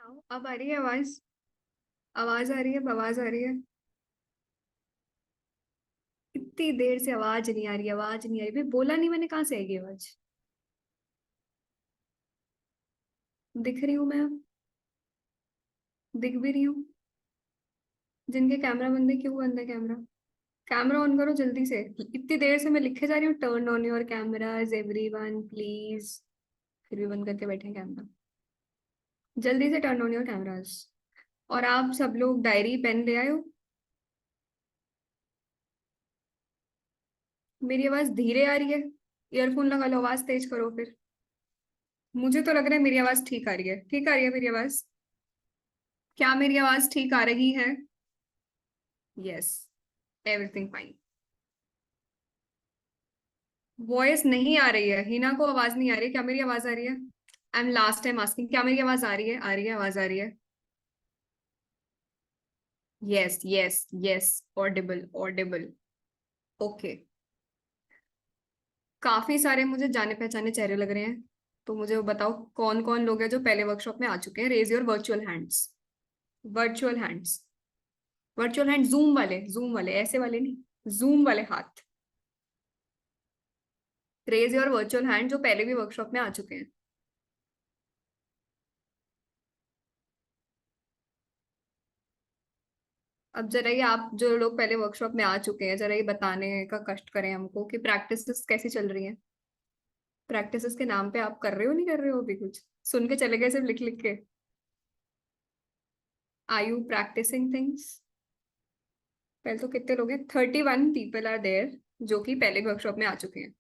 अब आ रही है आवाज। आवाज आ रही है, आवाज आ रही है। इतनी देर से आवाज नहीं आ रही, आवाज नहीं आ रही भाई, बोला नहीं मैंने, कहाँ से आएगी आवाज। दिख रही हूँ मैं अब। दिख भी रही हूँ। जिनके कैमरा बंद है, क्यों बंद है कैमरा? कैमरा ऑन करो जल्दी से। इतनी देर से मैं लिखे जा रही हूँ, turn on your cameras everyone please. फिर भी बंद करके बैठे हैं कैमरा। जल्दी से टर्न ऑन योर कैमराज। और आप सब लोग डायरी पेन ले आए हो? मेरी आवाज धीरे आ रही है। ईयरफोन लगा लो, आवाज तेज करो फिर। मुझे तो लग रहा है मेरी आवाज ठीक आ रही है, ठीक आ रही है मेरी आवाज। क्या मेरी आवाज ठीक आ रही है? यस। Everything fine. वॉइस नहीं आ रही है, हिना को आवाज नहीं आ रही है, क्या मेरी आवाज आ रही है? I M last time asking, क्या मेरी आवाज आ रही है? आ रही है, आवाज आ रही है। Yes yes yes. Audible Audible. Okay. काफी सारे मुझे जाने पहचाने चेहरे लग रहे हैं। तो मुझे वो बताओ, कौन कौन लोग हैं जो पहले वर्कशॉप में आ चुके हैं? Raise your virtual hands. Virtual hands. Virtual hand, zoom वाले ऐसे वाले नहीं, जूम वाले हाथ। रेज योर वर्चुअल हैंड जो पहले भी वर्कशॉप में आ चुके हैं। अब जरा ये आप जो लोग पहले वर्कशॉप में आ चुके हैं, जरा ये बताने का कष्ट करें हमको कि प्रैक्टिसेस कैसी चल रही हैं। प्रैक्टिसेस के नाम पे आप कर रहे हो, नहीं कर रहे हो अभी कुछ? सुन के चले गए सिर्फ लिख लिख के। Are you practising things? पहले तो कितने लोग हैं, 31 पीपल आर देयर जो कि पहले वर्कशॉप में आ चुके हैं।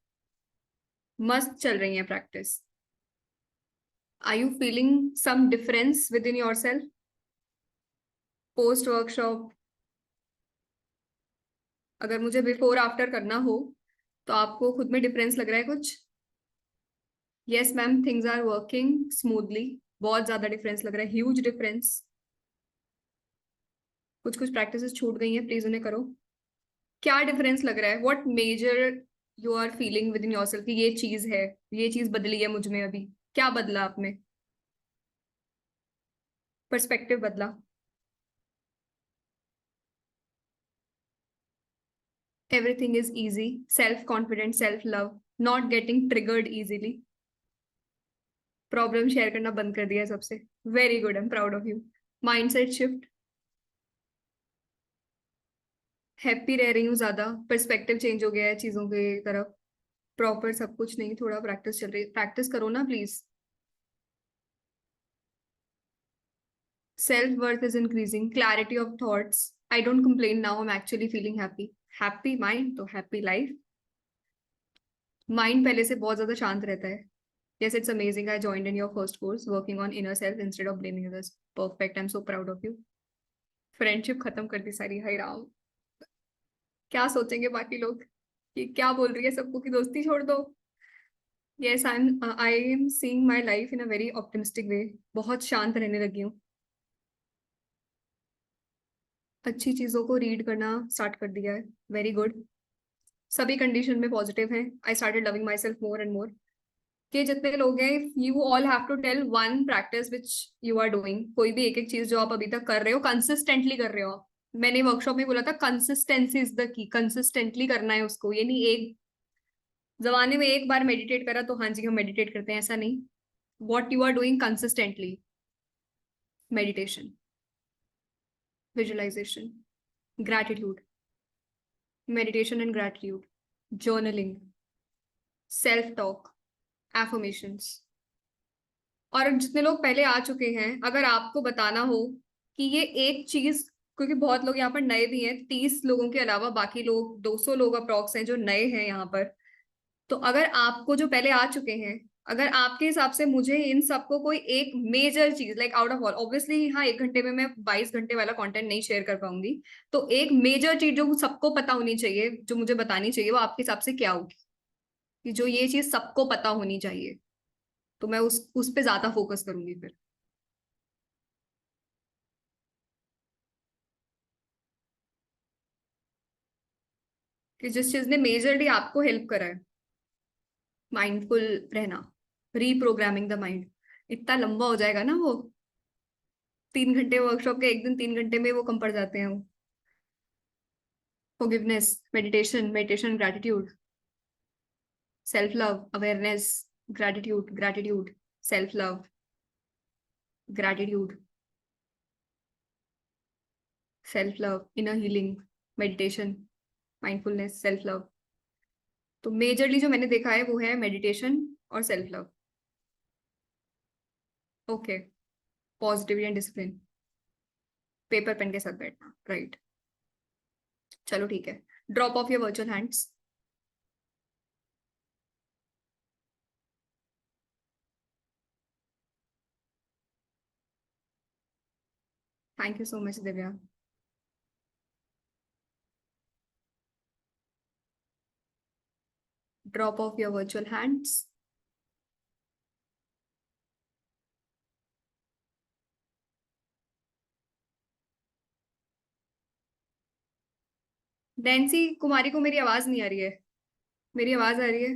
मस्त चल रही है practice. Are you feeling some difference within yourself post workshop? अगर मुझे बिफोर आफ्टर करना हो तो आपको खुद में डिफरेंस लग रहा है कुछ? Yes ma'am, things are working smoothly. बहुत ज्यादा डिफरेंस लग रहा है, ह्यूज डिफरेंस। कुछ कुछ प्रैक्टिसेस छूट गई हैं, प्लीज उन्हें करो। क्या डिफरेंस लग रहा है? What major you are feeling within yourself कि ये चीज है, ये चीज बदली है मुझ में अभी? क्या बदला आप में? पर्सपेक्टिव बदला। Everything is easy, self confident, self love, not getting triggered easily. Problem share करना बंद कर दिया है सबसे। Very good, I am proud of you. Mindset shift. Happy रह रही हूँ ज्यादा, पर्सपेक्टिव चेंज हो गया है चीजों की तरफ। प्रॉपर सब कुछ नहीं, थोड़ा प्रैक्टिस चल रही है, प्रैक्टिस करो ना please. Self worth is increasing, clarity of thoughts. I don't complain now, I am actually feeling happy. Happy mind तो हैप्पी लाइफ। माइंड पहले से बहुत ज्यादा शांत रहता है। Yes, it's amazing. I joined in your first course, working on inner self instead of blaming others. Perfect. I'm so proud of you. Friendship खत्म कर दी सारी, हाय राम। क्या सोचेंगे बाकी लोग कि क्या बोल रही है सबको कि दोस्ती छोड़ दो? Yes, I am seeing my life in a very optimistic way. बहुत शांत रहने लगी हूँ। अच्छी चीजों को रीड करना स्टार्ट कर दिया है। Very good. सभी कंडीशन में पॉजिटिव हैं। I started loving myself more and more. कि जितने लोग हैं, you all have to tell one practice which you are doing. कोई भी एक एक चीज जो आप अभी तक कर रहे हो, कंसिस्टेंटली कर रहे हो आप। मैंने वर्कशॉप में बोला था consistency is the key, consistently करना है उसको। ये नहीं एक जमाने में एक बार मेडिटेट करा तो हाँ जी हम मेडिटेट करते हैं, ऐसा नहीं। What you are doing consistently. Meditation, visualisation, gratitude, meditation and gratitude, journaling, self talk, affirmations. और जितने लोग पहले आ चुके हैं, अगर आपको बताना हो कि ये एक चीज, क्योंकि बहुत लोग यहाँ पर नए भी हैं, 30 लोगों के अलावा बाकी लोग 200 लोग अप्रॉक्स हैं जो नए हैं यहाँ पर। तो अगर आपको जो पहले आ चुके हैं, अगर आपके हिसाब से मुझे इन सबको कोई एक मेजर चीज like out of all, obviously हाँ 1 घंटे में मैं 22 घंटे वाला कंटेंट नहीं शेयर कर पाऊंगी। तो एक मेजर चीज जो सबको पता होनी चाहिए, जो मुझे बतानी चाहिए, वो आपके हिसाब से क्या होगी? कि जो ये चीज सबको पता होनी चाहिए, तो मैं उस पे ज्यादा फोकस करूंगी फिर। कि जिस चीज ने मेजरली आपको हेल्प करा है, माइंडफुल रहना, रीप्रोग्रामिंग द माइंड। इतना लंबा हो जाएगा ना वो। 3 घंटे वर्कशॉप के, एक दिन 3 घंटे में वो कम पड़ जाते हैं। Forgiveness, meditation, meditation, gratitude, self love, awareness, gratitude, gratitude, self love, gratitude, self love, inner healing, meditation, mindfulness, self love. तो मेजरली जो मैंने देखा है वो है मेडिटेशन और self love. Okay, positivity and discipline, paper pen के साथ बैठना, राइट। चलो ठीक है, drop off your virtual hands. Thank you so much Divya. Drop off your virtual hands. Nancy Kumari को मेरी आवाज नहीं आ रही है। मेरी आवाज आ रही है?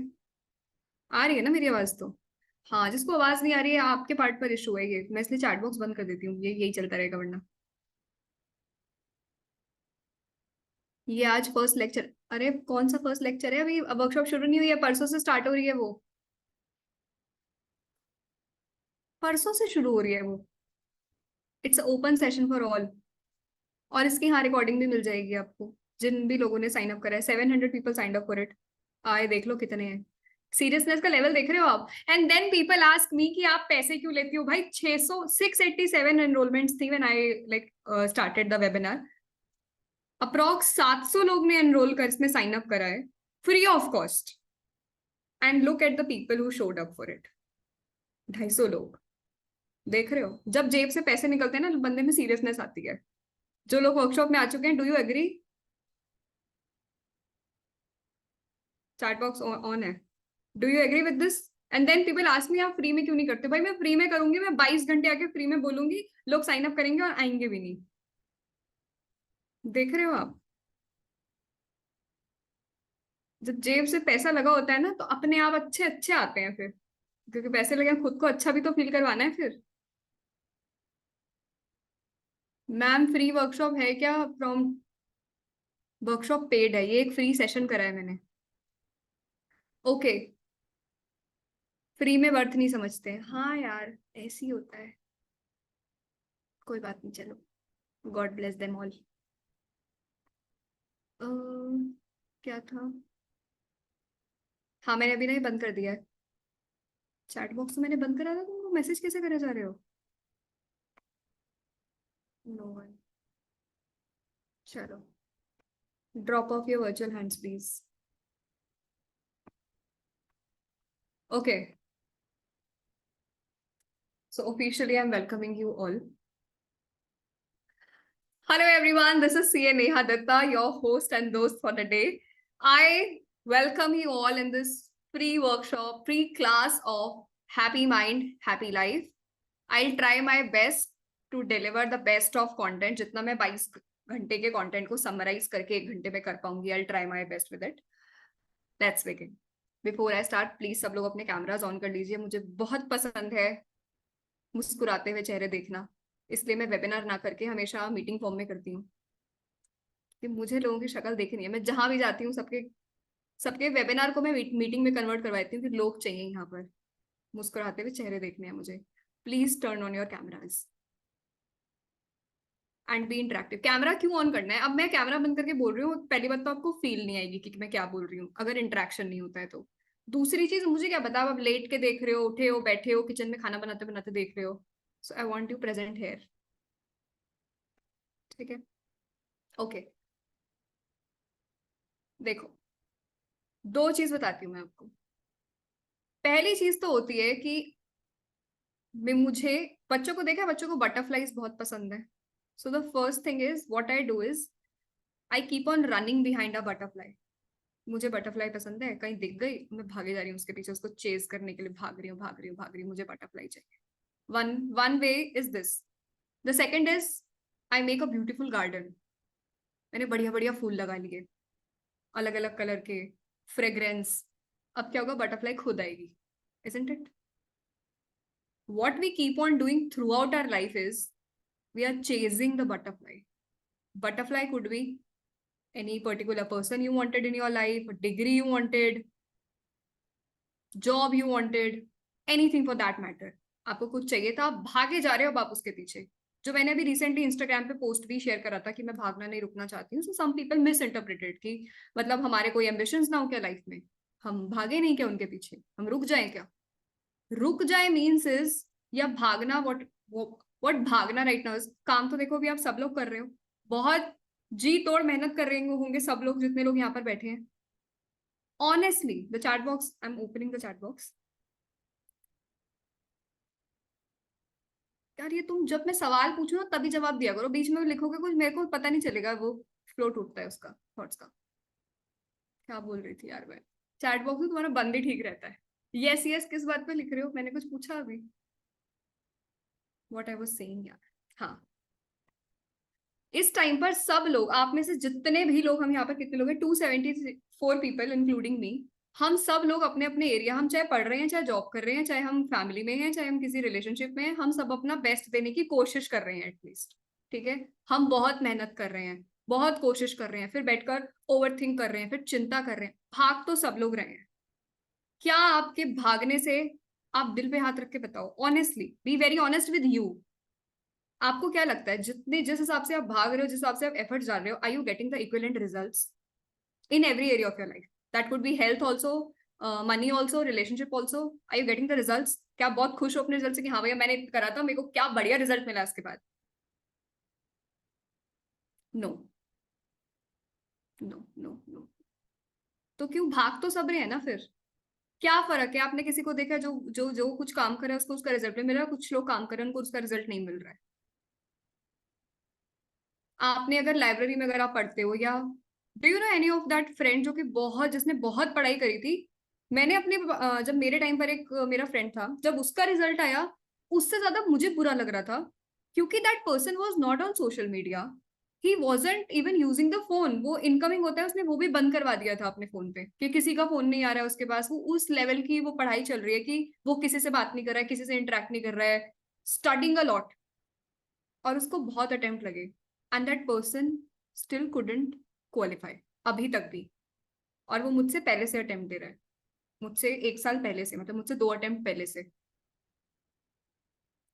आ रही है ना मेरी आवाज तो? हाँ, जिसको आवाज नहीं आ रही है आपके पार्ट पर इशू है ये, मैं इसलिए चैट बॉक्स बंद कर देती हूँ, ये यही चलता रहेगा वरना। ये आज फर्स्ट लेक्चर, अरे कौन सा फर्स्ट लेक्चर है? अभी वर्कशॉप शुरू नहीं हुई है, परसों से स्टार्ट हो रही है वो। परसों से शुरू हो रही है वो। It's open session for all. और इसकी हाँ रिकॉर्डिंग भी मिल जाएगी आपको, जिन भी लोगों ने साइन अप करा है। 700 people sign up for it. आए देख लो कितने हैं। सीरियसनेस का लेवल देख रहे हो आप? And then people ask me कि आप पैसे क्यों लेती हो भाई। 687 एनरोलमेंट्स थी when I like started the webinar. Approx 700 लोग ने एनरोल कर इसमें साइन अप करा है, free of cost. And look at the people who showed up for it. 250 लोग। देख रहे हो, जब जेब से पैसे निकलते हैं ना बंदे में सीरियसनेस आती है। जो लोग वर्कशॉप में आ चुके हैं, do you agree? Chat box on है। Do you agree with this? And then people ask me आप फ्री में क्यों नहीं करते? भाई मैं फ्री में करूंगी, मैं 22 घंटे आके फ्री में बोलूंगी, लोग साइन अप करेंगे और आएंगे भी नहीं। देख रहे हो आप? जब जेब से पैसा लगा होता है ना तो अपने आप अच्छे अच्छे आते हैं फिर, क्योंकि पैसे लगे हैं, खुद को अच्छा भी तो फील करवाना है फिर। मैम फ्री वर्कशॉप है क्या? फ्रॉम वर्कशॉप पेड है, ये एक फ्री सेशन करा है मैंने। ओके, फ्री में वर्थ नहीं समझते हैं, हाँ यार ऐसे ही होता है। कोई बात नहीं, चलो, गॉड ब्लेस देम ऑल। क्या था? हाँ मैंने अभी नहीं बंद कर दिया है। चैट बॉक्स तो मैंने बंद करा था, तुमको मैसेज कैसे करे जा रहे हो? No one. चलो, drop off your virtual hands please. Okay, so officially I'm welcoming you all. Hello everyone, this is CA Neha Datta, your host and host for the day. I welcome you all in this free workshop, free class of Happy Mind, Happy Life. I'll try my best to deliver the best of content. जितना मैं 22 घंटे के content को summarise करके 1 घंटे में कर पाऊंगी, I'll try my best with it. Let's begin. Before I start, please सब लोग अपने कैमराज ऑन कर लीजिए। मुझे बहुत पसंद है मुस्कुराते हुए चेहरे देखना, इसलिए मैं वेबिनार ना करके हमेशा मीटिंग फॉर्म में करती हूँ कि मुझे लोगों की शक्ल देखनी है। मैं जहां भी जाती हूँ सबके सबके वेबिनार को मैं मीटिंग में कन्वर्ट करवाती हूँ कि लोग चाहिए यहाँ पर, मुस्कुराते हुए चेहरे देखने हैं मुझे। Please turn on your cameras and be interactive. Camera क्यों ऑन करना है? अब मैं कैमरा बंद करके बोल रही हूँ, पहली बात तो आपको फील नहीं आएगी कि मैं क्या बोल रही हूँ अगर इंटरेक्शन नहीं होता है तो। दूसरी चीज, मुझे क्या पता आप लेट के देख रहे हो, उठे हो, बैठे हो, किचन में खाना बनाते बनाते देख रहे हो। So I want you present here. ठीक है, ओके। देखो, दो चीज बताती हूँ मैं आपको। पहली चीज तो होती है कि मुझे बच्चों को देखा है, बच्चों को बटरफ्लाईज बहुत पसंद है। So the first thing is what I do is I keep on running behind a butterfly. मुझे बटरफ्लाई पसंद है, कहीं दिख गई मैं भागे जा रही हूँ उसके पीछे, उसको चेज करने के लिए भाग रही हूँ, भाग रही हूँ, भाग रही हूँ, मुझे बटरफ्लाई चाहिए। One one way is this. The second is I make a beautiful garden. मैंने बढ़िया बढ़िया फूल लगा लिए, अलग अलग कलर के, फ्रेग्रेंस। अब क्या होगा? बटरफ्लाई खुद आएगी, isn't it? What we keep on doing throughout our life is We are chasing the butterfly. Butterfly could be any particular person you wanted in your life, a degree you wanted, job you wanted, anything for that matter. आपको कुछ चाहिए था, आप भागे जा रहे हो, अब आप उसके पीछे. जो मैंने अभी रिसेंटली इंस्टाग्राम पे पोस्ट भी शेयर करा था कि मैं भागना नहीं रुकना चाहती हूँ. सो सम पीपल मिस इंटरप्रेटेड कि मतलब हमारे कोई एम्बिशंस ना हो क्या लाइफ में, हम भागे नहीं क्या उनके पीछे, हम रुक जाए क्या. रुक जाए मीन्स इज, या भागना, व्हाट भागना राइट नाउ इज, काम तो देखो अभी आप सब लोग कर रहे हो, बहुत जी तोड़ मेहनत कर रहे होंगे सब लोग, जितने लोग यहाँ पर बैठे हैं. Honestly the chat box, I am opening the chat box. यार ये तुम जब मैं सवाल पूछू ना तभी जवाब दिया करो, बीच में लिखोगे कुछ मेरे को पता नहीं चलेगा, वो फ्लो टूटता है उसका थॉट्स का. क्या बोल रही थी यार मैं. चैट बॉक्स में तुम्हारा बंद ही ठीक रहता है. यस यस किस बात पे लिख रहे हो, मैंने कुछ पूछा अभी. व्हाट आई वाज सेइंग यार. हाँ, इस टाइम पर सब लोग, आप में से जितने भी लोग, हम यहाँ पर कितने लोग हैं, 274 पीपल इंक्लूडिंग मी, हम सब लोग अपने अपने एरिया, हम चाहे पढ़ रहे हैं, चाहे जॉब कर रहे हैं, चाहे हम फैमिली में हैं, चाहे हम किसी रिलेशनशिप में हैं, हम सब अपना बेस्ट देने की कोशिश कर रहे हैं एटलीस्ट. ठीक है, हम बहुत मेहनत कर रहे हैं, बहुत कोशिश कर रहे हैं, फिर बैठकर ओवर थिंक कर रहे हैं, फिर चिंता कर रहे हैं. भाग तो सब लोग रहे हैं. क्या आपके भागने से, आप दिल पे हाथ रख के बताओ, honestly B very honest with you, आपको क्या लगता है जितने जिस हिसाब से आप भाग रहे हो, जिस हिसाब से आप एफर्ट्स डाल रहे हो, are you getting the equivalent results in every area of your life? That could be health also, money also, relationship also. Are you getting the results? क्या आप बहुत खुश हो अपने रिजल्ट से कि हाँ भैया मैंने करा था, मेरे को क्या बढ़िया रिजल्ट मिला इसके बाद? No no no no. तो क्यों भाग तो सब रहे हैं ना फिर. क्या फर्क है, आपने किसी को देखा जो जो जो कुछ काम करे उसको उसका रिजल्ट मिल रहा है, कुछ लोग काम करे उनको उसका रिजल्ट नहीं मिल रहा है. आपने अगर लाइब्रेरी में अगर आप पढ़ते हो, या do you know any of that friend जो कि बहुत, जिसने बहुत पढ़ाई करी थी. मैंने अपने जब मेरे टाइम पर एक मेरा फ्रेंड था, जब उसका रिजल्ट आया उससे ज्यादा मुझे बुरा लग रहा था, क्योंकि that person was not on social media, he wasn't even using the phone. वो इनकमिंग होता है उसने वो भी बंद करवा दिया था अपने फोन पे, कि किसी का फोन नहीं आ रहा है उसके पास. वो उस लेवल की वो पढ़ाई चल रही है कि वो किसी से बात नहीं कर रहा है, किसी से इंटरेक्ट नहीं कर रहा है, स्टडिंग अ लॉट, और उसको बहुत अटेम्प्ट लगे, and that person still couldn't qualify अभी तक भी. और वो मुझसे पहले से अटेम्प्ट दे रहा है, मुझसे 1 साल पहले से, मतलब मुझसे 2 अटेम्प्ट पहले से.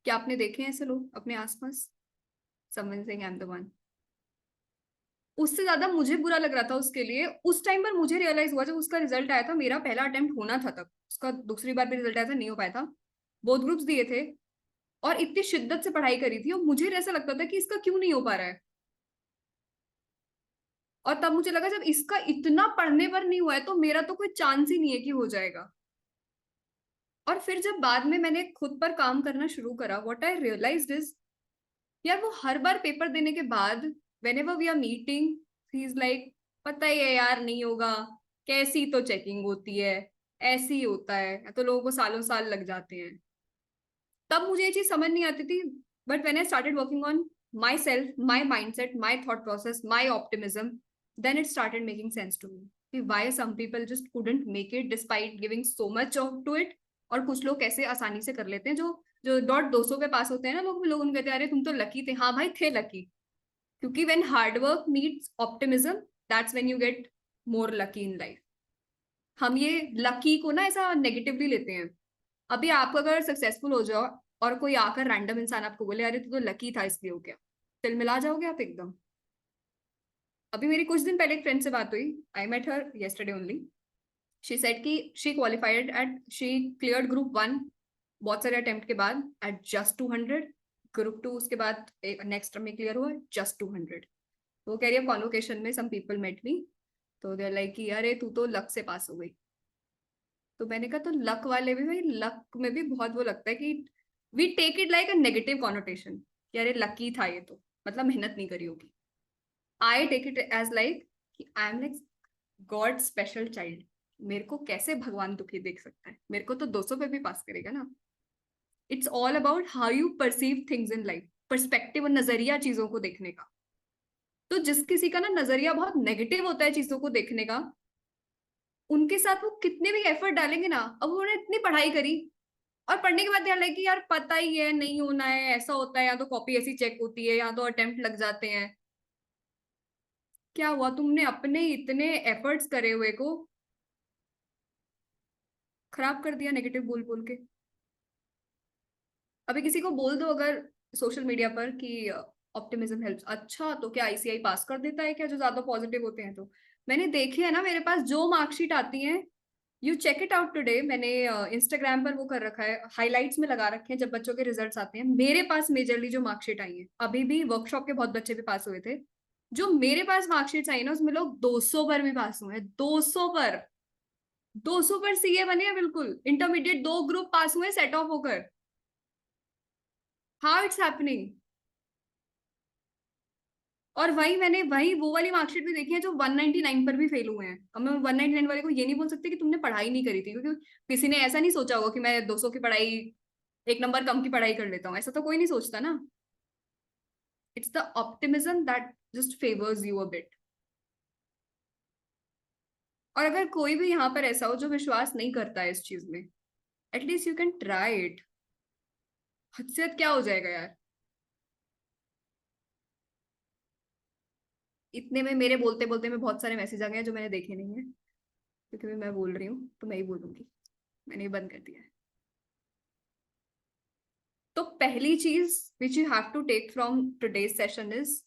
क्या आपने देखे हैं ऐसे लोग अपने आसपास? Someone saying I am the one. उससे ज्यादा मुझे बुरा लग रहा था उसके लिए. उस टाइम पर मुझे रियलाइज हुआ जब उसका रिजल्ट आया था, मेरा पहला अटेम्प्ट होना था तब, उसका दूसरी बार भी रिजल्ट आया था, नहीं हो पाया था. बोथ ग्रुप्स दिए थे और इतनी शिद्दत से पढ़ाई करी थी, और मुझे ऐसा लगता था कि इसका क्यों नहीं हो पा रहा है. और तब मुझे लगा जब इसका इतना पढ़ने पर नहीं हुआ है तो मेरा तो कोई चांस ही नहीं है कि हो जाएगा. और फिर जब बाद में मैंने खुद पर काम करना शुरू करा, व्हाट आई रियलाइज्ड इज, यार वो हर बार पेपर देने के बाद whenever we are meeting, he is like, पता ही है यार नहीं होगा, कैसी तो चेकिंग होती है, ऐसे ही होता है, तो लोगों को सालों साल लग जाते हैं. तब मुझे ये चीज समझ नहीं आती थी. But when I started working on my self, my mindset, my thought process, my optimism, then it started making sense to me why some people just couldn't make it despite giving so much of to it. और कुछ लोग कैसे आसानी से कर लेते हैं, जो जो डॉट 200 पे पास होते हैं ना लोग उनको कहते हैं अरे तुम तो लकी थे. हाँ भाई थे लकी, क्योंकि when hard work meets optimism, that's when you get more lucky in life. हम ये लकी को ना ऐसा नेगेटिवली लेते हैं. अभी आप अगर सक्सेसफुल हो जाओ और कोई आकर रैंडम इंसान आपको बोले अरे तू तो लकी था इसलिए हो गया, तिल मिला जाओगे आप एकदम. अभी मेरी कुछ दिन पहले एक फ्रेंड से बात हुई, I met her yesterday only. She said कि she qualified at, she cleared group 1 बहुत सारे अटेम्प्ट के बाद एट जस्ट 200. ग्रुप 2 उसके बाद नेक्स्ट में क्लियर हुआ जस्ट 200. वो कह रही है कॉन्वोकेशन में सम पीपल मेट मी, तो दे लाइक कि अरे तू तो लक से पास हो गई. तो मैंने कहा तो लक वाले भी, भाई लक में भी बहुत वो लगता है कि we take it like a negative connotation कि अरे लकी था ये तो, मतलब मेहनत नहीं करी होगी. I take it as like कि I am like god special child. मेरे को कैसे भगवान दुखी देख सकता है, मेरे को तो 200 पे भी पास करेगा ना. It's all about how you perceive things in life, perspective और नजरिया चीजों को देखने का. तो जिस किसी का ना नजरिया बहुत नेगेटिव होता है चीजों को देखने का, उनके साथ वो कितने भी एफर्ट डालेंगे ना, अब उन्होंने इतनी पढ़ाई करी, और पढ़ने के बाद ध्यान लगे कि यार पता ही है नहीं होना है, ऐसा होता है, या तो कॉपी ऐसी चेक होती है, या तो अटेम्प्ट लग जाते हैं। क्या हुआ, तुमने अपने इतने एफर्ट्स करे हुए को खराब कर दिया नेगेटिव बोल बोल के। अभी किसी को बोल दो अगर सोशल मीडिया पर कि ऑप्टिमिज्म हेल्प्स, अच्छा तो क्या आईसीआई पास कर देता है क्या जो ज्यादा पॉजिटिव होते हैं? तो मैंने देखे है ना, मेरे पास जो मार्कशीट आती है, you check it out today, मैंने इंस्टाग्राम पर वो कर रखा है, हाइलाइट्स में लगा रखे हैं जब बच्चों के रिजल्ट्स आते हैं। मेरे पास मेजरली जो मार्कशीट आई है, अभी भी वर्कशॉप के बहुत बच्चे भी पास हुए थे, जो मेरे पास मार्कशीट आई ना उसमें लोग 200 पर भी पास हुए हैं, 200 पर। 200 पर सीए बने हैं बिल्कुल, इंटरमीडिएट 2 ग्रुप पास हुए सेट ऑफ होकर। How it's happening? और वही मैंने वही वो वाली मार्कशीट भी देखी है जो 199 पर भी फेल हुए हैं। अब मैं 199 वाले को ये नहीं बोल सकती कि तुमने पढ़ाई नहीं करी थी, क्योंकि किसी ने ऐसा नहीं सोचा होगा कि मैं 200 की पढ़ाई, 1 नंबर कम की पढ़ाई कर लेता हूँ, ऐसा तो कोई नहीं सोचता ना। It's the optimism that just favours you a bit. और अगर कोई भी यहाँ पर ऐसा हो जो विश्वास नहीं करता है इस चीज में, at least you can try it. हद से हद क्या हो जाएगा यार। इतने में मेरे बोलते बोलते में बहुत सारे मैसेज आ गए हैं जो मैंने देखे नहीं है, क्योंकि मैं बोल रही हूँ तो मैं ही बोलूंगी। मैंने ये बंद कर दिया है। तो पहली चीज which you have to take from today's session is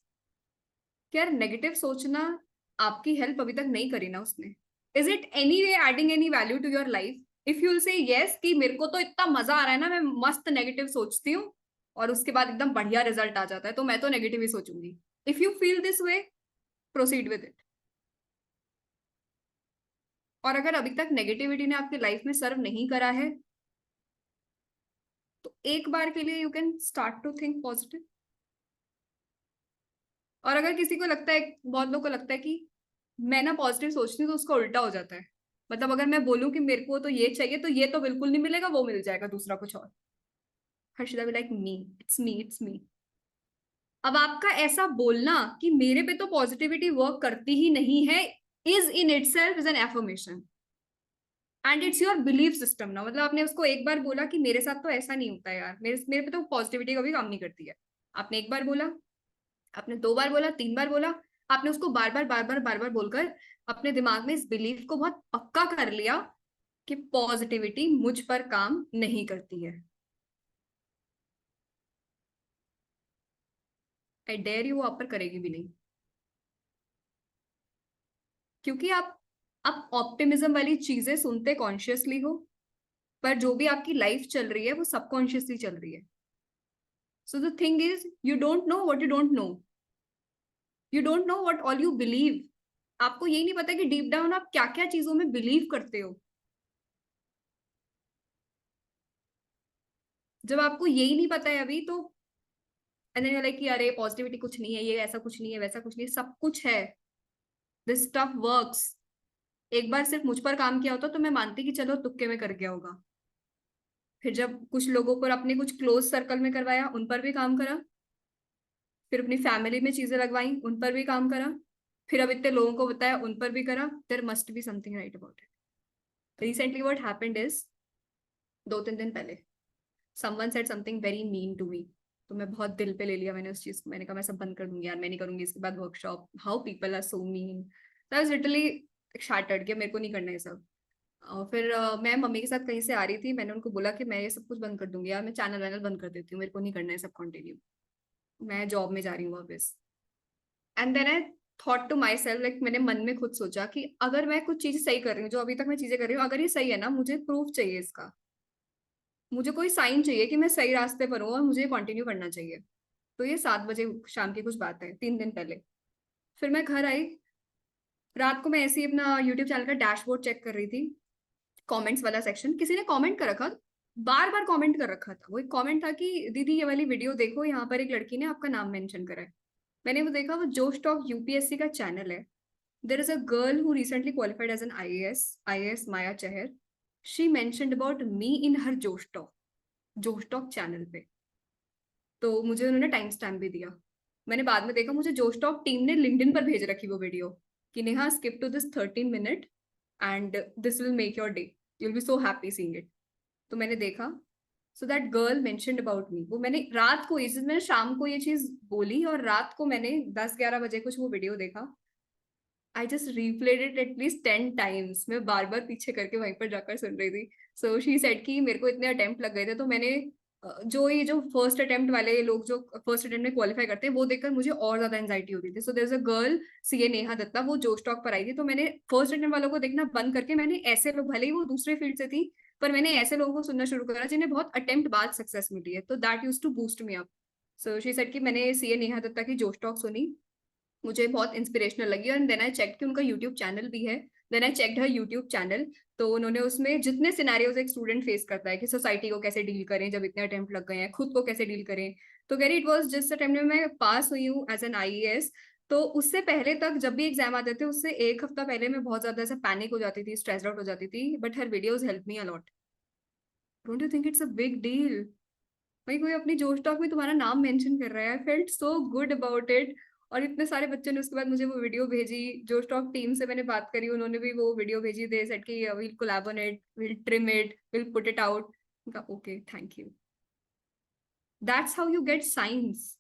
कि यार नेगेटिव सोचना आपकी हेल्प अभी तक नहीं करी ना उसने। Is it any way adding any value to your life? If you say yes कि मेरे को तो इतना मजा आ रहा है ना, मैं मस्त नेगेटिव सोचती हूँ और उसके बाद एकदम बढ़िया रिजल्ट आ जाता है, तो मैं तो नेगेटिव ही सोचूंगी। If you feel this way, proceed with it. और अगर अभी तक नेगेटिविटी ने आपकी लाइफ में सर्व नहीं करा है, तो एक बार के लिए you can start to think positive. और अगर किसी को लगता है, बहुत लोगों को लगता है कि मैं ना पॉजिटिव सोचती हूँ तो उसका उल्टा हो जाता है। मतलब अगर मैं बोलूं कि मेरे को तो ये चाहिए, तो ये तो बिल्कुल नहीं मिलेगा, वो मिल जाएगा दूसरा कुछ और। हर्षिता भी like me, it's me, it's me. अब आपका ऐसा बोलना कि मेरे पे तो पॉजिटिविटी वर्क करती ही नहीं है, is in it self is an affirmation, and it's your belief system ना। मतलब आपने उसको एक बार बोला कि मेरे साथ तो ऐसा नहीं होता है यार, मेरे मेरे पे तो पॉजिटिविटी कभी काम नहीं करती है। आपने एक बार बोला, आपने 2 बार बोला, 3 बार बोला, आपने उसको बार बार बार बार बार बार बोलकर अपने दिमाग में इस बिलीफ को बहुत पक्का कर लिया कि पॉजिटिविटी मुझ पर काम नहीं करती है। आई डेयर यू, आप पर करेगी भी नहीं। क्योंकि आप ऑप्टिमिज्म वाली चीजें सुनते कॉन्शियसली हो, पर जो भी आपकी लाइफ चल रही है वो सबकॉन्शियसली चल रही है। So the thing is, you don't know what you don't know, you don't know what all you believe. आपको यही नहीं पता कि डीप डाउन आप क्या क्या चीजों में बिलीव करते हो। जब आपको यही नहीं पता है अभी, तो एंड देन लाइक कि अरे पॉजिटिविटी कुछ नहीं है, ये ऐसा कुछ नहीं है, वैसा कुछ नहीं है, सब कुछ है। This stuff works. एक बार सिर्फ मुझ पर काम किया होता तो मैं मानती कि चलो तुक्के में कर गया होगा। फिर जब कुछ लोगों पर, अपने कुछ क्लोज सर्कल में करवाया, उन पर भी काम करा। फिर अपनी फैमिली में चीजें लगवाई, उन पर भी काम करा। फिर अब इतने लोगों को बताया, उन पर भी करा। There must be something right about it. Recently what happened is, 2-3 दिन पहले someone said something very mean to me. तो मैं बहुत दिल पे ले लिया मैंने उस चीज को। मैंने कहा मैं सब बंद कर दूंगी यार, मैं नहीं करूंगी इसके बाद workshop. How people are so mean. I was literally shattered कि मेरे को नहीं करना है सब। और फिर मैं मम्मी के साथ कहीं से आ रही थी, मैंने उनको बोला कि मैं ये सब कुछ बंद कर दूंगी यार, मैं चैनल वैनल बंद कर देती हूँ, मेरे को नहीं करना है सब कंटिन्यू, मैं जॉब में जा रही हूँ वापस। And then I thought to myself, like मैंने मन में खुद सोचा कि अगर मैं कुछ चीजें सही कर रही हूँ, जो अभी तक मैं चीजें कर रही हूँ, अगर ये सही है ना, मुझे प्रूफ चाहिए इसका। मुझे कोई साइन चाहिए कि मैं सही रास्ते पर हूँ और मुझे कंटिन्यू करना चाहिए। तो ये 7 बजे शाम की कुछ बात है, 3 दिन पहले। फिर मैं घर आई, रात को मैं ऐसे ही अपना यूट्यूब चैनल का डैशबोर्ड चेक कर रही थी, कमेंट्स वाला सेक्शन, किसी ने कमेंट कर रखा, बार बार कमेंट कर रखा था। वो एक कमेंट था कि दीदी ये वाली वीडियो देखो, यहाँ पर एक लड़की ने आपका नाम मेंशन करा है। मैंने वो देखा, वो जोश टॉक यूपीएससी का चैनल है। There is a girl who recently qualified as an IAS, Maya Chahar. She mentioned about me in her Josh talk channel पे। तो मुझे उन्होंने टाइम स्टैम्प भी दिया। मैंने बाद में देखा, मुझे जोश टॉक टीम ने लिंक्डइन पर भेज रखी वो वीडियो कि Neha skip to this 13 minute and this will make your day, you will be so happy seeing it. तो मैंने देखा, so that girl mentioned about me. वो मैंने रात को ये चीज, मैंने शाम को ये चीज बोली और रात को मैंने 10-11 बजे कुछ वो वीडियो देखा। I just replayed it at least 10 times. मैं बार बार पीछे करके वहीं पर जाकर सुन रही थी। सो शी सेड कि मेरे को इतने अटेम्प्ट लग गए थे, तो मैंने जो फर्स्ट अटेम्प्ट वाले लोग जो फर्स्ट अटेम्प्ट में क्वालिफाई करते हैं वो देखकर मुझे और ज्यादा एंजाइटी होती थी। So there is a girl CA Neha Datta, वो जोश टॉक पर आई थी, तो मैंने फर्स्ट अटेम्प्ट वालों को देखना बंद करके मैंने ऐसे लोग, भले ही वो दूसरे फील्ड से थी, पर मैंने ऐसे लोगों को सुनना शुरू करा जिन्हें बहुत अटेम्प्ट बाद सक्सेस मिली है। तो that use to boost me up. So she said कि मैंने सीए नेहा दत्ता की जोश टॉक सुनी, मुझे बहुत इंस्पिरेशनल लगी, और देन आई चेक कि उनका यूट्यूब चैनल भी है। Then I checked her YouTube channel. तो उन्होंने उसमें जितने सिनेरियोज एक स्टूडेंट फेस करता है कि सोसाइटी को कैसे डील करें जब इतने अटेम्प्ट लग गए हैं, खुद को कैसे डील करें, तो कह रही इट वॉज जिस टाइम में मैं पास हुई हूँ एज एन आईएएस, तो उससे पहले तक जब भी एग्जाम आते थे उससे एक हफ्ता पहले मैं बहुत ज्यादा ऐसा पैनिक हो जाती थी, स्ट्रेस आउट हो जाती थी, but her videos help me a lot. Don't you think it's a big deal? भाई कोई अपनी जोश टॉक में तुम्हारा नाम मेंशन कर रहा है, I felt so good about it. और इतने सारे बच्चों ने उसके बाद मुझे वो वीडियो भेजी, जोश टॉक टीम से मैंने बात करी, उन्होंने भी वो वीडियो भेजी, दे सेड कि will collab on it, will trim it, will put it out. Okay thank you. That's how you get science.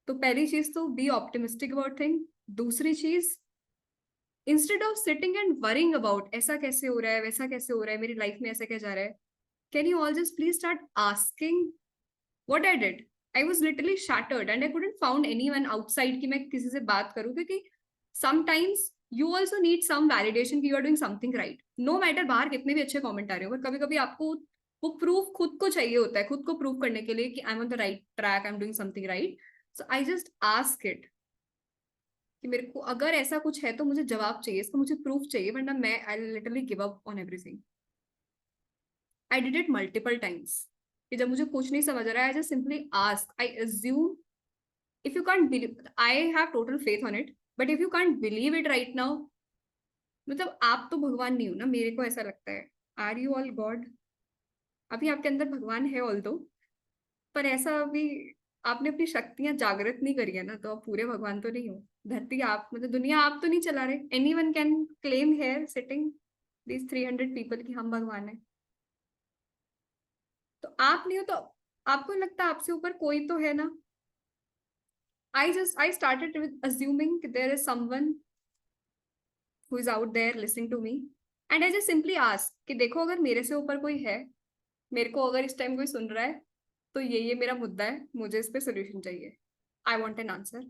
तो पहली चीज तो बी ऑप्टिमिस्टिक अबाउट थिंग। दूसरी चीज, instead of sitting and worrying about ऐसा कैसे हो रहा है, वैसा कैसे हो रहा है, मेरी लाइफ में ऐसा क्या जा रहा है, can you all just please start asking what I did? I was literally shattered and I couldn't found anyone outside कि मैं किसी से बात करूं, क्योंकि sometimes you also need some validation कि you are doing something right. No matter बाहर कितने भी अच्छे कमेंट आ रहे हो, पर कभी कभी आपको वो प्रूफ खुद को चाहिए होता है, खुद को प्रूव करने के लिए कि I M on the right track, I am doing something right. So I just ask it कि मेरे को अगर ऐसा कुछ है तो मुझे जवाब चाहिए, इसका मुझे प्रूफ चाहिए, वरना मैं I literally give up on everything. I did it multiple times कि जब मुझे कुछ नहीं समझ रहा है, I just simply ask, I assume. if you can't believe, I have total faith on it, but if you can't believe it right now, मतलब आप तो भगवान नहीं हो ना, मेरे को ऐसा लगता है। Are you all god? अभी आपके अंदर भगवान है ऑल दो, पर ऐसा अभी आपने अपनी शक्तियां जागृत नहीं करी है ना, तो आप पूरे भगवान तो नहीं हो। धरती आप, मतलब दुनिया आप तो नहीं चला रहे। Anyone can claim here sitting these 300 people कि हम भगवान है, तो आप नहीं हो तो आपको नहीं लगता आपसे ऊपर कोई तो है ना? I started with assuming there is someone who is out there listening to me, and I just simply ask कि देखो अगर मेरे से ऊपर कोई है, मेरे को अगर इस टाइम कोई सुन रहा है, तो ये मेरा मुद्दा है, मुझे इस पे सोल्यूशन चाहिए। आई वॉन्ट एन आंसर,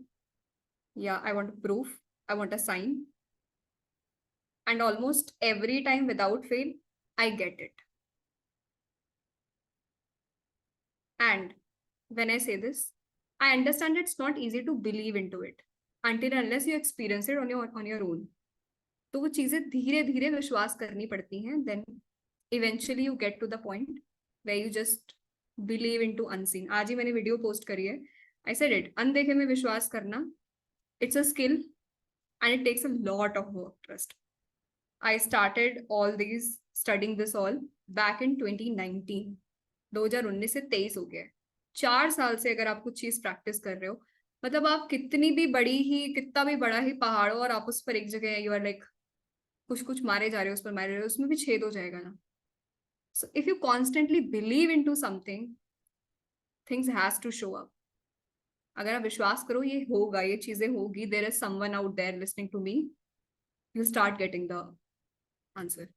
या I want proof, I want a sign, and almost every time without fail I get it. And when I say this, I understand it's not easy to believe into it until unless you experience it on your own. तो वो चीजें धीरे धीरे विश्वास करनी पड़ती हैं, then eventually you get to the point way you just believe in to unseen. आज ही मैंने वीडियो पोस्ट करी है, आई सेड इट, अनदेखे में विश्वास करना, it's a skill and it takes a lot of work, trust. I started all these studying this all back in 2019। 2019 से 23 हो गया, 4 साल से अगर आप कुछ चीज प्रैक्टिस कर रहे हो, मतलब आप कितनी भी बड़ी ही, कितना भी बड़ा ही पहाड़ हो और आप उस पर एक जगह यू आर लाइक कुछ कुछ मारे जा रहे हो, उस पर मारे जा रहे हो, उसमें भी छेद हो जाएगा ना। So if you constantly believe in to something, things has to show up. अगर आप विश्वास करो ये होगा, ये चीजें होगी, there is someone out there listening to me, you start getting the answer.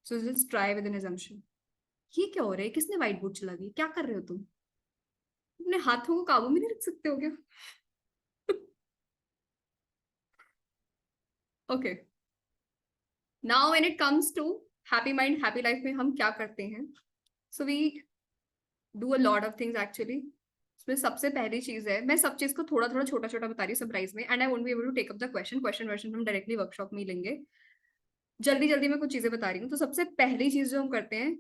So just try with an assumption। ये क्या हो रहा है, किसने व्हाइट बोर्ड चला दी, क्या कर रहे हो तुम? अपने हाथों को काबू में नहीं रख सकते हो क्या? Okay, now when it comes to happy mind happy life में हम क्या करते हैं? So we do a lot of things actually. इसमें सबसे पहली चीज है, मैं सब चीज को थोड़ा थोड़ा छोटा छोटा बता रही हूँ सरप्राइज में, and I won't be able to take up the question question version हम डायरेक्टली वर्कशॉप में ही लेंगे। जल्दी जल्दी मैं कुछ चीजें बता रही हूँ। तो सबसे पहली चीज जो हम करते हैं,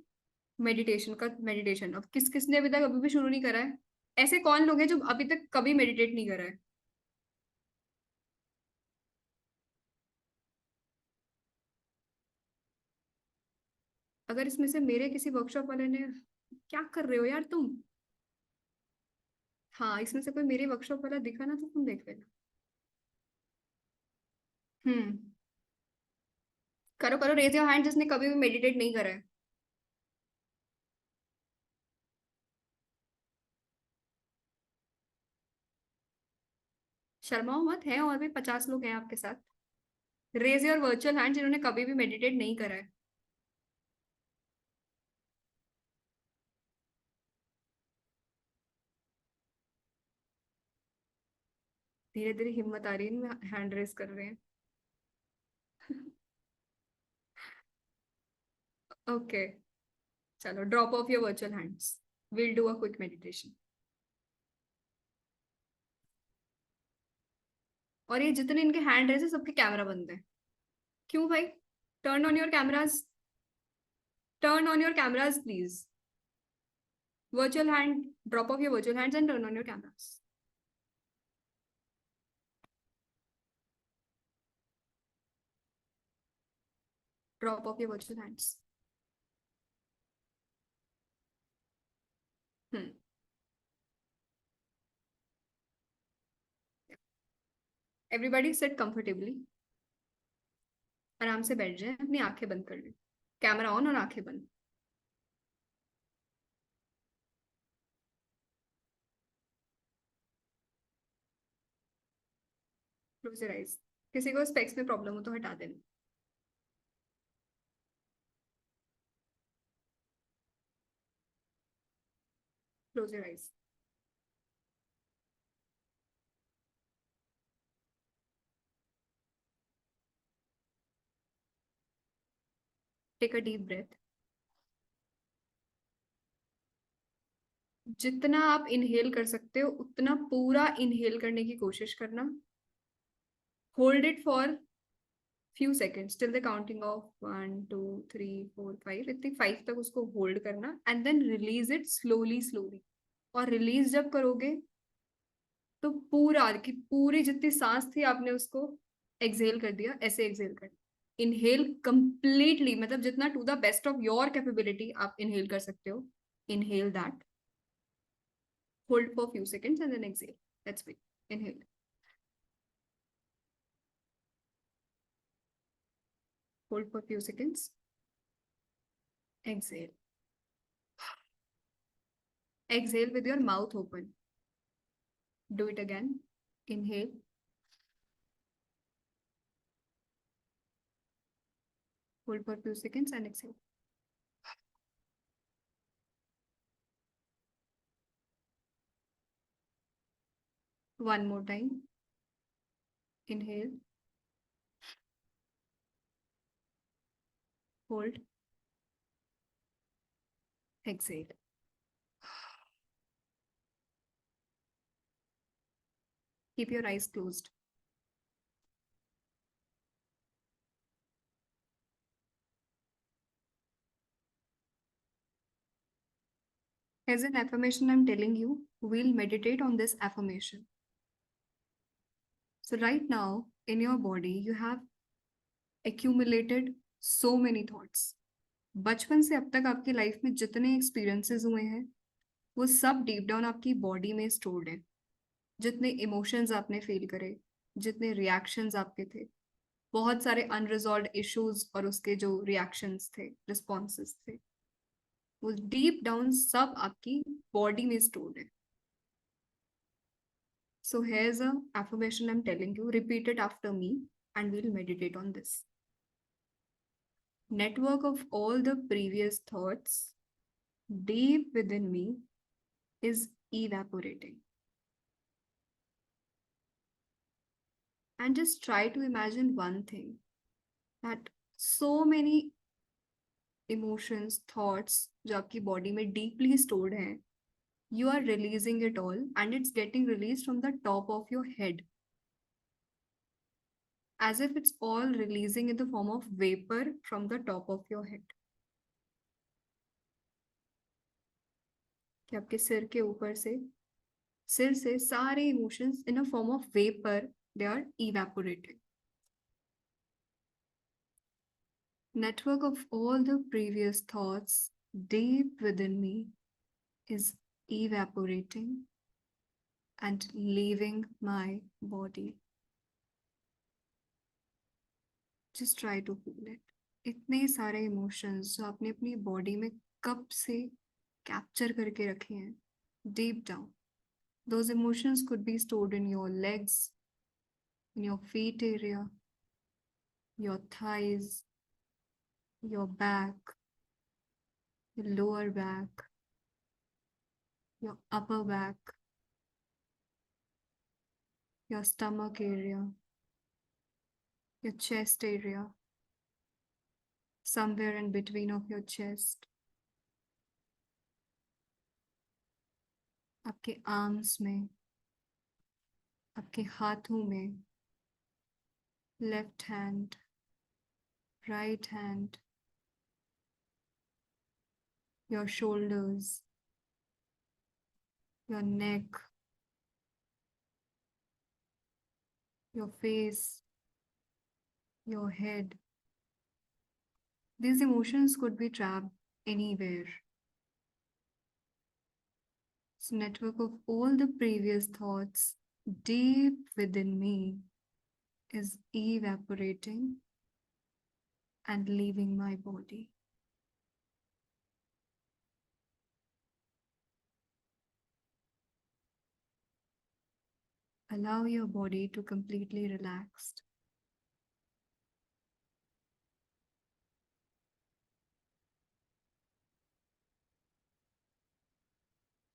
मेडिटेशन का। मेडिटेशन अब किस किसने अभी तक अभी भी शुरू नहीं करा है? ऐसे कौन लोग हैं जो अभी तक कभी मेडिटेट नहीं करा है? अगर इसमें से मेरे किसी वर्कशॉप वाले ने, क्या कर रहे हो यार तुम? हाँ, इसमें से कोई मेरे वर्कशॉप वाला दिखा ना तो तुम देख लेना। हम्म। करो करो, रेज योर हैंड जिसने कभी भी मेडिटेट नहीं करा है। शर्माओ मत, है और भी 50 लोग हैं आपके साथ। रेज योर वर्चुअल हैंड जिन्होंने कभी भी मेडिटेट नहीं करा है। धीरे धीरे हिम्मत आ रही है, हैंड रेज कर रहे हैं। ओके, चलो drop off your virtual hands, will do a quick meditation. और ये जितने इनके हैंड रेज है सबके कैमरा बंद है। क्यों भाई? Turn on your cameras, turn on your cameras please. Virtual hand, drop off your virtual hands and turn on your cameras. Drop off your virtual hands. Hmm. Everybody seat comfortably. आराम से बैठ जाए, अपनी आंखें बंद कर ले। कैमरा ऑन और आंखें बंद। Close your eyes. किसी को स्पेक्स में प्रॉब्लम हो तो हटा देना। Close your eyes. Take a deep breath. जितना आप इनहेल कर सकते हो उतना पूरा इनहेल करने की कोशिश करना। Hold it for few seconds till the counting of 1 2 3 4 5, इतनी 5 तक उसको होल्ड करना and then release it slowly slowly. और रिलीज जब करोगे तो पूरा की पूरी जितनी सांस थी आपने उसको एक्सहेल कर दिया, ऐसे एक्सहेल कर। इनहेल कंप्लीटली, मतलब जितना to the best of your capability आप इनहेल कर सकते हो। Inhale that, hold for few seconds and then exhale. Let's be. Inhale, hold for few seconds, exhale. Exhale with your mouth open. Do it again. Inhale. Hold for a few seconds and exhale. One more time. Inhale. Hold. Exhale. Keep your eyes closed. As an affirmation I'm telling you, we'll meditate on this affirmation. So right now, in your body, you have accumulated so many thoughts. बचपन से अब तक आपकी life में जितने experiences हुए हैं वो सब डीप डाउन आपकी बॉडी में स्टोर्ड है। जितने इमोशंस आपने फील करे, जितने रिएक्शंस आपके थे, बहुत सारे अनरिजॉल्व इश्यूज और उसके जो रिएक्शंस थे, रिस्पॉन्सेस थे, वो डीप डाउन सब आपकी बॉडी में स्टोर्ड है। So here's a affirmation I'm telling you. Repeat it after me and we'll meditate on this. Network of all the previous thoughts deep within me is evaporating. And just try to imagine one thing, that so many emotions, thoughts जो आपकी body में deeply stored हैं, you are releasing it all and it's getting released from the top of your head, as if it's all releasing in the form of vapor from the top of your head. कि आपके सिर से सारे emotions in a form of vapour they are evaporated. Network of all the previous thoughts deep within me is evaporating and leaving my body. Just try to feel it. इतने सारे emotions जो आपने अपनी बॉडी में कब से capture करके रखे हैं deep down. Those emotions could be stored in your legs, in your feet area, your thighs, your back, your lower back, your upper back, your stomach area, your chest area, somewhere in between of your chest, आपके arms में, आपके हाथों में, left hand, right hand, your shoulders, your neck, your face, your head. These emotions could be trapped anywhere. This network of all the previous thoughts deep within me is evaporating and leaving my body. Allow your body to completely relax.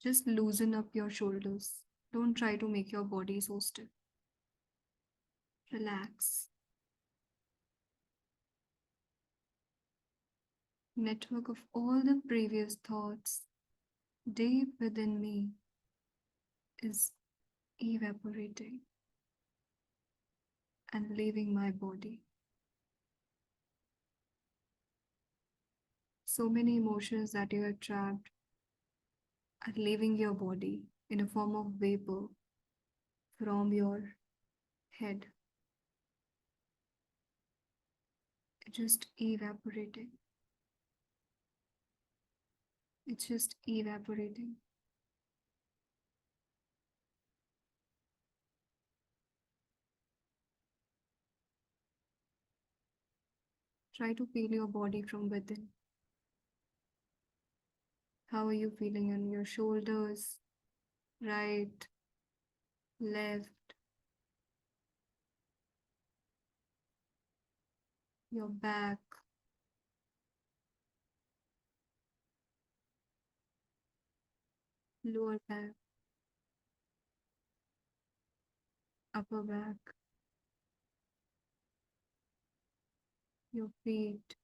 Just loosen up your shoulders. Don't try to make your body so stiff. Relax. Network of all the previous thoughts deep within me is evaporating and leaving my body. So many emotions that you have trapped are leaving your body in a form of vapor from your head. Just evaporating. It's just evaporating. Try to feel your body from within. How are you feeling on your shoulders, right, left, your back, lower back, upper back, your feet,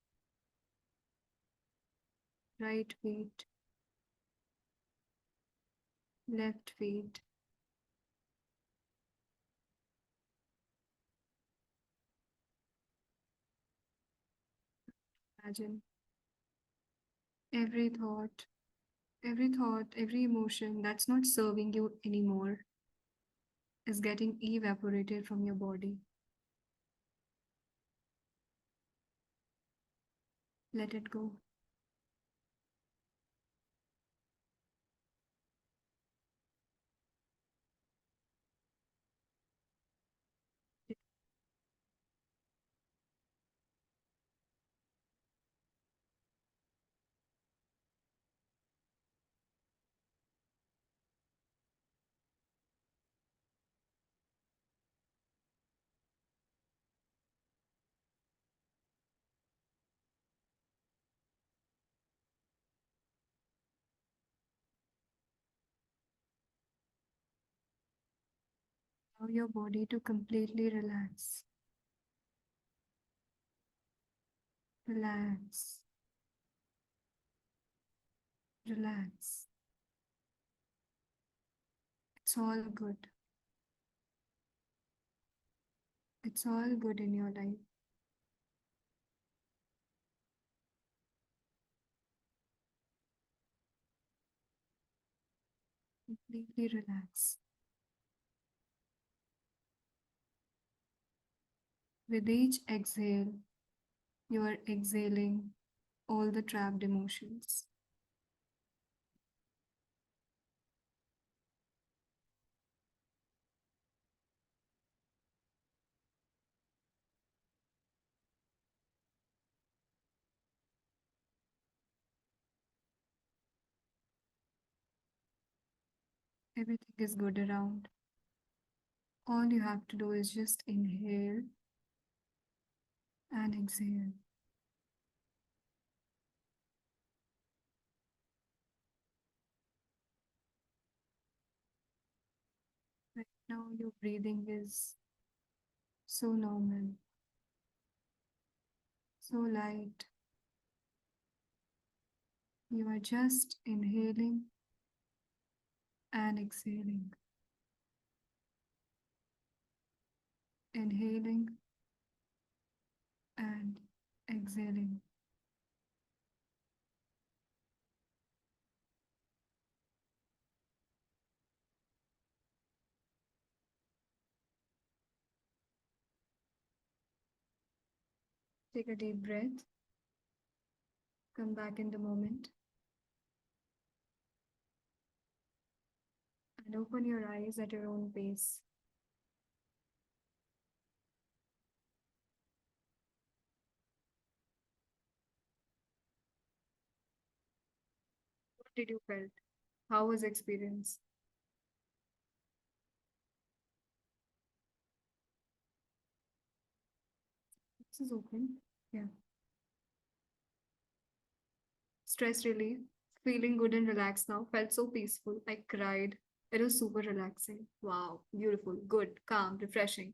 right feet, left feet. Imagine every thought, every emotion that's not serving you anymore is getting evaporated from your body. Let it go. Allow your body to completely relax. Relax. Relax. It's all good. It's all good in your life. Completely relax. With each exhale, you are exhaling all the trapped emotions. Everything is good around. All you have to do is just inhale and exhale. Right now, your breathing is so normal, so light. You are just inhaling and exhaling. Inhaling and exhaling. Take a deep breath. Come back in the moment and open your eyes at your own pace. What did you felt? How was the experience? This is open. Yeah. Stress relief. Feeling good and relaxed now. Felt so peaceful. I cried. It was super relaxing. Wow. Beautiful. Good. Calm. Refreshing.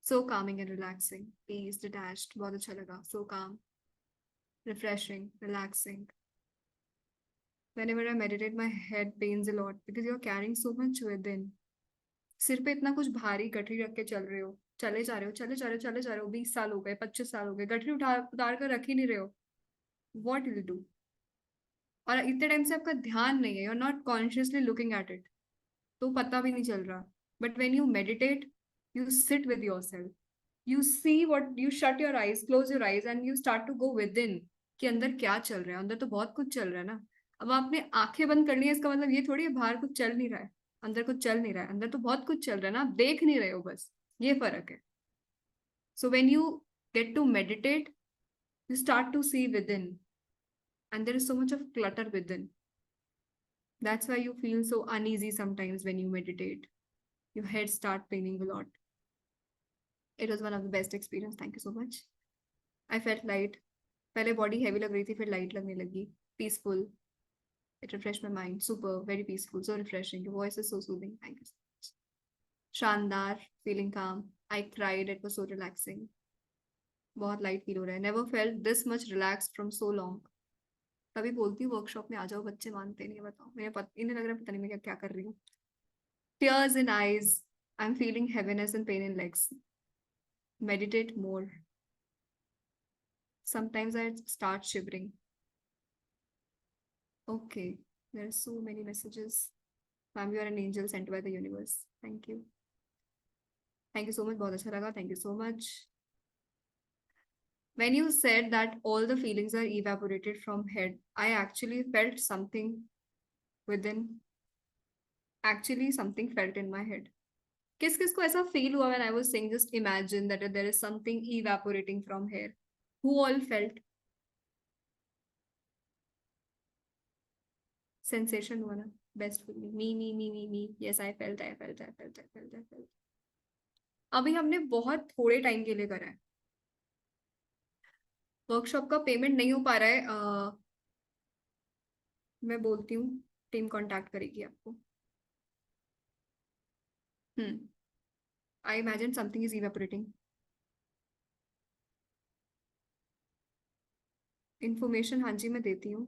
So calming and relaxing. Peace. Detached. बहुत अच्छा लगा. So calm. Refreshing. Relaxing. Whenever I meditate, my head pains a lot because you're carrying so much within. सिर पे इतना कुछ भारी गठरी रख के चल रहे हो, चले जा रहे हो, चले जा रहे हो, चले जा रहे हो, 20 साल हो गए, 25 साल हो गए, गठरी उतार कर रख ही नहीं रहे हो. What will do? और इतने टाइम से आपका ध्यान नहीं है, you are not consciously looking at it, तो पता भी नहीं चल रहा. But when you meditate, you sit with yourself, you see what, you shut your eyes, close your eyes and you start to go within कि अंदर क्या चल रहा है. अंदर तो बहुत कुछ चल रहा है ना. अब आपने आंखें बंद कर ली है, इसका मतलब ये थोड़ी है बाहर कुछ चल नहीं रहा है, अंदर कुछ चल नहीं रहा है. अंदर तो बहुत कुछ चल रहा है ना, आप देख नहीं रहे हो बस. ये फर्क है. So when you get to meditate, you start to see within, and there is so much of clutter within. That's why you feel so uneasy sometimes when you meditate. Your head start paining a lot. It was one of the best experience. Thank you so much. I felt light. पहले body heavy लग रही थी, फिर light लगने लगी. Peaceful. It refreshed my mind. Super, very peaceful, so refreshing. Your voice is so soothing. Thank you so much. शानदार. Feeling calm. I cried. It was so relaxing. बहुत light feel हो रहा है. Never felt this much relaxed from so long. तभी बोलती हूँ workshop में आ जाओ, बच्चे मानते नहीं है. बताओ, इन्हें लग रहा है पता नहीं मैं क्या क्या कर रही हूँ. Tears in eyes. I'm feeling heaviness and pain in legs. Meditate more. Sometimes I start shivering. Okay, there are so many messages. Ma'am, you are an angel sent by the universe. Thank you. Thank you so much. बहुत अच्छा लगा. Thank you so much. When you said that all the feelings are evaporated from head, I actually felt something within. Actually, something felt in my head. किस किस को ऐसा feel हुआ when I was saying just imagine that there is something evaporating from here? Who all felt sensation हुआ ना? Best feeling. Me. Yes, I felt. अभी हमने बहुत थोड़े टाइम के लिए करा है. वर्कशॉप का पेमेंट नहीं हो पा रहा है. मैं बोलती हूँ, टीम कांटेक्ट करेगी आपको. I imagine something is evaporating. Information हाँ जी मैं देती हूँ.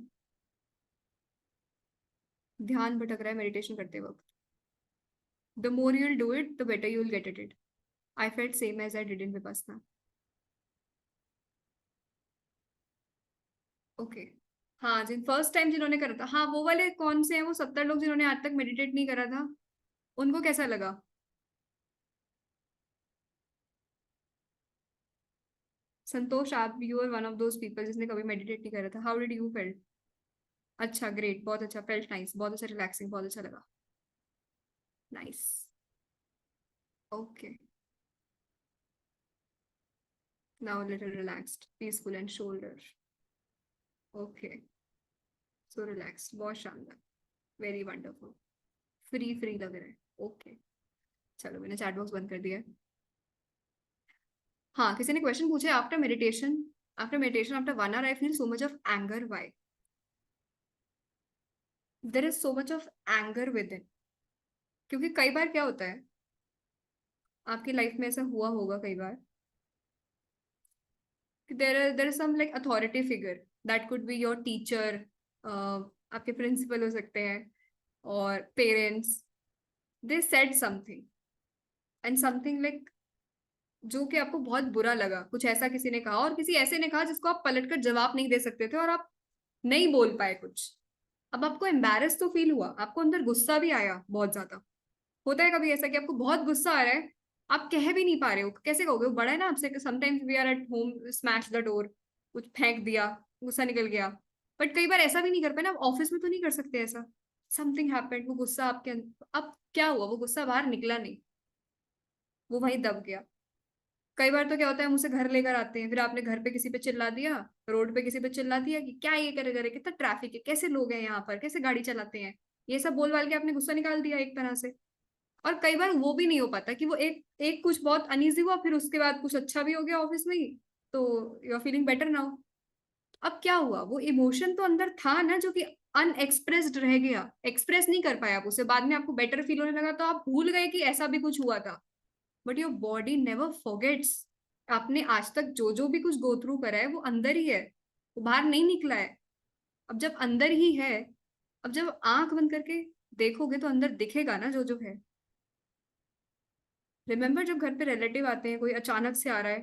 ध्यान भटक रहा है मेडिटेशन करते वक्त. The more you will do it, the better you will get it. I felt same as I did in Vipassana. Okay. हाँ, जिन फर्स्ट टाइम जिन्होंने करा था, हाँ वो वाले कौन से हैं, वो 70 लोग जिन्होंने आज तक मेडिटेट नहीं करा था, उनको कैसा लगा? संतोष, आप you are one of those people जिसने कभी मेडिटेट नहीं करा था. How did you felt? अच्छा, ग्रेट, बहुत अच्छा. फेल्ट नाइस, बहुत अच्छा, रिलैक्सिंग, बहुत अच्छा लगा. Nice. Okay. Now little relaxed, peaceful and shoulder. Okay. So relaxed, बहुत शानदार. Very wonderful. फ्री लग रहा है। ओके, चलो मैंने चैट बॉक्स बंद कर दिया है। हाँ, किसी ने क्वेश्चन पूछा है, after meditation after 1 hour I feel so much of anger, why? There is so much of anger within. क्योंकि कई बार क्या होता है, आपकी लाइफ में ऐसा हुआ होगा कई बार, there is some like authority figure, that could be your teacher, आपके प्रिंसिपल हो सकते हैं, और parents, they said something, and something like जो कि आपको बहुत बुरा लगा, कुछ ऐसा किसी ने कहा, और किसी ऐसे ने कहा जिसको आप पलट कर जवाब नहीं दे सकते थे, और आप नहीं बोल पाए कुछ। अब आपको एम्बैरस तो फील हुआ, आपको अंदर गुस्सा भी आया बहुत ज्यादा। होता है कभी ऐसा कि आपको बहुत गुस्सा आ रहा है, आप कह भी नहीं पा रहे हो, कैसे कहोगे? वो बड़ा है ना आपसे, sometimes we are at home, smash the door, कुछ फेंक दिया, गुस्सा निकल गया। बट कई बार ऐसा भी नहीं कर पाए ना, ऑफिस में तो नहीं कर सकते ऐसा। समथिंग हैपेंड, वो गुस्सा आपके अब क्या हुआ, वो गुस्सा बाहर निकला नहीं, वो वहीं दब गया। कई बार तो क्या होता है, मुझसे घर लेकर आते हैं, फिर आपने घर पे किसी पे चिल्ला दिया, रोड पे किसी पे चिल्ला दिया कि क्या ये करे करे, कितना ट्रैफिक है, कैसे लोग हैं यहाँ पर, कैसे गाड़ी चलाते हैं, ये सब बोल बाल के आपने गुस्सा निकाल दिया एक तरह से। और कई बार वो भी नहीं हो पाता कि वो एक एक कुछ बहुत अनईजी हुआ, फिर उसके बाद कुछ अच्छा भी हो गया ऑफिस में ही, तो you are feeling better now. अब क्या हुआ, वो इमोशन तो अंदर था ना जो कि अनएक्सप्रेस्ड रह गया, एक्सप्रेस नहीं कर पाया आप उसे, बाद में आपको बेटर फील होने लगा तो आप भूल गए कि ऐसा भी कुछ हुआ था। But your body never forgets. आपने आज तक जो जो भी कुछ गो थ्रू करा है वो अंदर ही है, वो बाहर नहीं निकला है। अब जब अंदर ही है, अब जब आंख बंद करके देखोगे तो अंदर दिखेगा ना जो जो है। रिमेम्बर जब घर पे रिलेटिव आते हैं, कोई अचानक से आ रहा है,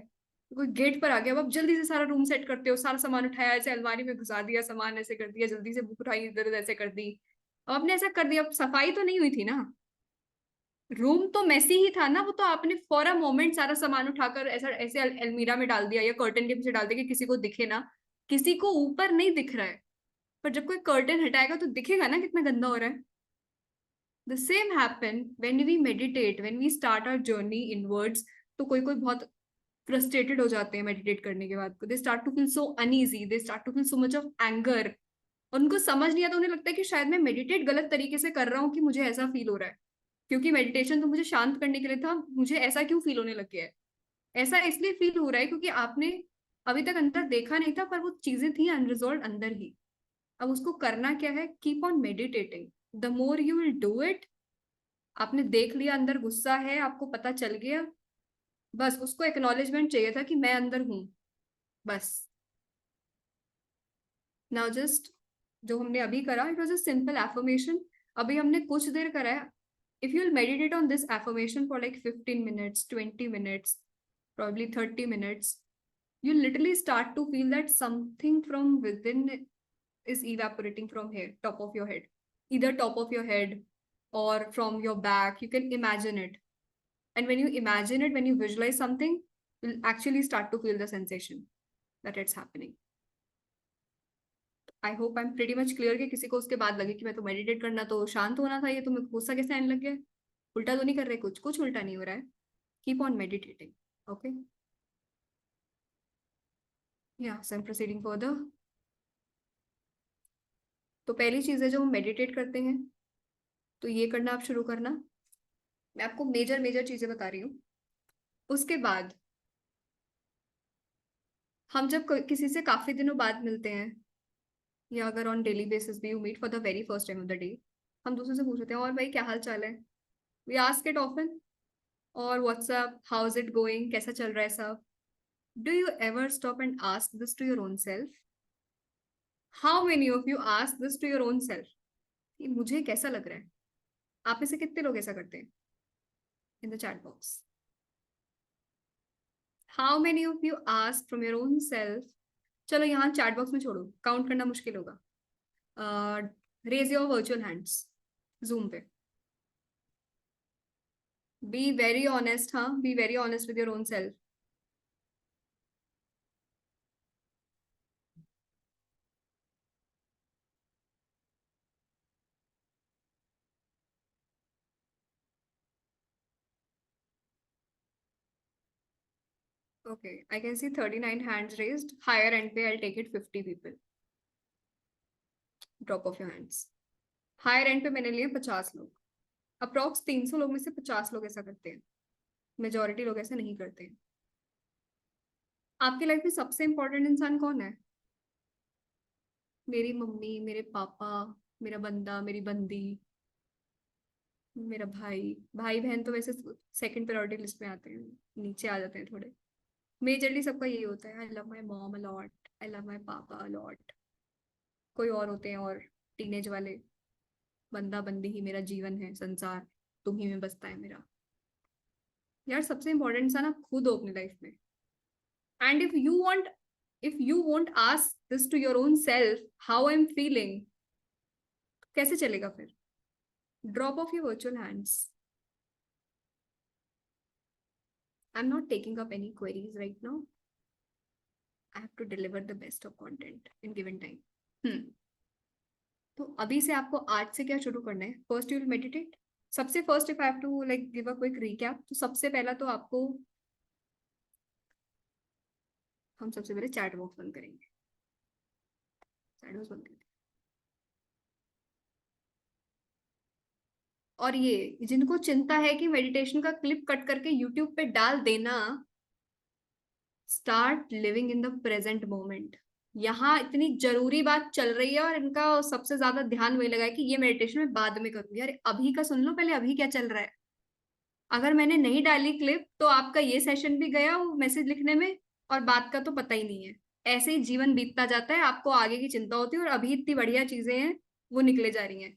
कोई गेट पर आ गया, अब आप जल्दी से सारा रूम सेट करते हो, सारा सामान उठाया, ऐसे अलमारी में घुसा दिया, सामान ऐसे कर दिया, जल्दी से बुक उठाई, इधर उधर ऐसे कर दी। अब आपने ऐसा कर दिया, अब सफाई तो नहीं हुई थी ना, रूम तो मैसी ही था ना, वो तो आपने फॉर अ मोमेंट सारा सामान उठाकर ऐसा ऐसे अलमीरा में डाल दिया, या कर्टन के पीछे डाल दिया कि किसी को दिखे ना। किसी को ऊपर नहीं दिख रहा है, पर जब कोई कर्टन हटाएगा तो दिखेगा ना कितना गंदा हो रहा है। The same happen when we meditate, when we start our journey inwards. तो कोई कोई बहुत फ्रस्ट्रेटेड हो जाते हैं मेडिटेट करने के बाद, they start to feel so uneasy, they start to feel so much of anger. उनको समझ नहीं आता, उन्हें लगता है कि शायद मैं मेडिटेट गलत तरीके से कर रहा हूँ कि मुझे ऐसा फील हो रहा है, क्योंकि मेडिटेशन तो मुझे शांत करने के लिए था, मुझे ऐसा क्यों फील होने लग गया है? ऐसा इसलिए फील हो रहा है क्योंकि आपने अभी तक अंदर देखा नहीं था, पर वो चीजें थी अनरिजॉल्व अंदर ही। अब उसको करना क्या है, keep on meditating, the more you will do it. आपने देख लिया अंदर गुस्सा है, आपको पता चल गया, बस उसको एक्नॉलेजमेंट चाहिए था कि मैं अंदर हूं, बस। नाउ जस्ट, जो हमने अभी करा, it was a simple affirmation. अभी हमने कुछ देर करा है। If you will meditate on this affirmation for like 15 minutes, 20 minutes, probably 30 minutes, you literally start to feel that something from within is evaporating from here, top of your head, either top of your head or from your back. You can imagine it, and when you imagine it, when you visualize something, you'll actually start to feel the sensation that it's happening. I hope I am pretty much clear, कि किसी को उसके बाद लगे कि मैं तो meditate करना तो शांत होना था, ये तो मेरे को गुस्सा कैसे आने लग गया, उल्टा तो नहीं कर रहे, कुछ कुछ उल्टा नहीं हो रहा है। Keep on meditating. ओके, या सो आई एम प्रोसीडिंग फर्दर। तो पहली चीज है, जो हम मेडिटेट करते हैं, तो ये करना आप शुरू करना। मैं आपको मेजर मेजर चीजें बता रही हूँ। उसके बाद हम जब किसी से काफी दिनों बाद मिलते हैं, या अगर ऑन डेली बेसिस भी you meet for the very first time of the day, हम दूसरे से पूछते हैं और भाई क्या हाल चाल है। वी आस्क इट ऑफन, और what's up, how is it going, कैसा चल रहा है सब। Do you ever stop and ask this to your own self? How many of you ask this to your own self, मुझे कैसा लग रहा है? आप में से कितने लोग ऐसा करते हैं? In the chat box, how many of you ask from your own self? चलो यहाँ चैट बॉक्स में छोड़ो, काउंट करना मुश्किल होगा। Raise your virtual hands Zoom पे। बी वेरी ऑनेस्ट, हाँ, be very honest with your own self. Okay, I can see 39 hands raised. Higher end पे I'll take it 50 people. Drop of your hands. Higher end पे मैंने लिए 50 लोग. Approx 300 लोग में से 50 लोग ऐसा करते हैं, मेजोरिटी लोग ऐसा नहीं करते हैं। आपकी लाइफ में सबसे इंपॉर्टेंट इंसान कौन है? मेरी मम्मी, मेरे पापा, मेरा बंदा, मेरी बंदी, मेरा भाई। भाई बहन तो वैसे सेकंड प्रायोरिटी लिस्ट में आते हैं, नीचे आ जाते हैं थोड़े। मेजरली सबका यही होता है, I love my mom a lot, I love my पापा अ लॉट। कोई और होते हैं और टीनेज वाले, बंदा बंदी ही मेरा जीवन है, संसार तुम ही में बसता है मेरा। यार सबसे इंपॉर्टेंट इंसान आप खुद हो अपनी लाइफ में। And if you want ask this to your own self, how I am feeling, कैसे चलेगा फिर? Drop off your virtual hands. I am not taking up any queries right now. I have to deliver the best of content in given time. तो अभी से आपको आज से क्या शुरू करना है? First you will meditate. सबसे first, if I have to like give a quick recap, तो सबसे पहला तो आपको, हम सबसे पहले चैट बॉक्स बंद करेंगे। चैट बॉक्स बंद करेंगे। और ये जिनको चिंता है कि मेडिटेशन का क्लिप कट करके यूट्यूब पे डाल देना, start living in the present moment. यहाँ इतनी जरूरी बात चल रही है और इनका सबसे ज्यादा ध्यान वही लगा है कि ये मेडिटेशन मैं बाद में करूंगी। अरे अभी का सुन लो पहले, अभी क्या चल रहा है। अगर मैंने नहीं डाली क्लिप तो आपका ये सेशन भी गया वो मैसेज लिखने में, और बात का तो पता ही नहीं है। ऐसे ही जीवन बीतता जाता है, आपको आगे की चिंता होती है और अभी इतनी बढ़िया चीजें हैं वो निकले जा रही हैं।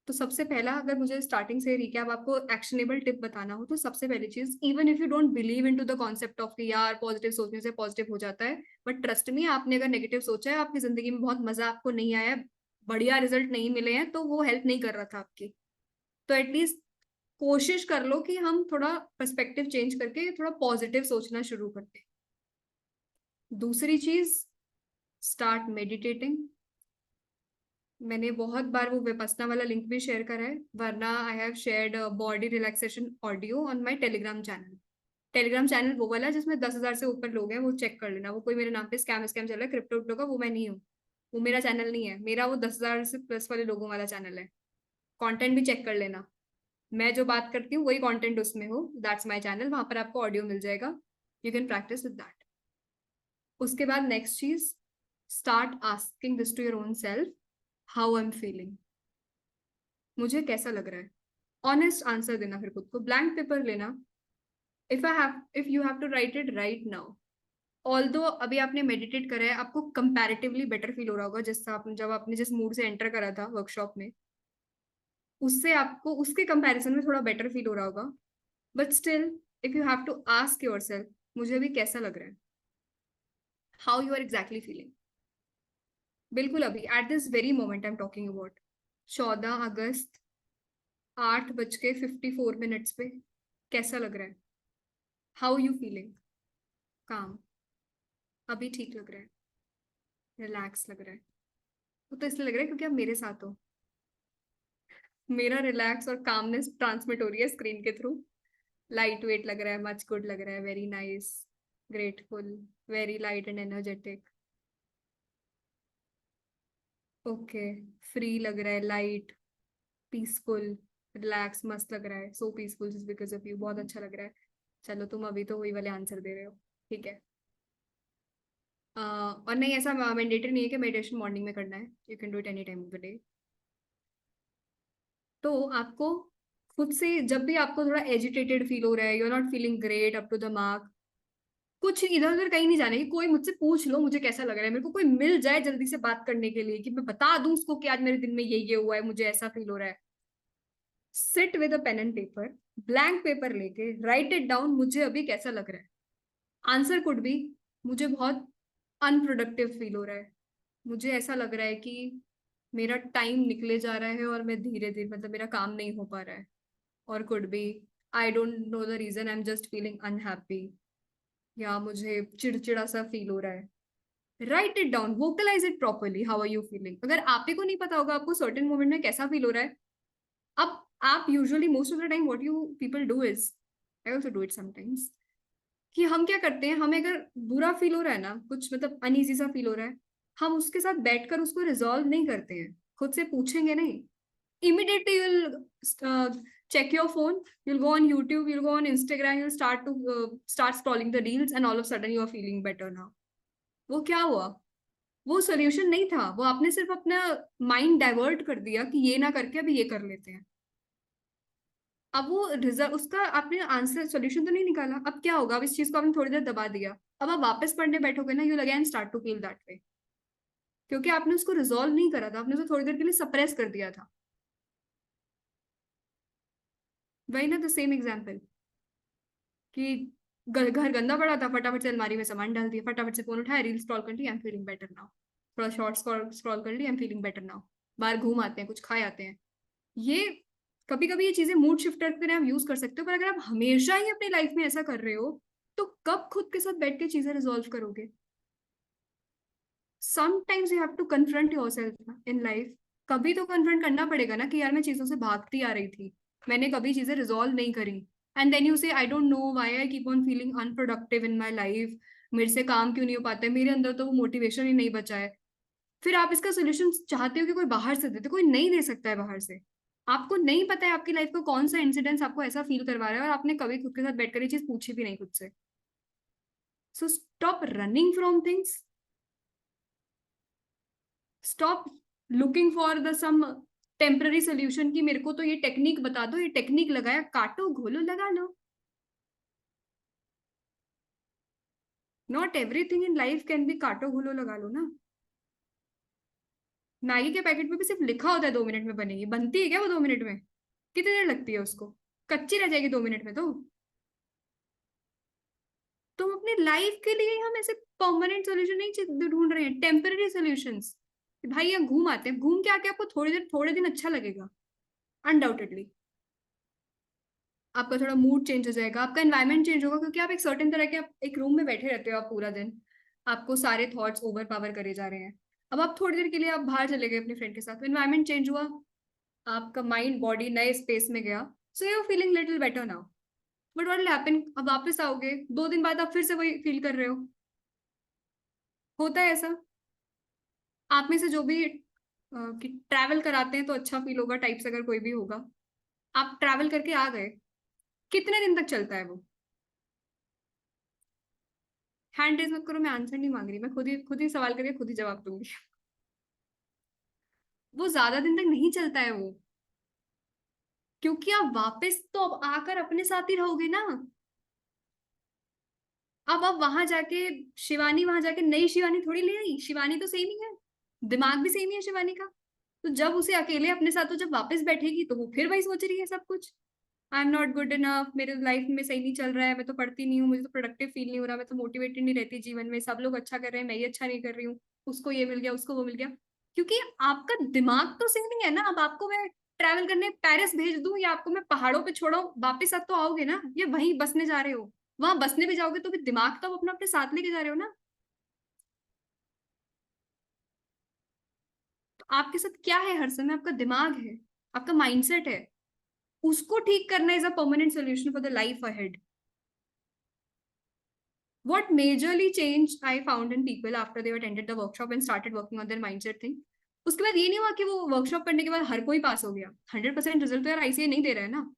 तो सबसे पहला, अगर मुझे स्टार्टिंग से रिकैप आपको एक्शनेबल टिप बताना हो, तो सबसे पहली चीज, even if you don't believe in to the concept of कि यार पॉजिटिव सोचने से पॉजिटिव हो जाता है, बट ट्रस्ट मी, आपने अगर नेगेटिव सोचा है, आपकी जिंदगी में बहुत मजा आपको नहीं आया, बढ़िया रिजल्ट नहीं मिले हैं, तो वो हेल्प नहीं कर रहा था आपकी। तो एटलीस्ट कोशिश कर लो कि हम थोड़ा पर्सपेक्टिव चेंज करके थोड़ा पॉजिटिव सोचना शुरू करते हैं। दूसरी चीज, स्टार्ट मेडिटेटिंग। मैंने बहुत बार वो विपस्सना वाला लिंक भी शेयर करा है, वरना I have shared body relaxation audio on my Telegram channel. Telegram channel वो वाला जिसमें 10,000 से ऊपर लोग हैं, वो चेक कर लेना। वो कोई मेरे नाम पे स्कैम स्कैम चल रहा है क्रिप्टो विप्टो का, वो मैं नहीं हूँ। वो मेरा चैनल नहीं है, मेरा वो 10,000 से प्लस वाले लोगों वाला चैनल है। कंटेंट भी चेक कर लेना, मैं जो बात करती हूँ वही कंटेंट उसमें हो। दैट्स माय चैनल, वहां पर आपको ऑडियो मिल जाएगा। You can practice with that. उसके बाद नेक्स्ट चीज, start asking this to your own self, how I am feeling, मुझे कैसा लग रहा है। ऑनेस्ट आंसर देना, फिर खुद को ब्लैंक पेपर लेना। If you have to write it right now. Although अभी आपने मेडिटेट करा है, आपको कंपैरेटिवली बेटर फील हो रहा होगा, जिस आप जब आपने जिस मूड से एंटर करा था वर्कशॉप में, उससे आपको उसके कंपैरिजन में थोड़ा बेटर फील हो रहा होगा। But still, if you have to ask yourself, मुझे अभी कैसा लग रहा है, how you are exactly feeling, बिल्कुल अभी at this very moment I am talking about, 14 अगस्त 8:54 पे कैसा लग रहा है, हाउ यू फीलिंग। काम, अभी ठीक लग रहा है, रिलैक्स लग रहा है। वो तो इसलिए लग रहा है क्योंकि आप मेरे साथ हो। मेरा रिलैक्स और कामनेस ट्रांसमिट हो रही है स्क्रीन के थ्रू। लाइट वेट लग रहा है, मच गुड लग रहा है, very nice, grateful, very light and energetic. Okay, free लग रहा है, लाइट, पीसफुल, रिलैक्स, मस्त लग रहा है, सो peaceful just because of you, बहुत अच्छा लग रहा है। चलो तुम अभी तो वही वाले आंसर दे रहे हो, ठीक है। और नहीं, ऐसा मैंडेटरी नहीं है कि मेडिटेशन मॉर्निंग में करना है, you can do it any time of the day. तो आपको खुद से, जब भी आपको थोड़ा एजिटेटेड फील हो रहा है, you are not feeling great up to the mark, कुछ इधर उधर कहीं नहीं जाने की, कोई मुझसे पूछ लो मुझे कैसा लग रहा है, मेरे को कोई मिल जाए जल्दी से बात करने के लिए कि मैं बता दूं उसको कि आज मेरे दिन में ये हुआ है, मुझे ऐसा फील हो रहा है। Sit with a pen and paper, blank paper लेके राइट इट डाउन, मुझे अभी कैसा लग रहा है। आंसर कुड बी, मुझे बहुत अनप्रोडक्टिव फील हो रहा है, मुझे ऐसा लग रहा है कि मेरा टाइम निकले जा रहा है और मैं धीरे धीरे, मतलब मेरा काम नहीं हो पा रहा है। और could be, I don't know the reason, I am just feeling unhappy, या मुझे चिड़चिड़ा सा फील हो रहा है। Write it down, vocalise it properly, how are you feeling. अगर आप ही को नहीं पता होगा आपको सर्टेन मोमेंट में कैसा फील हो रहा है, अब आप usually most of the time what you people do is, I also do it sometimes, कि हम क्या करते हैं, हमें अगर बुरा फील हो रहा है ना, कुछ मतलब अनईजी सा फील हो रहा है, हम उसके साथ बैठकर उसको रिजॉल्व नहीं करते हैं, खुद से पूछेंगे नहीं immediately you'll check your phone, you'll go on YouTube, you'll go on Instagram, you'll start scrolling the reels, and all of a sudden you are feeling better now. वो क्या हुआ? वो सोल्यूशन नहीं था, वो आपने सिर्फ अपना माइंड डाइवर्ट कर दिया कि ये ना करके अभी ये कर लेते हैं। अब वो रिजल्ट, उसका आपने आंसर सोल्यूशन तो नहीं निकाला। अब क्या होगा? अब इस चीज को आपने थोड़ी देर दबा दिया, अब आप वापस पढ़ने बैठोगे ना, you'll again start to feel that way, क्योंकि आपने उसको रिजॉल्व नहीं करा था, आपने उसको थोड़ी देर के लिए सप्रेस कर दिया था। वही ना, द सेम एग्जाम्पल कि घर गंदा पड़ा था, फटाफट से अलमारी में सामान डाल दिया, फटाफट से फोन उठाया, रील स्क्रॉल कर ली, I am feeling better now. थोड़ा शॉर्ट स्क्रॉल कर ली, I am feeling better now. बाहर घूम आते हैं, कुछ खाए आते हैं। ये कभी कभी ये चीजें मूड शिफ्टर की तरह आप यूज कर सकते हो, पर अगर आप हमेशा ही अपनी लाइफ में ऐसा कर रहे हो, तो कब खुद के साथ बैठ के चीजें रिजॉल्व करोगे? Sometimes you have to confront yourself in life. कभी तो कन्फ्रंट करना पड़ेगा ना कि यार मैं चीजों से भागती आ रही थी, मैंने कभी चीजें रिजॉल्व नहीं करी, एंड देन यू से आई don't know why I keep on feeling unproductive in my life, मेरे से काम क्यों नहीं हो पाता है, मेरे अंदर तो वो मोटिवेशन ही नहीं बचा है। फिर आप इसका सोल्यूशन चाहते हो कि कोई बाहर से दे, तो कोई नहीं दे सकता है बाहर से। आपको नहीं पता है आपकी लाइफ का कौन सा इंसिडेंस आपको ऐसा फील करवा रहा है, और आपने कभी खुद के साथ बैठकर ये चीज पूछी भी नहीं खुद से। So stop running from things, stop looking for the some temporary solution कि मेरे को तो ये टेक्निक बता दो, ये टेक्निक लगाया, काटो घोलो लगा लो। Not everything in life can be काटो घोलो लगा लो ना। मैगी के पैकेट में भी सिर्फ लिखा होता है 2 मिनट में बनेगी, बनती है क्या वो 2 मिनट में? कितनी देर लगती है उसको? कच्ची रह जाएगी 2 मिनट में तो अपनी लाइफ के लिए हम ऐसे परमानेंट सोल्यूशन नहीं ढूंढ रहे हैं, टेम्पररी सॉल्यूशंस। भाई यहाँ घूम आते हैं, घूम के आके आपको थोड़ी देर थोड़े दिन अच्छा लगेगा, अनडाउटेडली। आपका थोड़ा मूड चेंज हो जाएगा, आपका एनवायरनमेंट चेंज होगा, क्योंकि आप एक सर्टेन तरह के, आप एक रूम में बैठे रहते हो आप पूरा दिन, आपको सारे थॉट्स ओवर पावर करे जा रहे हैं। अब आप थोड़ी देर के लिए आप बाहर चले गए अपने फ्रेंड के साथ, एनवायरनमेंट चेंज हुआ, आपका माइंड बॉडी नए स्पेस में गया, so you feeling little better now. But what will happen? अब वापस आओगे 2 दिन बाद, आप फिर से वही फील कर रहे हो। होता है ऐसा। आप में से जो भी कि ट्रैवल कराते हैं तो अच्छा फील होगा टाइप्स अगर कोई भी होगा, आप ट्रैवल करके आ गए, कितने दिन तक चलता है वो? हैंड रेज मत करो, मैं आंसर नहीं मांग रही, मैं खुद ही सवाल करके खुद ही जवाब दूंगी। वो ज्यादा दिन तक नहीं चलता है वो, क्योंकि आप वापस तो अब आकर अपने साथ ही रहोगे ना। अब आप वहां जाके, शिवानी वहां जाके नई शिवानी थोड़ी ले आई, शिवानी तो सेम ही है, दिमाग भी सेम ही है शिवानी का। तो जब उसे अकेले अपने साथ, तो जब वापस बैठेगी तो वो फिर वही सोच रही है सब कुछ, आई एम नॉट गुड इनफ, मेरे लाइफ में सही नहीं चल रहा है, मैं तो पढ़ती नहीं हूँ, मुझे तो प्रोडक्टिव फील नहीं हो रहा, मैं तो मोटिवेटेड नहीं रहती जीवन में, सब लोग अच्छा कर रहे हैं, मैं ही अच्छा नहीं कर रही हूँ, उसको ये मिल गया, उसको वो मिल गया। क्योंकि आपका दिमाग तो सेम ही है ना। अब आपको मैं ट्रैवल करने पेरिस भेज दूं, या आपको मैं पहाड़ों पे छोड़ो, वापस आप तो आओगे ना, ये वहीं बसने जा रहे हो। वहां बसने भी जाओगे तो भी दिमाग तो आप अपना अपने साथ लेके जा रहे हो ना। तो आपके साथ क्या है हर समय? आपका दिमाग है, आपका माइंडसेट है, उसको ठीक करना is a permanent solution for the life ahead. What majorly changed I found in people after they attended the workshop and started working on their mindset thing, उसके बाद ये नहीं हुआ कि वो वर्कशॉप करने के बाद हर कोई पास हो गया, 100% रिजल्ट तो यार आईसीए नहीं दे रहा है ना।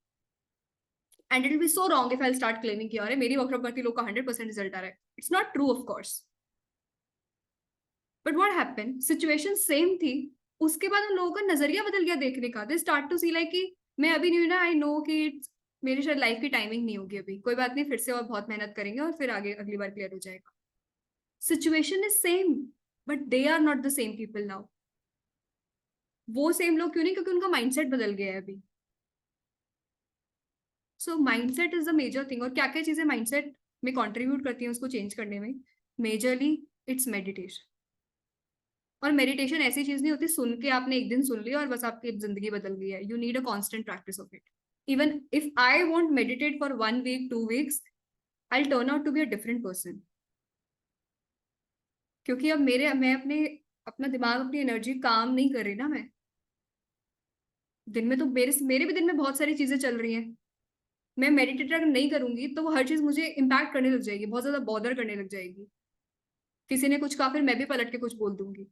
And it will be so wrong if I start claiming कि अरे मेरी वर्कशॉप करती लोग का 100% रिजल्ट आ रहा है। It's not true of course. But what happened, situation same थी, उसके बाद उन लोगों का नजरिया बदल गया देखने का। They start to see like कि मैं अभी नहीं हूं ना, आई नो कि मेरी शायद लाइफ की टाइमिंग नहीं होगी अभी, कोई बात नहीं, फिर से और बहुत मेहनत करेंगे और फिर आगे अगली बार क्लियर हो जाएगा। Situation is same, but they are not the same people now. वो सेम लोग क्यों नहीं? क्योंकि उनका माइंडसेट बदल गया है अभी। So mindset is the major thing. और क्या क्या चीजें माइंडसेट में कंट्रीब्यूट करती हैं उसको चेंज करने में? Majorly it's meditation. और मेडिटेशन ऐसी चीज नहीं होती सुन के आपने एक दिन सुन लिया और बस आपकी जिंदगी बदल गई है। You need a constant practice of it. Even if I want meditate for 1 week 2 weeks, I turn out to be a different person. क्योंकि अब मैं अपने अपना दिमाग, अपनी एनर्जी काम नहीं कर रही ना मैं। दिन में तो मेरे मेरे भी दिन में बहुत सारी चीजें चल रही हैं। मैं मेडिटेट अगर नहीं करूंगी तो वो हर चीज मुझे इम्पैक्ट करने लग जाएगी, बहुत ज्यादा बॉदर करने लग जाएगी। किसी ने कुछ कहा, फिर मैं भी पलट के कुछ बोल दूंगी।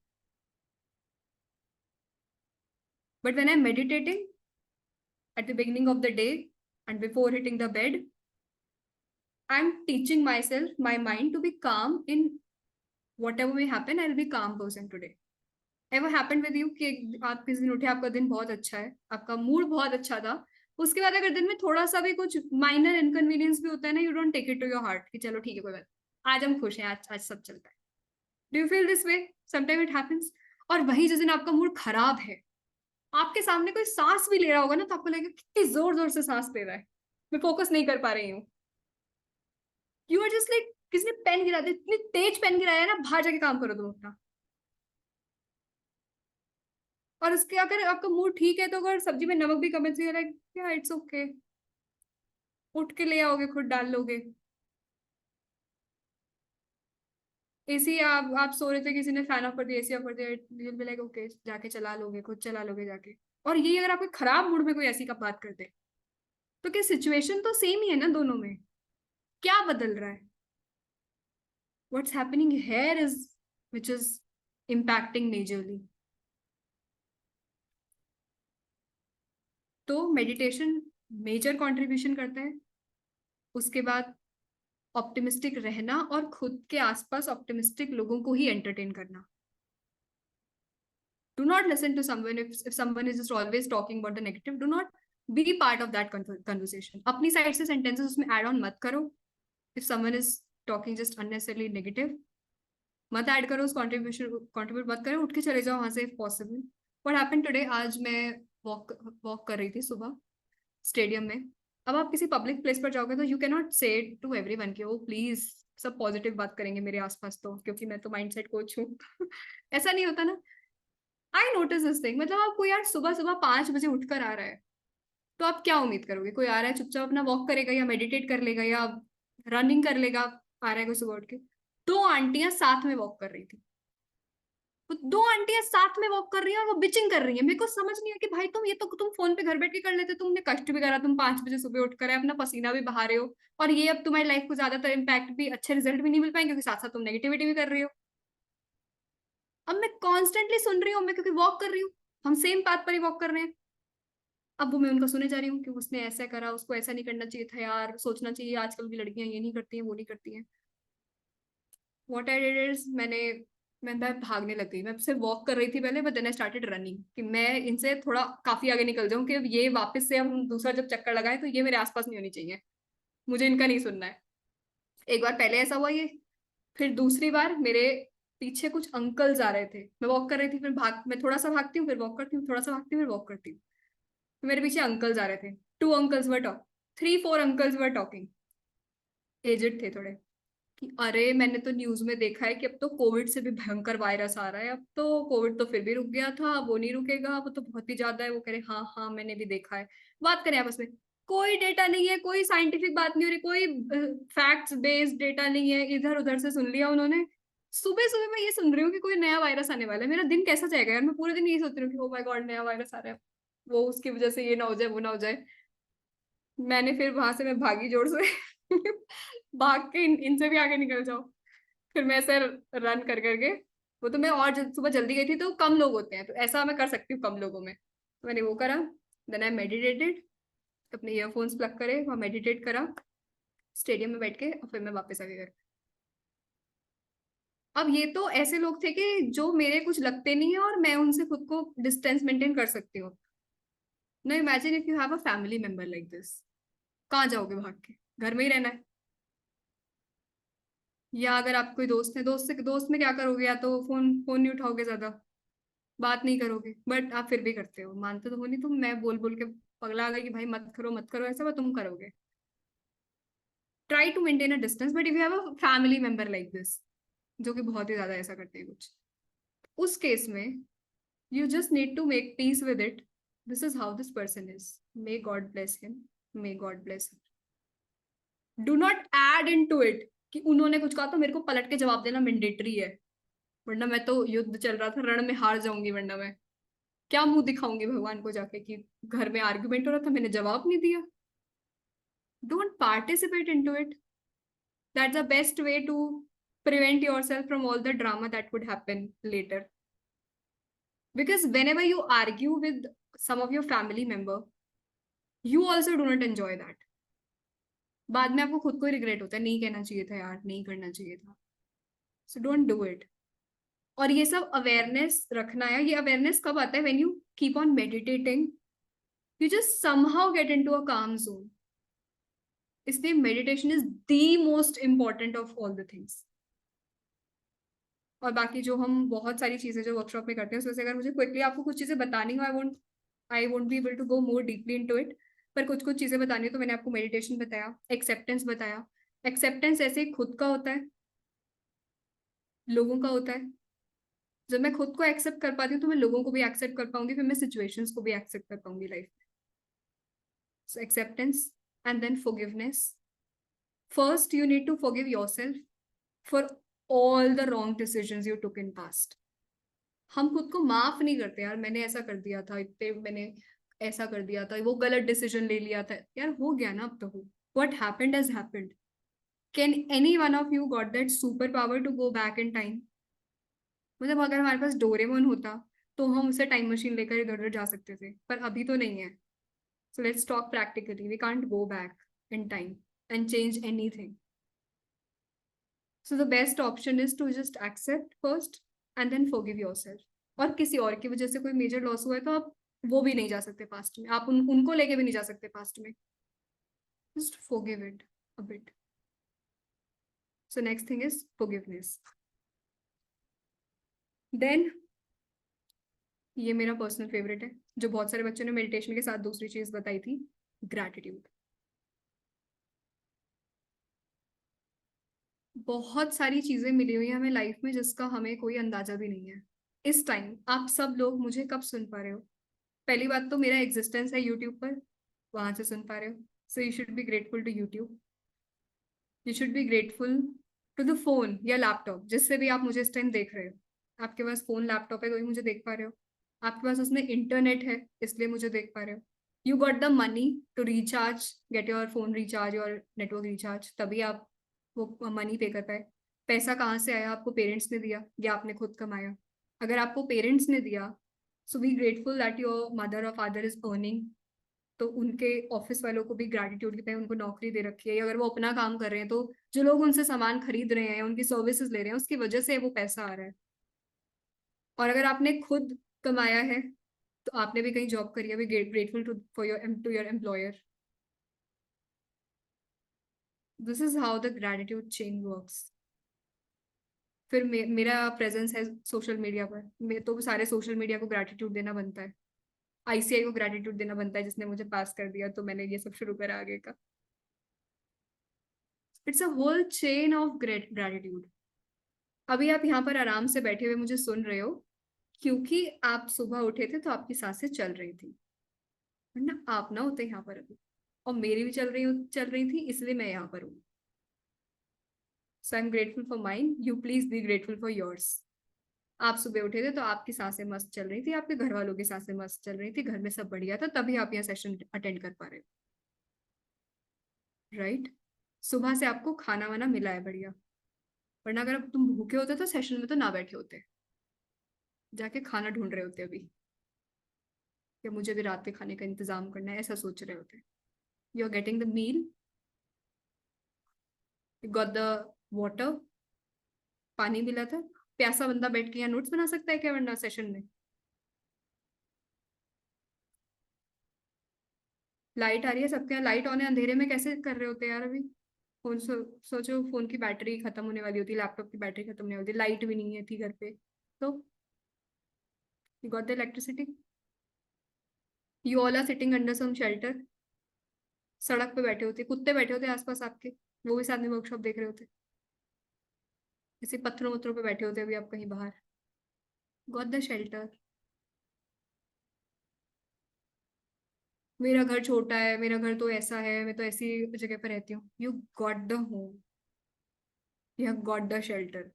But when I'm meditating at the beginning of the day and before hitting the bed, I'm teaching myself, my mind to be calm in whatever may happen. I'll be calm person today. Ever happened with you कि आप किसी दिन उठे, आपका दिन बहुत अच्छा है, आपका मूड बहुत अच्छा था, उसके बाद अगर दिन में थोड़ा सा भी कुछ माइनर इनकन्वीनियंस भी होता है ना, you don't take it to your heart कि चलो ठीक है कोई बात, आज हम खुश हैं, आज सब चलता है. Do you feel this way? Sometime it happens. और वही जिस दिन आपका मूड खराब है, आपके सामने कोई सांस भी ले रहा होगा ना, तो आपको लगेगा कितनी जोर जोर से सांस ले रहा है, मैं फोकस नहीं कर पा रही हूँ. यू आर जस्ट लाइक किसी ने पेन गिरा दिया, इतनी तेज पेन गिराया ना, बाहर जाके काम करो तुम अपना. और उसके अगर आपका मूड ठीक है तो अगर सब्जी में नमक भी कम है तो लाइक या इट्स ओके, उठ के ले आओगे, खुद डाल लोगे. एसी आप सो रहे थे, किसी ने फैन ऑफ कर दिया, एसी ऑफ कर दिया, यू बी लाइक ओके, जाके चला लोगे, खुद चला लोगे जाके. और ये अगर आपके खराब मूड में कोई ऐसी का बात कर दे, तो क्या सिचुएशन तो सेम ही है ना दोनों में, क्या बदल रहा है? What's happening here is which is impacting majorly. तो मेडिटेशन मेजर कंट्रीब्यूशन करता है. उसके बाद ऑप्टिमिस्टिक रहना और खुद के आसपास ऑप्टिमिस्टिक लोगों को ही एंटरटेन करना. Do not listen to someone if someone is just always talking about the negative. Do not be part of that conversation. अपनी साइड से sentences उसमें add on मत करो. If someone is talking just unnecessarily negative, मत add करो, उस contribute मत करो, उठ के चले जाओ वहां से if possible. What happened today? आज मैं walk कर रही थी सुबह स्टेडियम में. अब आप किसी पब्लिक प्लेस पर जाओगे तो यू कैन नॉट से टू एवरीवन कि ओ प्लीज सब पॉजिटिव बात करेंगे मेरे आसपास, तो क्योंकि मैं तो माइंडसेट कोच हूँ. ऐसा नहीं होता ना. I notice this thing. मतलब आप कोई यार सुबह सुबह 5 बजे उठकर आ रहा है, तो आप क्या उम्मीद करोगे? कोई आ रहा है चुपचाप अपना वॉक करेगा या मेडिटेट कर लेगा या रनिंग कर लेगा? आ रहा है कोई सुबह उठ के. 2 आंटियां साथ में वॉक कर रही थी. वो 2 आंटियां साथ में वॉक कर रही हैं और वो बिचिंग कर रही हैं. मेरे को समझ नहीं है कि भाई तुम ये तो तुम फोन पे घर बैठ के कर लेते, तुमने कष्ट भी करा, तुम 5 बजे सुबह उठ कर अपना पसीना भी बहा रहे हो, और ये अब तुम्हारी लाइफ को ज्यादातर इम्पैक्ट भी, अच्छे रिजल्ट भी नहीं मिल पाएंगे, क्योंकि साथ साथ तुम नेगेटिविटी भी कर रही हो. अब मैं कॉन्स्टेंटली सुन रही हूँ, मैं क्योंकि वॉक कर रही हूँ, हम सेम पाथ पर ही वॉक कर रहे हैं. अब वो मैं उनका सुने जा रही हूँ कि उसने ऐसा करा, उसको ऐसा नहीं करना चाहिए था यार, सोचना चाहिए, आजकल की लड़कियां ये नहीं करती हैं, वो नहीं करती हैं. व्हाट आई डिड इज मैं भागने लग गई. मैं सिर्फ वॉक कर रही थी पहले, but then I started running कि मैं इनसे थोड़ा काफी आगे निकल जाऊं, कि अब ये वापस से हम दूसरा जब चक्कर लगाए तो ये मेरे आसपास नहीं होनी चाहिए, मुझे इनका नहीं सुनना है. एक बार पहले ऐसा हुआ ये. फिर दूसरी बार मेरे पीछे कुछ अंकल्स आ रहे थे, मैं वॉक कर रही थी, फिर मैं थोड़ा सा भागती हूँ, फिर वॉक करती हूँ, थोड़ा सा भागती हूँ, फिर वॉक करती हूँ. मेरे पीछे अंकल्स आ रहे थे. 2 uncles were talk 3-4 uncles were talking. Aged थे थोड़े. कि अरे मैंने तो न्यूज में देखा है कि अब तो कोविड से भी भयंकर वायरस आ रहा है, अब तो कोविड तो फिर भी रुक गया था, वो नहीं रुकेगा, वो तो बहुत ही ज्यादा है. वो कह रहे हाँ हाँ मैंने भी देखा है. बात करें आपस में, कोई डेटा नहीं है, कोई साइंटिफिक बात नहीं हो रही, कोई फैक्ट्स बेस्ड डेटा नहीं है, इधर उधर से सुन लिया उन्होंने. सुबह सुबह मैं ये सुन रही हूँ कि कोई नया वायरस आने वाला है. मेरा दिन कैसा जाएगा यार? मैं पूरे दिन यही सोच रही हूँ कि ओ माय गॉड नया वायरस आ रहा है, वो उसकी वजह से ये ना हो जाए, वो ना हो जाए. मैंने फिर वहां से मैं भागी जोर से. भाग के इनसे भी आगे निकल जाओ. फिर मैं ऐसे रन कर करके, वो तो मैं और सुबह जल्दी गई थी तो कम लोग होते हैं, तो ऐसा मैं कर सकती हूँ कम लोगों में. तो मैंने वो करा. Then I meditated. अपने ईयरफोन्स प्लग करे, वहाँ मेडिटेट करा स्टेडियम में बैठ के, और फिर मैं वापस आ गई घर. अब ये तो ऐसे लोग थे कि जो मेरे कुछ लगते नहीं है और मैं उनसे खुद को डिस्टेंस मेंटेन कर सकती हूँ. No imagine if you have a family member like this. कहाँ जाओगे भाग के? घर में ही रहना है. या अगर आप कोई दोस्त है, दोस्त में क्या करोगे? या तो फोन फोन नहीं उठाओगे, ज्यादा बात नहीं करोगे, बट आप फिर भी करते हो. मानते तो हो नहीं तुम, मैं बोल बोल के पगला गई कि भाई मत करो मत करो ऐसा, बट तुम करोगे. Try to maintain a distance. But if you have a family member like this, जो कि बहुत ही ज्यादा ऐसा करते हैं कुछ, उस केस में you just need to make peace with it. This is how this person is. May God bless him, may God bless. Do not add in to it कि उन्होंने कुछ कहा तो मेरे को पलट के जवाब देना मैंडेटरी है, वरना मैं तो युद्ध चल रहा था, रण में हार जाऊंगी, वरना मैं क्या मुंह दिखाऊंगी भगवान को जाके कि घर में आर्ग्यूमेंट हो रहा था, मैंने जवाब नहीं दिया. Don't participate into it. That's the best way to prevent yourself from all the drama that could happen later. Because whenever you argue with some of your family member, you also do not enjoy that. बाद में आपको खुद को ही regret होता है, नहीं कहना चाहिए था यार, नहीं करना चाहिए था. So don't do it. और ये सब अवेयरनेस रखना है. ये अवेयरनेस कब आता है? When you keep on meditating, you just somehow get into a काम जोन. इसलिए meditation is the most important of all the things. और बाकी जो हम बहुत सारी चीजें जो वर्कशॉप में करते हैं, उसमें से अगर मुझे क्विकली आपको कुछ चीजें बतानी हो, I won't be able to go more deeply into it. पर कुछ कुछ चीजें बतानी है तो मैंने आपको मेडिटेशन बताया, एक्सेप्टेंस बताया. एक्सेप्टेंस ऐसे खुद का होता है, लोगों का होता है. जब मैं खुद को एक्सेप्ट कर पाती हूँ तो मैं लोगों को भी एक्सेप्ट कर पाऊंगी, फिर मैं सिचुएशंस को भी एक्सेप्ट कर पाऊंगी लाइफ में. So acceptance and then forgiveness. First you need to forgive yourself for all the wrong decisions you took in past. हम खुद को माफ नहीं करते यार, मैंने ऐसा कर दिया था, इतने मैंने ऐसा कर दिया था, वो गलत डिसीजन ले लिया था यार, हो गया ना, अब तो हो. What happened has happened. Can any one of you got that super power to go back in time? मतलब अगर हमारे पास डोरेमोन होता तो हम उसे टाइम मशीन लेकर इधर उधर जा सकते थे, पर अभी तो नहीं है. So let's talk practically. We can't go back in time and change anything. So the best option is to just accept first and then forgive yourself. और किसी और की वजह से कोई मेजर लॉस हुआ है तो आप वो भी नहीं जा सकते पास्ट में, आप उनको लेके भी नहीं जा सकते पास्ट में. Just forgive it a bit. So next thing is forgiveness. Then ये मेरा पर्सनल फेवरेट है, जो बहुत सारे बच्चों ने मेडिटेशन के साथ दूसरी चीज बताई थी, ग्रैटिट्यूड. बहुत सारी चीजें मिली हुई है हमें लाइफ में जिसका हमें कोई अंदाजा भी नहीं है. इस टाइम आप सब लोग मुझे कब सुन पा रहे हो? पहली बात तो मेरा एग्जिस्टेंस है यूट्यूब पर, वहां से सुन पा रहे हो. So you should be grateful to YouTube. You should be grateful to the phone या लैपटॉप जिससे भी आप मुझे इस टाइम देख रहे हो. आपके पास फोन लैपटॉप है तो ही मुझे देख पा रहे हो. आपके पास उसमें इंटरनेट है इसलिए मुझे देख पा रहे हो. You got the money to recharge, get your phone recharge और नेटवर्क रिचार्ज, तभी आप वो मनी पे कर पाए. पैसा कहाँ से आया? आपको पेरेंट्स ने दिया या आपने खुद कमाया? अगर आपको पेरेंट्स ने दिया, so be grateful that your mother और फादर इज अर्निंग. तो उनके ऑफिस वालों को भी ग्रैटिट्यूड की तरह उनको नौकरी दे रखी है, या अगर वो अपना काम कर रहे हैं तो जो लोग उनसे सामान खरीद रहे हैं, उनकी सर्विसेज ले रहे हैं, उसकी वजह से वो पैसा आ रहा है. और अगर आपने खुद कमाया है तो आपने भी कहीं जॉब करी है, भी grateful to your employer. This is how the gratitude chain works. फिर मेरा प्रेजेंस है सोशल मीडिया पर, तो सारे सोशल मीडिया को ग्रैटिट्यूड देना बनता है. आईसीआई को ग्रैटिट्यूड देना बनता है जिसने मुझे पास कर दिया, तो मैंने ये सब शुरू करा आगे का. It's a whole chain of gratitude. अभी आप यहाँ पर आराम से बैठे हुए मुझे सुन रहे हो क्योंकि आप सुबह उठे थे तो आपकी सांसें चल रही थी, वरना आप ना होते यहाँ पर अभी. और मेरी भी चल रही थी, इसलिए मैं यहाँ पर हूँ. So I am grateful for mine, you please be grateful for yours. आप सुबह उठे थे तो आपकी सांसें मस्त चल रही थी, आपके घर वालों की सांसें मस्त चल रही थी, घर में सब बढ़िया था, तभी आप यहाँ सेशन अटेंड कर पा रहे हो. राइट. सुबह से आपको खाना वाना मिला है बढ़िया, वरना अगर तुम भूखे होते तो सेशन में तो ना बैठे होते, जाके खाना ढूंढ रहे होते अभी, या मुझे भी रात के खाने का इंतजाम करना है ऐसा सोच रहे होते. You are getting the meal, you got the water, पानी मिला था. प्यासा बंदा बैठ के यहाँ नोट्स बना सकता है क्या वरना सेशन में? लाइट आ रही है सबके यहाँ, लाइट ऑन है, अंधेरे में कैसे कर रहे होते यार अभी? फोन सोचो फोन की बैटरी खत्म होने वाली होती, लैपटॉप की बैटरी खत्म होने वाली होती, लाइट भी नहीं है थी घर पे, तो you got the electricity. You all are sitting under some shelter. सड़क पे बैठे होते, कुत्ते बैठे होते आसपास आपके, वो भी साथ में वर्कशॉप देख रहे होते. किसी पत्थरों वत्थरों पे बैठे होते अभी आप कहीं बाहर. Got the shelter. मेरा घर छोटा है, मेरा घर तो ऐसा है, मैं तो ऐसी जगह पर रहती हूँ. You got the home, you have got the shelter.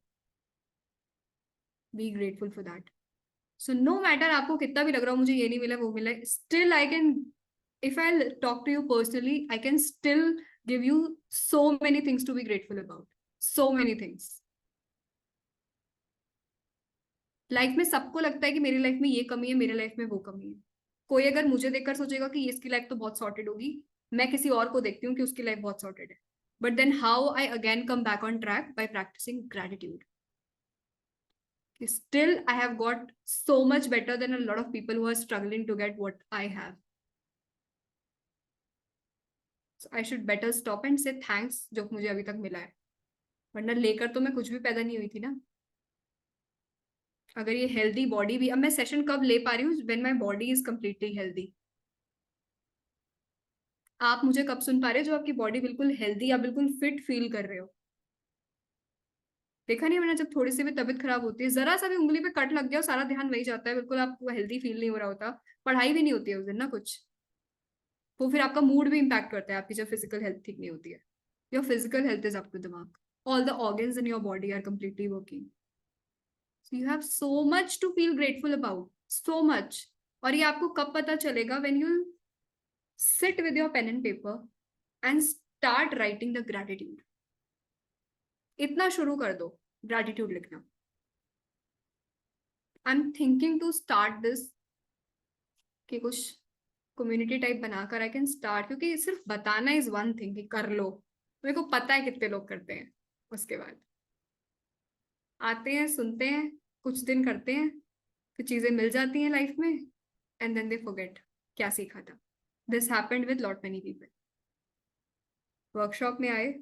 Be grateful for that. So no matter आपको कितना भी लग रहा हो मुझे ये नहीं मिला वो मिला, still I can, if I'll talk to you personally, I can still give you so many things to be grateful about. So many things. Life में सबको लगता है कि मेरी लाइफ में ये कमी है, मेरी लाइफ में वो कमी है. कोई अगर मुझे देखकर सोचेगा कि इसकी लाइफ तो बहुत सॉर्टेड होगी, मैं किसी और को देखती हूँ कि उसकी लाइफ बहुत सॉर्टेड है, but then how I again come back on track by practising gratitude. Still I have got so much better than a lot of people who are struggling to get what I have. So I should better stop and say thanks जो मुझे अभी तक मिला है, वरना लेकर तो मैं कुछ भी पैदा नहीं हुई थी ना. अगर ये हेल्दी बॉडी भी, अब मैं सेशन कब ले पा रही हूँ, when my body is completely healthy. आप मुझे कब सुन पा रहे हो, जो आपकी बॉडी बिल्कुल हेल्दी या बिल्कुल फिट फील कर रहे हो. देखा नहीं मैंने, जब थोड़ी सी भी तबीयत खराब होती है, जरा सा भी उंगली पे कट लग गया, सारा ध्यान वही जाता है, बिल्कुल आपको हेल्दी फील नहीं हो रहा होता. पढ़ाई भी नहीं होती है उस दिन ना कुछ. वो फिर आपका मूड भी इम्पैक्ट करता है, आपकी जब फिजिकल हेल्थ ठीक नहीं होती है. Your physical health is up to the mark. All the organs in your body are completely working. So you have so much to feel grateful about, so much. और ये आपको कब पता चलेगा, when you sit with your pen and paper and start writing the gratitude. इतना शुरू कर दो ग्रैटिट्यूड लिखना. I am thinking to start this, कि कुछ कम्युनिटी टाइप बनाकर आई कैन स्टार्ट, क्योंकि सिर्फ बताना इज वन थिंग कि कर लो, मेरे को पता है कितने लोग करते हैं. उसके बाद आते हैं, सुनते हैं, कुछ दिन करते हैं, फिर चीजें मिल जाती हैं लाइफ में, एंड देन दे फॉरगेट क्या सीखा था. This happened with lot many people. Workshop में आए,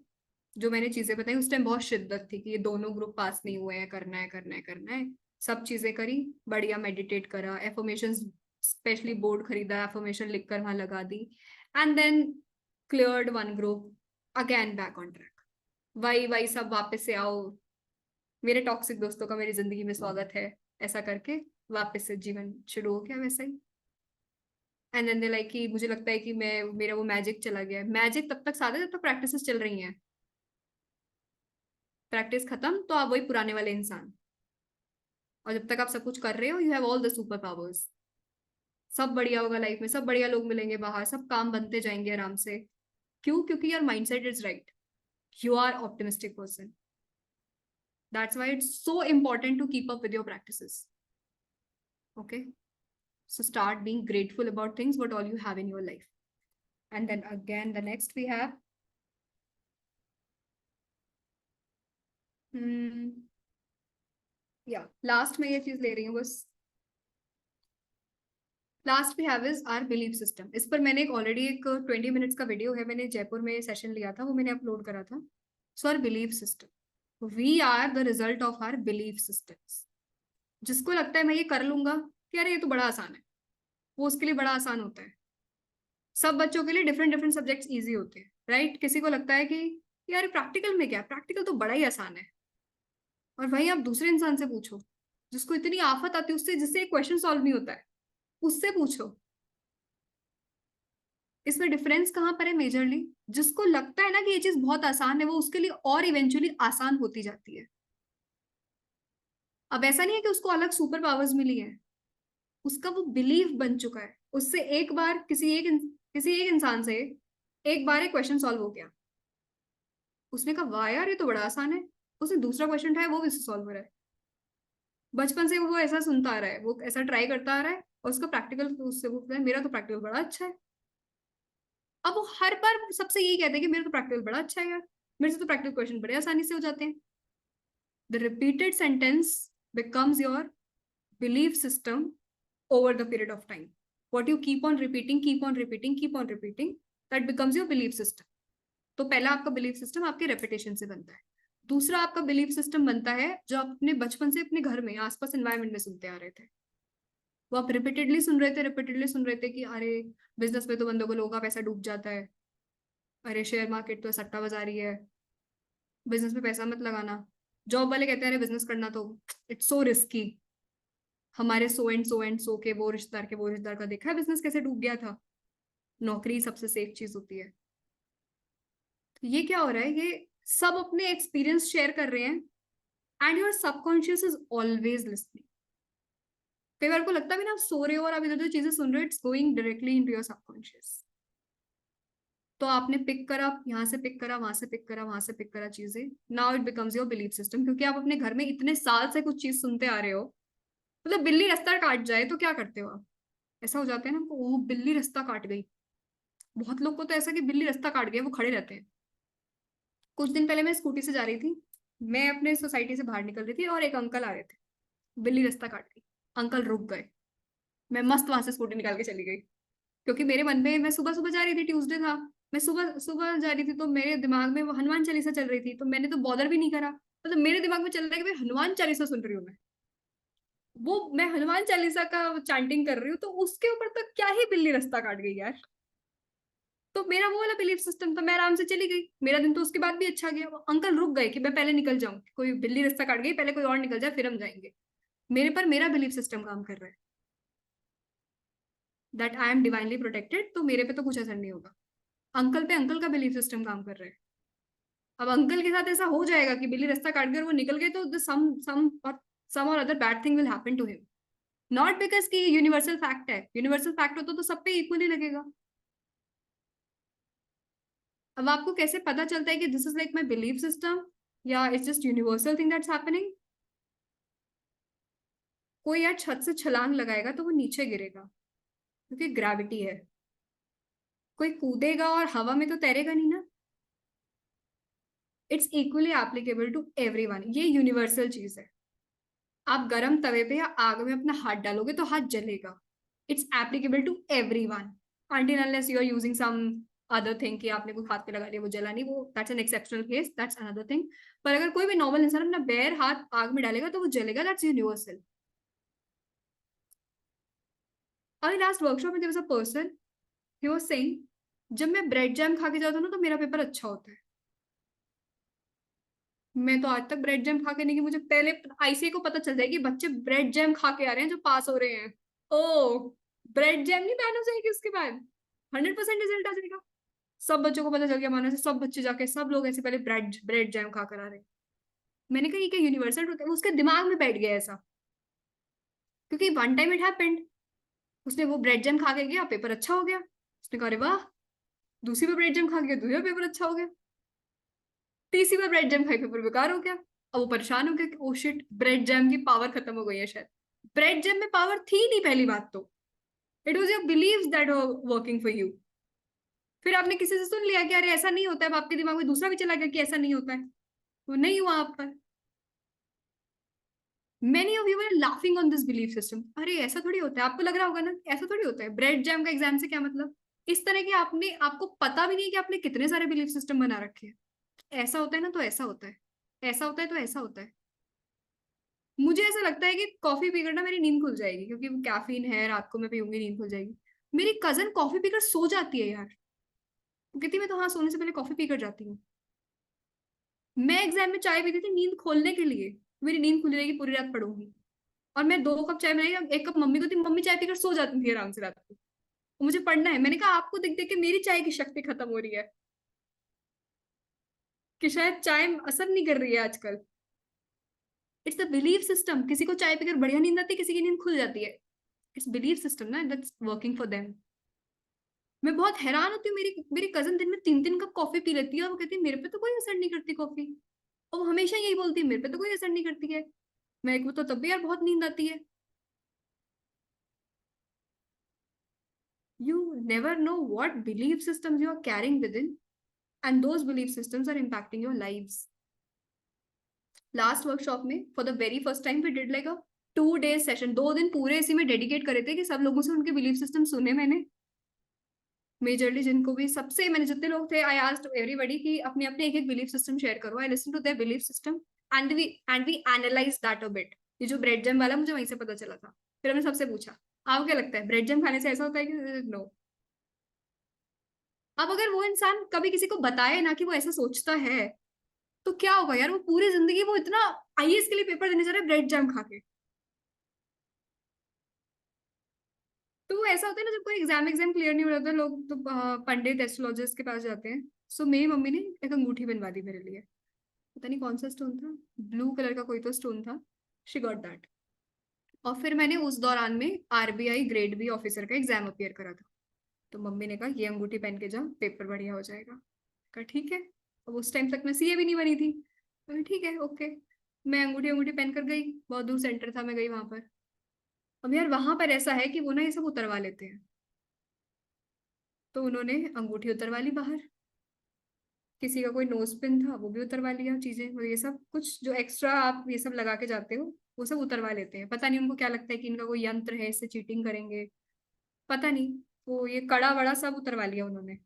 जो मैंने चीजें बताई उस टाइम बहुत शिद्दत थी कि ये दोनों ग्रुप पास नहीं हुए हैं, करना है करना है करना है. सब चीजें करी, बढ़िया मेडिटेट करा, एफर्मेशन स्पेशली बोर्ड खरीदा, एफर्मेशन लिखकर वहां लगा दी, and then cleared one group, again back on track. वही वही सब वापस से आओ, मेरे टॉक्सिक दोस्तों का मेरी जिंदगी में स्वागत है, ऐसा करके वापस से जीवन शुरू हो गया वैसा ही. एंड देन दे लाइक कि मुझे लगता है कि मैं, मेरा वो मैजिक चला गया. मैजिक तब तक साथ है जब तक प्रैक्टिसेस चल रही हैं. प्रैक्टिस खत्म तो आप वही पुराने वाले इंसान. और जब तक आप सब कुछ कर रहे हो, you have all the super powers. सब बढ़िया होगा लाइफ में, सब बढ़िया लोग मिलेंगे बाहर, सब काम बनते जाएंगे आराम से. क्यों? क्योंकि your mindset is right. You are optimistic person. That's why it's so important to keep up with your practices. Okay, so start being grateful about things what all you have in your life. And then again the next we have yeah, last में ये चीज ले रही हूँ बस. Last we have is our belief system. इस पर मैंने एक ऑलरेडी एक 20 मिनट्स का वीडियो है, मैंने जयपुर में सेशन लिया था, वो मैंने अपलोड करा था. So our belief system, we are the result of our belief systems. जिसको लगता है मैं ये कर लूंगा कि अरे ये तो बड़ा आसान है, वो उसके लिए बड़ा आसान होता है. सब बच्चों के लिए डिफरेंट डिफरेंट सब्जेक्ट्स इजी होते हैं, राइट. किसी को लगता है कि यार प्रैक्टिकल में क्या, प्रैक्टिकल तो बड़ा ही आसान है. और वही आप दूसरे इंसान से पूछो जिसको इतनी आफत आती है, उससे जिससे क्वेश्चन सॉल्व नहीं होता है, उससे पूछो. इसमें डिफरेंस कहाँ पर है मेजरली, जिसको लगता है ना कि ये चीज बहुत आसान है, वो उसके लिए और इवेंचुअली आसान होती जाती है. अब ऐसा नहीं है कि उसको अलग सुपर पावर्स मिली है, उसका वो बिलीफ बन चुका है. उससे एक बार किसी एक इंसान से एक बार एक क्वेश्चन सॉल्व हो गया, उसने कहा वाह यार ये तो बड़ा आसान है. उसने दूसरा क्वेश्चन उठाया, वो भी सॉल्व हो रहा है. बचपन से वो ऐसा सुनता आ रहा है, वो ऐसा ट्राई करता आ रहा है, और उसका प्रैक्टिकल उससे वो मेरा तो प्रैक्टिकल बड़ा अच्छा है. अब वो हर बार सबसे यही कहते हैं कि मेरा तो प्रैक्टिकल बड़ा अच्छा है यार, मेरे से तो प्रैक्टिकल क्वेश्चन बड़े आसानी से हो जाते हैं. The repeated sentence becomes your belief system over the period of time. What you keep on repeating, keep on repeating, keep on repeating, that becomes your belief system. तो पहला आपका बिलीफ सिस्टम आपके रेपिटेशन से बनता है. दूसरा आपका belief system बनता है जो आप अपने बचपन से अपने घर में आसपास एनवायरमेंट में सुनते आ रहे थे. वो आप रिपीटेडली सुन रहे थे कि अरे बिजनेस में तो बंदों को, लोगों का पैसा डूब जाता है, अरे शेयर मार्केट तो सट्टा बाजारी है, बिजनेस में पैसा मत लगाना. जॉब वाले कहते हैं अरे बिजनेस करना तो इट्स सो रिस्की. हमारे सो के वो रिश्तेदार का देखा है बिजनेस कैसे डूब गया था. नौकरी सबसे सेफ चीज होती है. तो ये क्या हो रहा है, ये सब अपने एक्सपीरियंस शेयर कर रहे हैं, and your subconscious is always listening. कई बार को लगता है भी ना, आप सो रहे हो और आप इधर उधर चीजें सुन रहे हो, it's going directly into your subconscious. तो आपने पिक करा, यहाँ से पिक करा, वहां से पिक करा, वहां से पिक करा चीजें, now it becomes your belief system. क्योंकि आप अपने घर में इतने साल से कुछ चीज सुनते आ रहे हो. मतलब बिल्ली रास्ता काट जाए तो क्या करते हो आप? ऐसा हो जाता है ना, वो बिल्ली रास्ता काट गई। बहुत लोग को तो ऐसा कि बिल्ली रास्ता काट गया, वो खड़े रहते हैं। कुछ दिन पहले मैं स्कूटी से जा रही थी, मैं अपने सोसाइटी से बाहर निकल रही थी और एक अंकल आ रहे थे, बिल्ली रास्ता काट गई। अंकल रुक गए, मैं मस्त वहां से स्कूटी निकाल के चली गई। क्योंकि मेरे मन में, मैं सुबह सुबह जा रही थी, ट्यूसडे था, मैं सुबह सुबह जा रही थी, तो मेरे दिमाग में वो हनुमान चालीसा चल रही थी, तो मैंने तो बॉदर भी नहीं करा। मतलब मेरे दिमाग में चल रहा है कि मैं हनुमान चालीसा सुन रही हूँ। वो मैं हनुमान चालीसा का चैंटिंग कर रही हूँ, तो उसके ऊपर तक क्या ही बिल्ली रास्ता काट गई यार। तो मेरा वो वाला बिलीफ सिस्टम था, मैं आराम से चली गई, मेरा दिन तो उसके बाद भी अच्छा गया। वो अंकल रुक गए कि मैं पहले निकल जाऊं, कोई बिल्ली रास्ता काट गई, पहले कोई और निकल जाए फिर हम जाएंगे। मेरे पर मेरा बिलीफ सिस्टम काम कर रहा है, that I am divinely protected, तो मेरे पे तो कुछ असर नहीं होगा। अंकल पे अंकल का बिलीफ सिस्टम काम कर रहा है। अब अंकल के साथ ऐसा हो जाएगा कि बिल्ली रास्ता काट कर वो निकल गए, तो सम और other bad thing will happen to him. Not because कि यूनिवर्सल फैक्ट है, यूनिवर्सल फैक्ट हो तो सब पे इक्वली लगेगा। अब आपको कैसे पता चलता है कि this is like my belief system, या it's just universal thing that's happening? कोई यार छत से छलांग लगाएगा तो वो नीचे गिरेगा, क्योंकि ग्रेविटी है। कोई कूदेगा और हवा में तो तैरेगा नहीं ना। It's equally applicable to everyone, ये यूनिवर्सल चीज है। आप गरम तवे पे या आग में अपना हाथ डालोगे तो हाथ जलेगा। It's applicable to everyone, until unless you are using some other thing कि आपने कोई हाथ पे लगा लिया वो जला नहीं, वो that's an exceptional case, that's another thing. पर अगर कोई भी नॉर्मल इंसान अपना बेर हाथ आग में डालेगा तो वो जलेगा, दैट्स यूनिवर्सल। अभी लास्ट वर्कशॉप में there was a person, he was saying जब मैं ब्रेड जैम खा के जाता हूँ ना तो मेरा पेपर अच्छा होता है। मैं तो आज तक ब्रेड जैम खा के नहीं, कि मुझे पहले आईसीए को पता चल जाएगी बच्चे ब्रेड जैम खा के आ रहे हैं जो पास हो रहे हैं। ओ, ब्रेड जैम नहीं बैन हो जाएगी उसके बाद, 100% रिजल्ट आ जाएगा। सब बच्चों को पता चल गया, मानो से सब बच्चे जाके सब लोग ऐसे पहले ब्रेड ब्रेड जैम खा कर आ रहे हैं। मैंने कहा ये क्या यूनिवर्सल होता है, उसके दिमाग में बैठ गया ऐसा, क्योंकि वन टाइम इट हैपेंड। उसने वो ब्रेड जैम खा के गया, पेपर अच्छा हो गया, उसने कहा अरे वाह। दूसरी बार ब्रेड जैम खा गया, दूसरा पेपर अच्छा हो गया। तीसरी बार ब्रेड जैम खाई, पेपर बेकार हो गया। अब वो परेशान हो गया कि ओ शिट, ब्रेड जैम की पावर खत्म हो गई है शायद। ब्रेड जैम में पावर थी नहीं पहली बात तो, it was your believes that were working for you. फिर आपने किसी से सुन लिया कि अरे ऐसा नहीं होता है, अब आपके दिमाग में दूसरा भी चला गया कि ऐसा नहीं होता है, वो नहीं हुआ आप पर। Many of you are laughing on this belief system, अरे ऐसा थोड़ी होता है, आपको लग रहा होगा ना ऐसा थोड़ी होता है, ब्रेड जैम का एग्जाम से क्या मतलब। इस तरह के आपने, आपको पता भी नहीं है कि आपने कितने सारे बिलीफ सिस्टम बना रखे हैं। ऐसा होता है ना तो ऐसा होता है, ऐसा होता है तो ऐसा होता है। मुझे ऐसा लगता है कि कॉफी पीकर ना मेरी नींद खुल जाएगी, क्योंकि कैफीन है, रात को मैं पीऊंगी नींद खुल जाएगी। मेरी कजन कॉफी पीकर सो जाती है यार, वो कहती है मैं तो हाँ सोने से पहले कॉफी पीकर जाती हूँ। मैं एग्जाम में चाय पीती थी नींद खोलने के लिए, मेरी नींद खुली रहेगी, पूरी रात पढ़ूंगी। और मैं 2 कप चाय बनाई, एक कप मम्मी को थी, मम्मी चाय पीकर सो जाती थी आराम से रात को। मुझे पढ़ना है, मैंने कहा आपको देख देख के मेरी चाय की शक्ति खत्म हो रही है, कि शायद चाय असर नहीं कर रही है आजकल। इट्स द बिलीफ सिस्टम, किसी को चाय पीकर बढ़िया नींद आती है, किसी की नींद खुल जाती है। इट्स बिलीफ सिस्टम ना दैट्स वर्किंग फॉर देम। मैं बहुत हैरान होती हूँ, मेरी मेरी कजन दिन में 3-3 कप कॉफी पी लेती है और वो कहती है मेरे पे तो कोई असर नहीं करती कॉफी। और वो हमेशा यही बोलती है मेरे पे तो कोई असर नहीं करती है। मेरे को तो तब भी यार बहुत नींद आती है। You never know what belief systems you are carrying within, and those belief systems are impacting your lives. Last workshop में for the very first time we did like a 2 days session, 2 दिन पूरे इसी में dedicate करे थे कि सब लोगों से उनके बिलीफ सिस्टम सुने मैंने। मेजरली जिनको भी, सबसे मैंने जितने लोग थे, आई आस्क्ड एवरीबॉडी कि अपने अपने एक एक बिलीफ सिस्टम शेयर करो। I listen to their belief system and we analyse that a bit. ये जो ब्रेड जैम वाला मुझे वहीं से पता चला था। फिर हमने सबसे पूछा आपको क्या लगता है ब्रेड जैम खाने से ऐसा होता है कि नो। अब अगर वो इंसान कभी किसी को बताए ना कि वो ऐसा सोचता है, तो क्या होगा यार, वो पूरी जिंदगी वो इतना आईएएस के लिए पेपर देने जा रहा है ब्रेड जैम खा के। तो वो ऐसा होता है ना, जब कोई एग्जाम एग्जाम क्लियर नहीं हो रहा था, लोग तो पंडित एस्ट्रोलॉजिस्ट के पास जाते हैं। सो मेरी मम्मी ने एक अंगूठी बनवा दी मेरे लिए, पता नहीं कौन सा स्टोन था, ब्लू कलर का कोई तो स्टोन था। She got that. और फिर मैंने उस दौरान में आरबीआई ग्रेड बी ऑफिसर का एग्जाम अपियर करा था। तो मम्मी ने कहा ये अंगूठी पहन के जाओ, पेपर बढ़िया हो जाएगा। कहा ठीक है। अब उस टाइम तक मैं सीए भी नहीं बनी थी, तो ठीक है ओके। मैं अंगूठी अंगूठी पहन कर गई, बहुत दूर सेंटर था, मैं गई वहां पर। अब यार वहां पर ऐसा है कि वो ना ये सब उतरवा लेते हैं, तो उन्होंने अंगूठी उतरवा ली बाहर, किसी का कोई नोज पिन था वो भी उतरवा लिया, चीजें वो ये सब कुछ जो एक्स्ट्रा आप ये सब लगा के जाते हो वो सब उतरवा लेते हैं। पता नहीं उनको क्या लगता है कि इनका कोई यंत्र है, इससे चीटिंग करेंगे, पता नहीं। वो ये कड़ा वड़ा सब उतरवा लिया उन्होंने।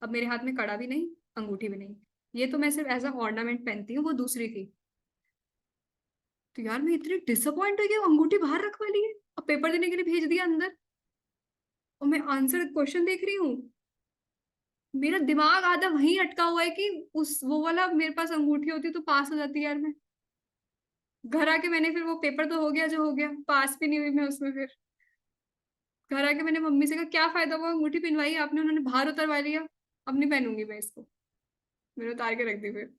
अब मेरे हाथ में कड़ा भी नहीं, अंगूठी भी नहीं। ये तो मैं सिर्फ एज अ ऑर्नामेंट पहनती हूँ, वो दूसरी थी। तो यार मैं इतनी डिसअपॉइंट हुई कि वो अंगूठी बाहर रखवा ली है और पेपर देने के लिए भेज दिया अंदर। और मैं आंसर क्वेश्चन देख रही हूँ, मेरा दिमाग आधा वहीं अटका हुआ है कि उस वो वाला मेरे पास अंगूठी होती तो पास हो जाती यार मैं। घर आके मैंने फिर वो पेपर तो हो गया जो हो गया, पास भी नहीं हुई मैं उसमें फिर। घर आके मैंने मम्मी से कहा क्या फायदा हुआ अंगूठी पहनवाई आपने, उन्होंने बाहर उतरवा लिया, अब नहीं पहनूंगी मैं इसको। मैंने उतार के रख दी फिर।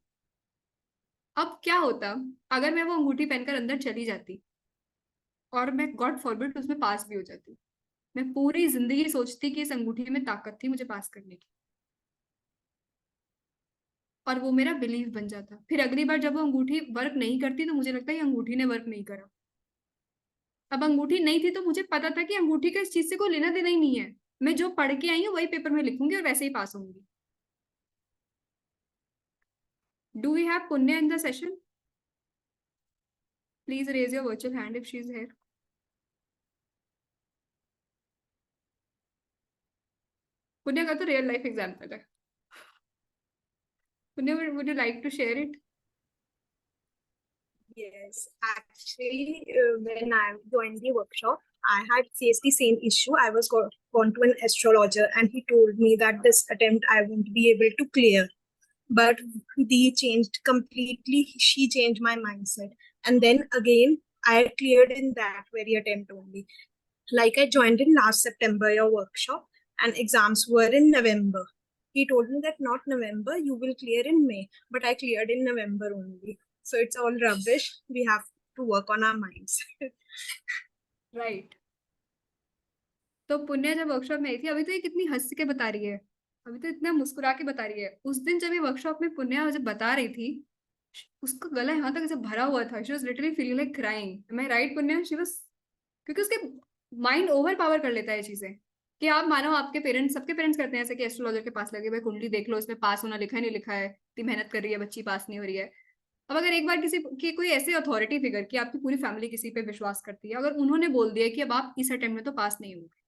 अब क्या होता अगर मैं वो अंगूठी पहनकर अंदर चली जाती और मैं गॉड फॉरबिड उसमें पास भी हो जाती। मैं पूरी जिंदगी सोचती कि इस अंगूठी में ताकत थी मुझे पास करने की, और वो मेरा बिलीव बन जाता। फिर अगली बार जब वो अंगूठी वर्क नहीं करती तो मुझे लगता है ये अंगूठी ने वर्क नहीं करा। अब अंगूठी नहीं थी तो मुझे पता था कि अंगूठी का इस चीज से कोई लेना देना ही नहीं है, मैं जो पढ़ के आई हूँ वही पेपर में लिखूंगी और वैसे ही पास होंगी। Do we have Punya in the session? Please raise your virtual hand if she is here. Punya का तो रियल लाइफ एग्जाम्पल है। Punya, would you like to share it? Yes, actually, when I joined the workshop, I had faced the same issue. I was gone to an astrologer, and he told me that this attempt I won't be able to clear. But the changed completely. She changed my mindset, and then again, I cleared in that very attempt only. Like I joined in last September your workshop, and exams were in November. He told me that not November, you will clear in May, but I cleared in November only. So it's all rubbish. We have to work on our minds. Right. तो पुण्य जब workshop में आई थी, अभी तो ये कितनी हंस के बता रही है, अभी तो इतना मुस्कुरा के बता रही है। उस दिन जब ये वर्कशॉप में पुण्य जब बता रही थी, उसका गला यहाँ तक ऐसे भरा हुआ था, she was literally feeling like crying. Am I right Punya? She was, क्योंकि उसके माइंड ओवर पावर कर लेता है ये चीजें। कि आप मानो आपके पेरेंट्स, सबके पेरेंट्स करते हैं ऐसे कि एस्ट्रोलॉजर के पास लगे भाई कुंडली देख लो, इसमें पास होना लिखा है नहीं लिखा है, इतनी मेहनत कर रही है बच्ची पास नहीं हो रही है। अब अगर एक बार किसी की कोई ऐसे अथॉरिटी फिगर की आपकी पूरी फैमिली किसी पे विश्वास करती है, अगर उन्होंने बोल दिया कि अब आप इस अटेम्प्ट में तो पास नहीं होंगे।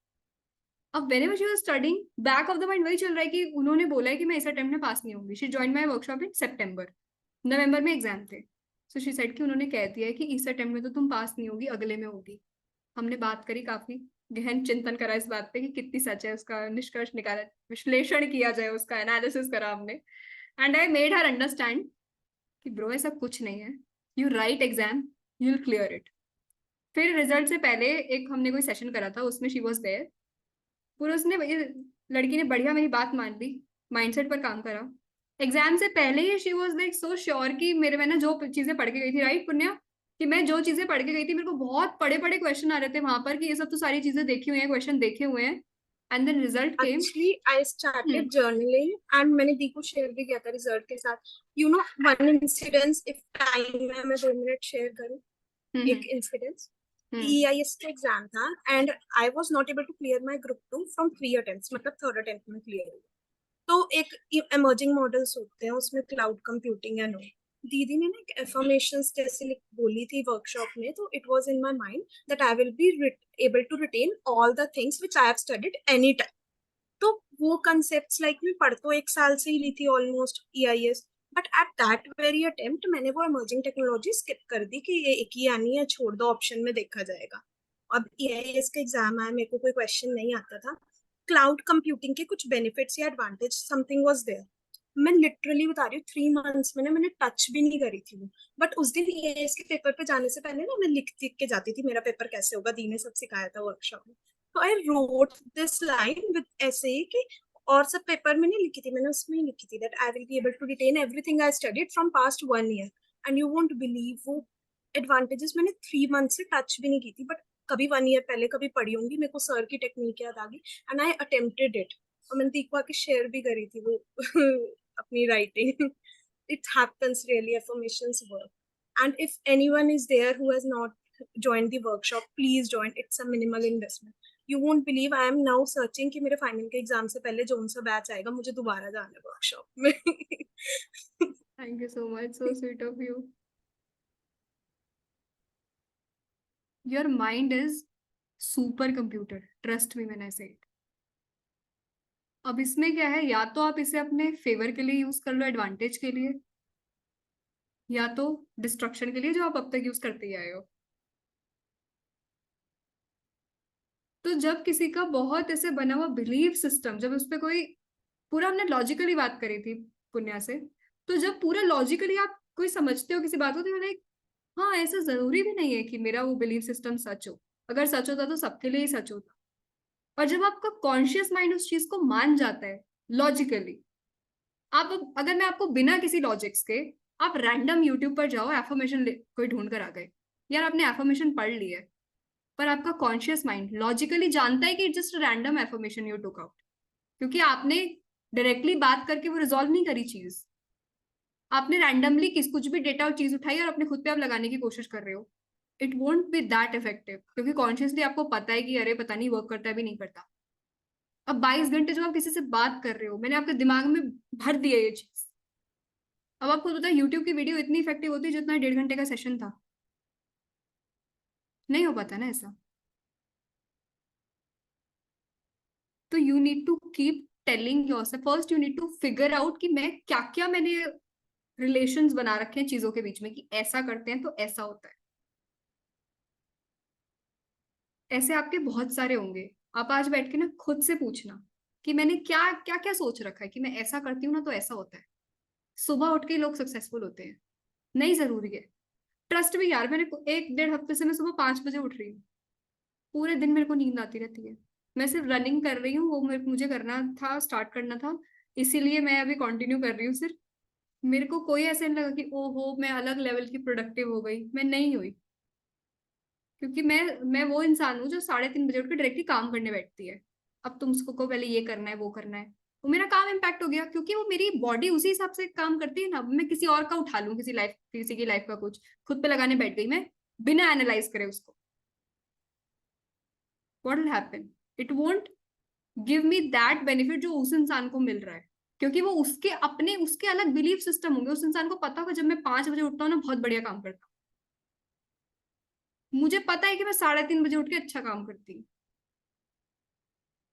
अब whenever she was studying, back of the mind वही चल रहा है कि उन्होंने बोला है कि मैं इस अटेम्प्ट में पास नहीं होंगी। She join my workshop in सितंबर, नवंबर में एग्जाम थे। सो शी सेड कि उन्होंने कह दिया है कि इस अटेम्प्ट में तो तुम पास नहीं होगी, अगले में होगी। हमने बात करी, काफी गहन चिंतन करा इस बात पे कि कितनी सच है, उसका निष्कर्ष निकाला, विश्लेषण किया जाए, उसका एनालिसिस करा हमने। And I made her understand कि ब्रो ऐसा कुछ नहीं है, you right exam, you will clear it. फिर रिजल्ट से पहले एक हमने कोई सेशन करा था, उसमें शी वॉज देयर। पूरा उसने, ये लड़की ने बढ़िया मेरी बात मान ली, माइंडसेट पर काम करा। एग्जाम से पहले ही she was like so sure कि मेरे, मैंने जो चीजें पढ़ के गई थी, राइट पुण्या, कि मैं जो चीजें पढ़ के गई थी, मेरे को बहुत बड़े बड़े क्वेश्चन आ रहे थे वहां पर कि ये सब तो सारी चीजें देखी हुई हैं, क्वेश्चन देखे हुए हैं। And then result came. Actually, I started journaling, and मैंने दी को शेयर भी किया था रिजल्ट के साथ. You know, one incident, if time है मैं 2 मिनट शेयर करूँ. एक इंसिडेंस, EIS का एग्जाम था, and I was not able to clear my group 2 from 3 attempts, मतलब थर्ड अटेम्प्ट में क्लियर हुआ. तो एक इमर्जिंग मॉडल्स होते हैं उसमें, क्लाउड कंप्यूटिंग एंड ऑल. दीदी ने ना एक एफर्मेशंस जैसे बोली थी वर्कशॉप में, तो it was in my mind that I will be able to retain all the things which I have studied any time. तो वो कंसेप्ट्स लाइक मैं पढ़ तो 1 साल से ही रही थी almost EIS, but at that very attempt मैंने वो इमर्जिंग टेक्नोलॉजी स्किप कर दी कि ये एक ही आनी है, छोड़ दो, ऑप्शन में देखा जाएगा. अब EIS का एग्जाम आया, मेरे को कोई क्वेश्चन नहीं आता था. क्लाउड कंप्यूटिंग के कुछ बेनिफिट्स या एडवांटेज समथिंग वाज देयर. मैं लिटरली बता रही हूँ 3 मंथ्स में ना मैंने टच भी नहीं करी थी वो. बट उस दिन EIS के पेपर पे जाने से पहले ना मैं लिख के जाती थी मेरा पेपर कैसे होगा, दी ने सब सिखाया था वर्कशॉप में. तो I wrote this line with ऐसे कि, और सब पेपर में नहीं लिखी थी मैंने, उसमें ही लिखी थी that I will be able to retain everything I studied from past 1 year. And you won't believe वो एडवांटेजेस मैंने 3 मंथ से टच भी नहीं की थी, बट कभी 1 ईयर पहले कभी पढ़ी होंगी, मेरे को सर की टेक्निक याद आ गई, एंड आई अटेम्प्टेड इट. और मैंने दीपा के शेयर भी करी थी वो अपनी writing. It happens really, affirmations work. And if anyone is there who has not join the workshop, please join, it's a minimal investment. You won't believe I am now searching कि मेरे final के exam से पहले zone सा batch आएगा, मुझे दोबारा जाना है वर्कशॉप में. Thank you so much. So sweet of you. Your mind is super computer. Trust me when I say it. अब इसमें क्या है, या तो आप इसे अपने फेवर के लिए यूज कर लो, एडवांटेज के लिए, या तो डिस्ट्रक्शन के लिए जो आप अब तक यूज करते ही आए हो. तो जब किसी का बहुत ऐसे बना हुआ बिलीव सिस्टम, जब उस पर कोई पूरा, हमने लॉजिकली बात करी थी पुण्या से, तो जब पूरा लॉजिकली आप कोई समझते हो किसी बात को, तो लाइक हाँ, ऐसा जरूरी भी नहीं है कि मेरा वो बिलीव सिस्टम सच हो. अगर सच होता तो सबके लिए ही सच होता. और जब आपका कॉन्शियस माइंड उस चीज को मान जाता है लॉजिकली, आप, अगर मैं आपको बिना किसी लॉजिक्स के, आप रैंडम यूट्यूब पर जाओ, एफर्मेशन कोई ढूंढ कर आ गए, यार आपने एफर्मेशन पढ़ ली है, पर आपका कॉन्शियस माइंड लॉजिकली जानता है कि it's just random affirmation you took out, क्योंकि आपने डायरेक्टली बात करके वो रिजॉल्व नहीं करी चीज. आपने रैंडमली कुछ भी डेटा और चीज उठाई और अपने खुद पे आप लगाने की कोशिश कर रहे हो. It won't be that effective, क्योंकि कॉन्शियसली आपको पता है कि अरे पता नहीं वर्क करता है भी नहीं करता. अब 22 घंटे जो आप किसी से बात कर रहे हो, मैंने आपके दिमाग में भर दिया ये चीज. अब आपको पता है यूट्यूब की वीडियो इतनी इफेक्टिव होती है जितना 1.5 घंटे का सेशन था. नहीं हो पाता ना ऐसा. तो you need to keep telling yourself, first you need to figure out कि मैं क्या क्या, मैंने रिलेशंस बना रखे हैं चीजों के बीच में कि ऐसा करते हैं तो ऐसा होता है. ऐसे आपके बहुत सारे होंगे. आप आज बैठ के ना खुद से पूछना कि मैंने क्या क्या क्या सोच रखा है कि मैं ऐसा करती हूँ ना तो ऐसा होता है. सुबह उठ के लोग सक्सेसफुल होते हैं, नहीं जरूरी है. ट्रस्ट भी यार, मैंने 1-1.5 हफ्ते से मैं सुबह 5 बजे उठ रही हूँ. पूरे दिन मेरे को नींद आती रहती है. मैं सिर्फ रनिंग कर रही हूँ, वो मुझे करना था, स्टार्ट करना था, इसीलिए मैं अभी कंटिन्यू कर रही हूँ सिर्फ. मेरे को कोई ऐसे नहीं लगा कि ओहो मैं अलग लेवल की प्रोडक्टिव हो गई, मैं नहीं हुई. क्योंकि मैं वो इंसान हूँ जो 3:30 बजे उठ के डायरेक्टली काम करने बैठती है. अब तुम उसको को पहले ये करना है वो करना है, वो मेरा काम इम्पैक्ट हो गया, क्योंकि वो मेरी बॉडी उसी हिसाब से काम करती है ना. मैं किसी और का उठा लूँ, किसी की लाइफ का कुछ खुद पे लगाने बैठ गई मैं, बिना एनालाइज करे उसको, what will happen? It won't give me that benefit जो उस इंसान को मिल रहा है, क्योंकि वो उसके अलग बिलीफ सिस्टम होंगे. उस इंसान को पता होगा जब मैं 5 बजे उठता हूँ ना बहुत बढ़िया काम करता हूँ. मुझे पता है कि मैं 3:30 बजे उठ के अच्छा काम करती हूँ.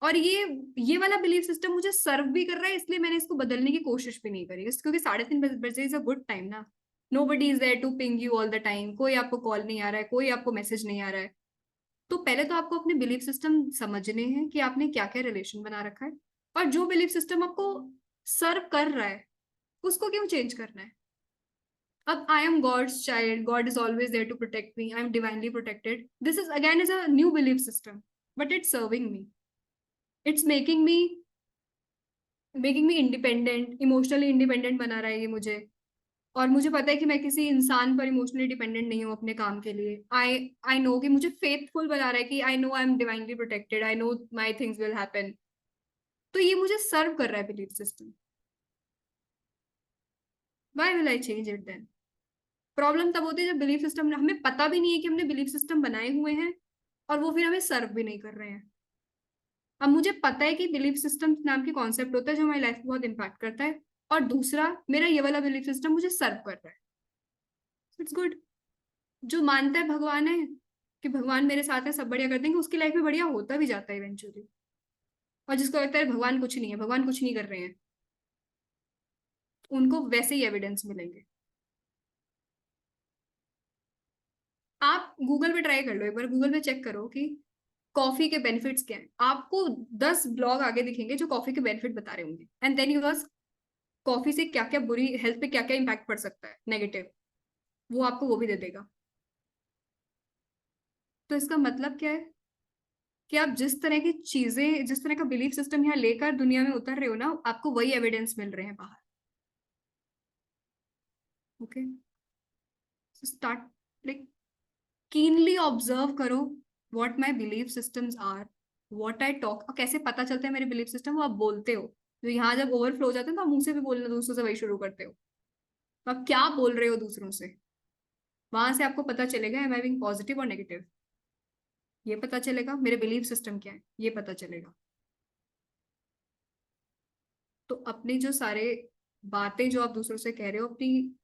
और ये वाला बिलीफ सिस्टम मुझे सर्व भी कर रहा है, इसलिए मैंने इसको बदलने की कोशिश भी नहीं करी, क्योंकि 3:30 बजे इज अ गुड टाइम ना. Nobody is there to ping you all the time, कोई आपको कॉल नहीं आ रहा है, कोई आपको मैसेज नहीं आ रहा है. तो पहले तो आपको अपने बिलीफ सिस्टम समझने हैं कि आपने क्या क्या रिलेशन बना रखा है, और जो बिलीफ सिस्टम आपको सर्व कर रहा है उसको क्यों चेंज करना है. अब I am God's child, God is always there to protect me, I am divinely protected, this is again is a new belief system, but it's serving me. It's making me independent, emotionally independent बना रहा है ये मुझे. और मुझे पता है कि मैं किसी इंसान पर इमोशनली डिपेंडेंट नहीं हूँ अपने काम के लिए. आई नो कि मुझे फेथफुल बना रहा है कि I know I am divinely protected, I know my things will happen. तो ये मुझे सर्व कर रहा है belief system. Why will I change it then? Problem तब होती है जब बिलीफ सिस्टम, हमें पता भी नहीं है कि हमने बिलीफ सिस्टम बनाए हुए हैं और वो फिर हमें सर्व भी नहीं कर रहे हैं. अब मुझे पता है कि बिलीफ सिस्टम नाम की कॉन्सेप्ट होता है जो हमारी लाइफ को बहुत इंपैक्ट करता है, और दूसरा मेरा ये वाला बिलीफ सिस्टम मुझे सर्व कर रहा है. It's good. जो मानता है भगवान है, कि भगवान मेरे साथ है, सब बढ़िया कर देंगे, उसकी लाइफ में बढ़िया होता भी जाता है इवेंचुअली. और जिसको लगता है भगवान कुछ नहीं है, भगवान कुछ नहीं कर रहे हैं, उनको वैसे ही एविडेंस मिलेंगे. आप गूगल पे ट्राई कर लो एक बार, गूगल पे चेक करो कि कॉफी के बेनिफिट्स क्या हैं. आपको 10 ब्लॉग आगे दिखेंगे जो कॉफी के बेनिफिट बता रहे होंगे, and then you ask coffee से क्या क्या बुरी हेल्थ पे क्या क्या इम्पैक्ट पड़ सकता है नेगेटिव, वो आपको वो भी दे देगा. तो इसका मतलब क्या है कि आप जिस तरह की चीजें, जिस तरह का बिलीफ सिस्टम यहाँ लेकर दुनिया में उतर रहे हो ना, आपको वही एविडेंस मिल रहे हैं बाहर. Okay, start, like keenly observe करो what my belief systems are, what I talk. और कैसे पता चलता है मेरे बिलीफ सिस्टम, वो आप बोलते हो. जो यहाँ जब ओवरफ्लो हो जाते हैं तो आप मुंह से भी बोलना दूसरों से वही शुरू करते हो. तो आप क्या बोल रहे हो दूसरों से, वहां से आपको पता चलेगा एम आई बीइंग पॉजिटिव और नेगेटिव, ये पता चलेगा। मेरे बिलीफ सिस्टम क्या है ये पता चलेगा। तो अपनी जो सारे बातें जो आप दूसरों से कह रहे हो, अपनी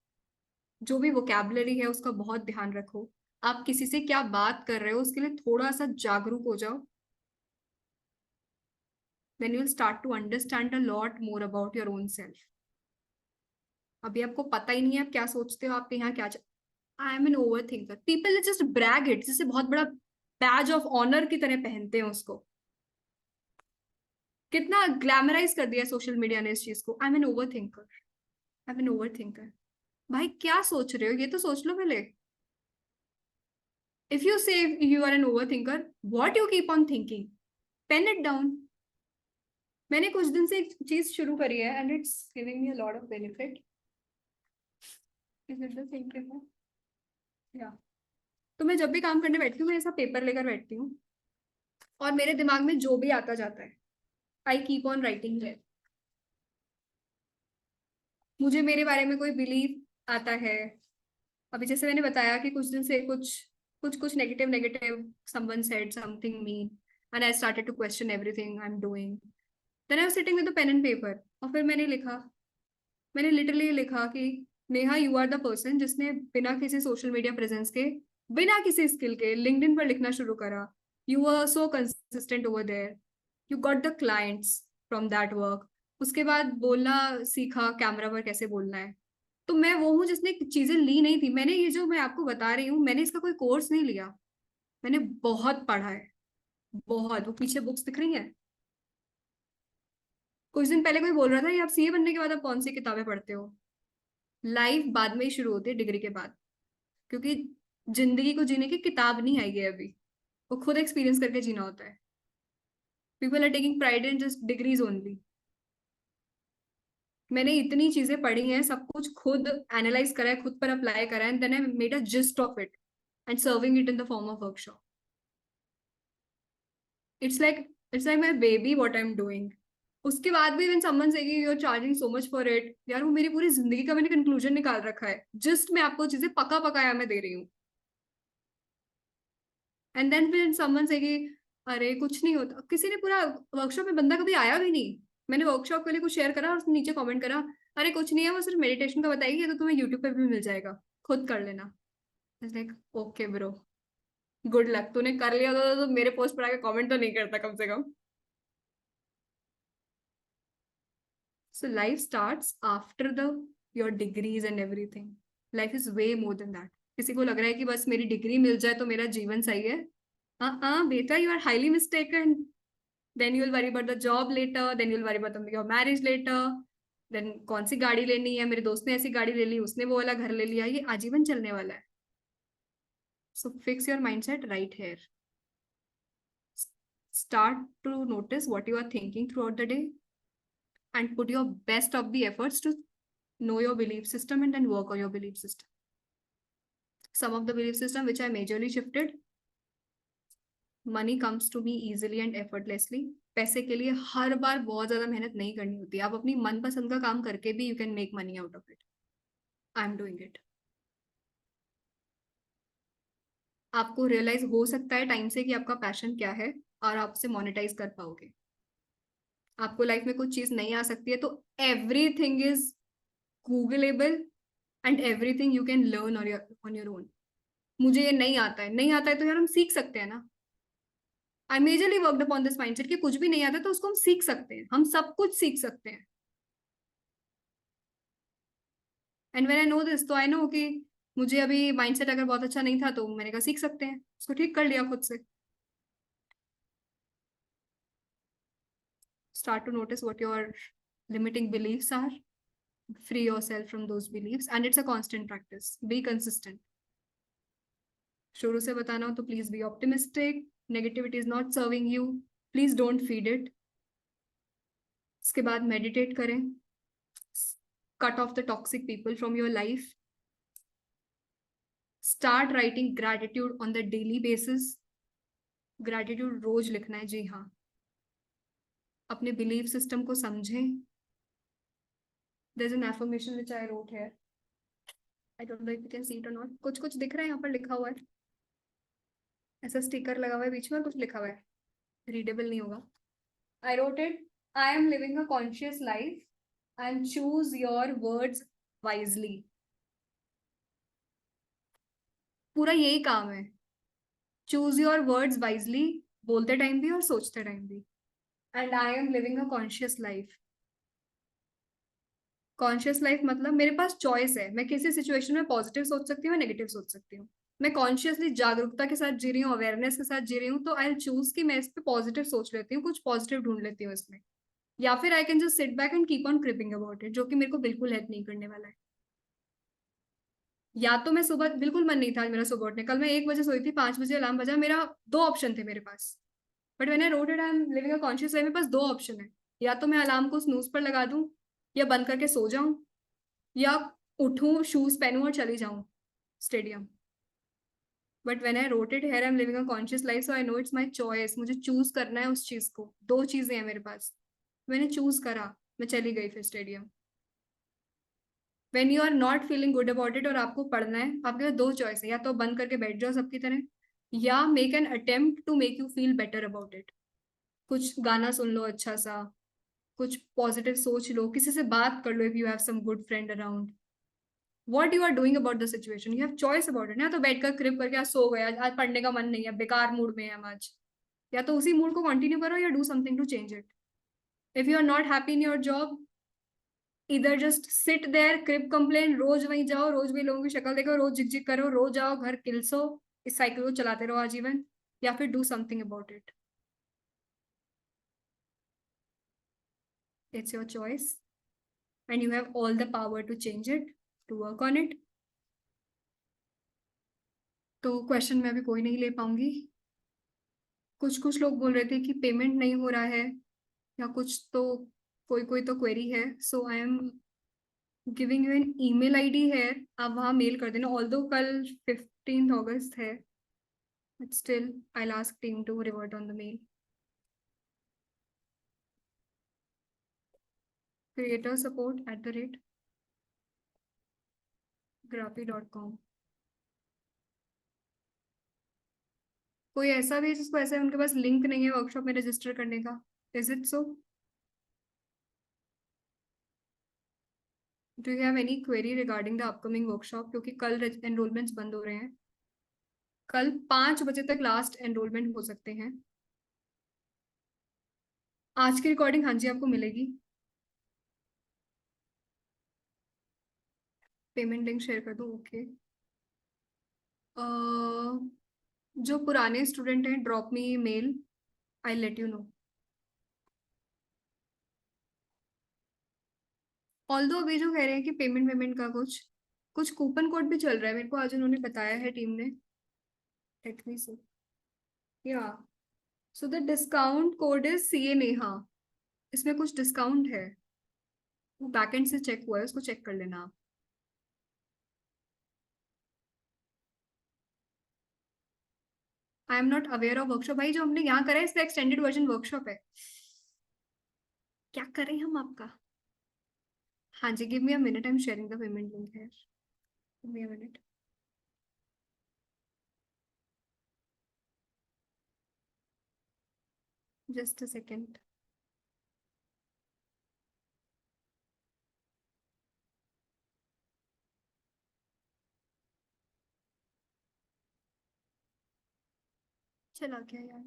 जो भी वोकैबुलरी है उसका बहुत ध्यान रखो। आप किसी से क्या बात कर रहे हो उसके लिए थोड़ा सा जागरूक हो जाओ। then you will start to understand a lot more about your own self। अभी आपको पता ही नहीं है आप क्या सोचते हो, आपके यहाँ क्या। I am an overthinker, people just brag it, जैसे बहुत बड़ा बैज ऑफ ऑनर की तरह पहनते हैं उसको। कितना ग्लैमराइज कर दिया सोशल मीडिया ने इस चीज को। I am an overthinker, I am an overthinker. भाई क्या सोच रहे हो ये तो सोच लो पहले। If you say you are an overthinker, what you keep on thinking, pen it down. मैंने कुछ दिन से एक चीज शुरू करी है and it's giving me a lot of benefit. Is it the same thing? या तो मैं जब भी काम करने बैठती हूँ मैं ऐसा पेपर लेकर बैठती हूँ और मेरे दिमाग में जो भी आता जाता है आई कीप ऑन राइटिंग है। मुझे मेरे बारे में कोई बिलीव आता है, अभी जैसे मैंने बताया कि कुछ दिन से कुछ negative negative, someone said something mean and I started to question everything I am doing. Then I was sitting with the pen and paper और फिर मैंने लिखा, मैंने लिटरली लिखा कि Neha you are the person जिसने बिना किसी सोशल मीडिया प्रेजेंस के, बिना किसी स्किल के लिंक्डइन पर लिखना शुरू करा। You are so consistent over there, you got the clients from that work. उसके बाद बोलना सीखा, कैमरा पर कैसे बोलना है। तो मैं वो हूँ जिसने चीजें ली नहीं थी। मैंने ये जो मैं आपको बता रही हूँ मैंने इसका कोई कोर्स नहीं लिया, मैंने बहुत पढ़ा है, बहुत। वो पीछे बुक्स दिख रही हैं। कुछ दिन पहले कोई बोल रहा था ये आप सीए बनने के बाद आप कौन सी किताबें पढ़ते हो। लाइफ बाद में ही शुरू होती है डिग्री के बाद, क्योंकि जिंदगी को जीने की किताब नहीं आएगी अभी, वो खुद एक्सपीरियंस करके जीना होता है। People are taking pride in just degrees only. मैंने इतनी चीजें पढ़ी हैं, सब कुछ खुद एनालाइज करा है, खुद पर अप्लाई करा है, and then I made a gist of it and serving it in the form of workshop. It's like it's like my baby what I am doing. उसके बाद भी व्हेन समवन से you are charging so much for it, यार वो मेरी पूरी जिंदगी का मैंने कंक्लूजन निकाल रखा है, जस्ट मैं आपको चीजें पका पकाया मैं दे रही हूँ। एंड देन फिर समवन से कि अरे कुछ नहीं होता, किसी ने पूरा वर्कशॉप में बंदा कभी आया भी नहीं, मैंने वर्कशॉप के लिए कुछ शेयर करा और उसने नीचे कमेंट करा अरे कुछ नहीं है वो सिर्फ मेडिटेशन का बताइए, तो तुम्हें यूट्यूब पे भी मिल जाएगा, खुद कर लेना। Like okay bro, good luck, तूने कर लिया तो मेरे पोस्ट पर आके कमेंट तो नहीं करता कम से कम। So life starts after the your degrees and everything. Life is way more than that. किसी को लग रहा है कि बस मेरी डिग्री मिल जाए तो मेरा जीवन सही है। हाँ बेटा, you are highly mistaken. Then you will worry about the job letter, then you will worry about your marriage letter, then कौन सी गाड़ी लेनी है, मेरे दोस्त ने ऐसी गाड़ी ले ली, उसने वो वाला घर ले लिया, ये आजीवन चलने वाला है। So fix your mindset right here. Start to notice what you are thinking throughout the day and put your best of the efforts to know your belief system and then work on your belief system. Some of the belief system which I majorly shifted: money comes to me easily and effortlessly. पैसे के लिए हर बार बहुत ज्यादा मेहनत नहीं करनी होती, आप अपनी मनपसंद का काम करके भी you can make money out of it. I am doing it. आपको रियलाइज हो सकता है टाइम से कि आपका पैशन क्या है और आप उसे मोनेटाइज कर पाओगे। आपको लाइफ में कुछ चीज नहीं आ सकती है तो everything is googleable and everything you can learn on your own. मुझे ये नहीं आता है, नहीं आता है तो यार हम सीख सकते हैं ना। I majorly worked upon this mindset कि कुछ भी नहीं आता तो उसको हम सीख सकते हैं, हम सब कुछ सीख सकते हैं। And when I know this, तो आई नो कि मुझे अभी माइंडसेट अगर बहुत अच्छा नहीं था तो मैंने कहा सीख सकते हैं, उसको ठीक कर लिया खुद से। Start to notice what your limiting believes are, free yourself from those beliefs, and it's a constant practice. Be consistent. शुरू से बताना हो तो please be optimistic, negativity is not serving you, please don't feed it. उसके बाद meditate करें, cut off the toxic people from your life, start writing gratitude on the daily basis. Gratitude रोज लिखना है, जी हाँ। अपने बिलीफ सिस्टम को समझें। There's an affirmation which I wrote here. I don't know if you can see it और not, कुछ कुछ दिख रहा है यहाँ पर लिखा हुआ है, ऐसा स्टिकर लगा हुआ है बीच में और कुछ लिखा हुआ है, रीडेबल नहीं होगा. I wrote it, I am living a conscious life and choose your words wisely. पूरा यही काम है, चूज योर वर्ड्स वाइजली, बोलते टाइम भी और सोचते टाइम भी. And I am living a conscious life. Conscious life मतलब मेरे पास चॉइस है, मैं किसी सिचुएशन में पॉजिटिव सोच सकती हूँ, नेगेटिव सोच सकती हूँ. मैं कॉन्शियसली जागरूकता के साथ जी रही हूँ, अवेयरनेस के साथ जी रही हूँ, तो आई चूज कि मैं इस पे पॉजिटिव सोच लेती हूँ, कुछ पॉजिटिव ढूंढ लेती हूँ इसमें. या फिर I can just sit back and keep on creeping about it, जो कि मेरे को बिल्कुल हेल्प नहीं करने वाला है. या तो मैं सुबह, बिल्कुल मन नहीं था आज मेरा सुबह उठने, कल मैं 1 बजे सोई थी, 5 बजे अलार्म बजा, मेरा 2 ऑप्शन थे मेरे पास. बट मैंने wrote it, I am living a conscious life, मेरे पास 2 ऑप्शन है. या तो मैं अलार्म को स्नूज पर लगा दूं, या बंद करके सो जाऊं, या उठूं, शूज पहनूं और चली जाऊं stadium. But when I wrote it here, I am living a conscious life, so I know it's my choice, मुझे चूज करना है उस चीज को. 2 चीजें हैं मेरे पास, मैंने चूज करा, मैं चली गई फिर stadium. When you are not feeling good about it और आपको पढ़ना है, आपके पास 2 चॉइस है, या तो बंद करके बैठ जाओ सबकी तरह, या make an attempt to make you feel better about it. कुछ गाना सुन लो अच्छा सा, कुछ पॉजिटिव सोच लो, किसी से बात कर लो if you have some good friend around. What you are doing about the situation, you have choice about it ना. तो बैठकर क्रिप करके आज सो गए, आज पढ़ने का मन नहीं है, बेकार मूड में है हम आज, या तो उसी मूड को कंटिन्यू करो, या do something to change it. If you are not happy in your job, इधर just sit there, crib complain, रोज वहीं जाओ, रोज वही लोगों की शक्ल देखो, रोज झिकझिक करो, रोज आओ घर किलसो, इस साइकिल को चलाते रहो आजीवन. या फिर do something about it. It's your choice and you have all the power to change it, to work on it. तो क्वेश्चन में अभी कोई नहीं ले पाऊंगी. कुछ कुछ लोग बोल रहे थे कि पेमेंट नहीं हो रहा है, या कुछ तो, कोई कोई तो क्वेरी है. So I am giving you an email ID है, आप वहाँ मेल कर देना. ऑल्दो कल 15 अगस्त है, but still I ask team to revert on the mail. Creator support @graphy.com. कोई ऐसा भी है जिसको ऐसा उनके पास लिंक नहीं है वर्कशॉप में रजिस्टर करने का? Is it so? Do you have any query regarding the upcoming workshop? क्योंकि कल एनरोलमेंट्स बंद हो रहे हैं, कल 5 बजे तक लास्ट एनरोलमेंट हो सकते हैं. आज की रिकॉर्डिंग हाँ जी आपको मिलेगी. पेमेंट लिंक शेयर कर दो, ओके. जो पुराने स्टूडेंट हैं, drop me mail, I let you know. Although अभी जो कह रहे हैं कि पेमेंट वेमेंट का कुछ कुछ कूपन कोड भी चल रहा है, मेरे को आज उन्होंने बताया है टीम ने. लेट मी सी. या so the discount code is CA Neha. इसमें कुछ डिस्काउंट है, वो बैकएंड से चेक हुआ है, उसको चेक कर लेना आप. आई am not aware of workshop. भाई जो हमने यहाँ करा है इसका एक्सटेंडेड वर्जन वर्कशॉप है, क्या करें हम आपका. हाँ जी, give me a minute, I am sharing the payment link है. Give me a minute. Just a second. चला क्या यार.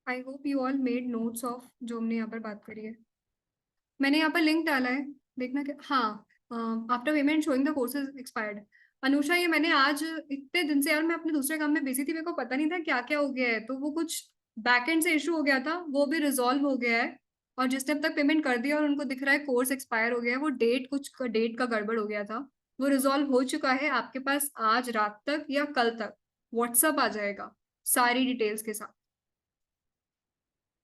I hope you all made notes of जो हमने यहाँ पर बात करी है. मैंने यहाँ पर लिंक डाला है, देखना क्या. हाँ, after payment showing the courses expired. Anusha, ये मैंने आज, इतने दिन से यार मैं अपने दूसरे काम में बिजी थी, मेरे को पता नहीं था क्या क्या हो गया है. तो वो कुछ बैकएंड से इशू हो गया था, वो भी रिजॉल्व हो गया है. और जिसने अब तक पेमेंट कर दिया और उनको दिख रहा है कोर्स एक्सपायर हो गया है, वो डेट का गड़बड़ हो गया था, वो रिजॉल्व हो चुका है. आपके पास आज रात तक या कल तक व्हाट्सअप आ जाएगा सारी डिटेल्स के साथ.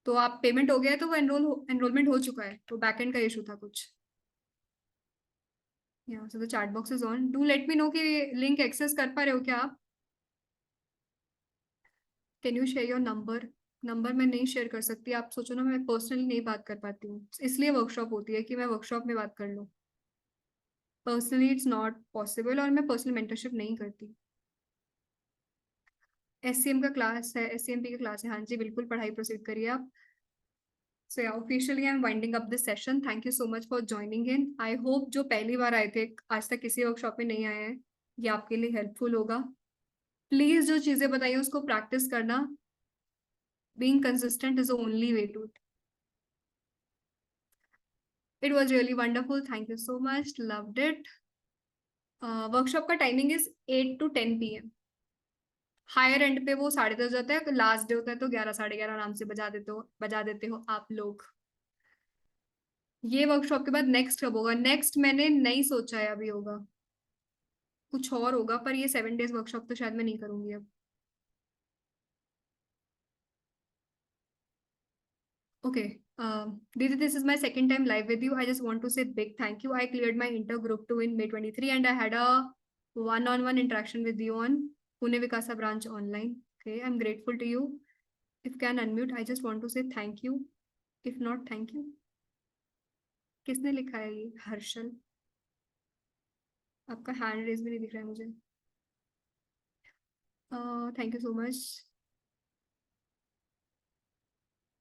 तो आप पेमेंट हो गया है, तो वो एनरोलमेंट हो चुका है, तो बैकएंड का इशू था कुछ. या so the chat box is on, do let me know कि लिंक एक्सेस कर पा रहे हो क्या आप. Can you share your number? Number मैं नहीं शेयर कर सकती, आप सोचो ना, मैं पर्सनली नहीं बात कर पाती हूँ, इसलिए वर्कशॉप होती है कि मैं वर्कशॉप में बात कर लूँ। पर्सनली इट्स नॉट पॉसिबल, और मैं पर्सनल मेंटरशिप नहीं करती। एससीएम का क्लास है, एससीएमपी का क्लास है, हाँ जी बिल्कुल, पढ़ाई प्रोसीड करिए आप। So yeah, officially I'm winding up this session. Thank you so much for joining in. I hope जो पहली बार आए थे, आज तक किसी वर्कशॉप में नहीं आए हैं, ये आपके लिए हेल्पफुल होगा। प्लीज जो चीजें बताइए उसको प्रैक्टिस करना। Being consistent is the only way to it. It was really wonderful. Thank you so much. Loved it. Workshop का टाइमिंग इज 8 to 10 PM। हायर एंड पे वो 10:30 जाता है, लास्ट डे होता है तो 11, 11:30 आराम से बजा देते हो आप लोग। ये वर्कशॉप के बाद नेक्स्ट कब होगा? नेक्स्ट मैंने नहीं सोचा है अभी होगा, कुछ और होगा, पर ये 7 days वर्कशॉप तो शायद मैं नहीं करूंगी अब। ओके दीदी, this is my second time live with you. I just want to say big thank you. I cleared my inter group 2 in May 23 and I had a one-on-one interaction with you on Pune Vikasa branch online. Okay, I'm grateful to you. If can unmute, I just want to say thank you. If not, thank you. किसने लिखा है ये? हर्षल, आपका hand raise भी नहीं दिख रहा है मुझे। Thank you so much.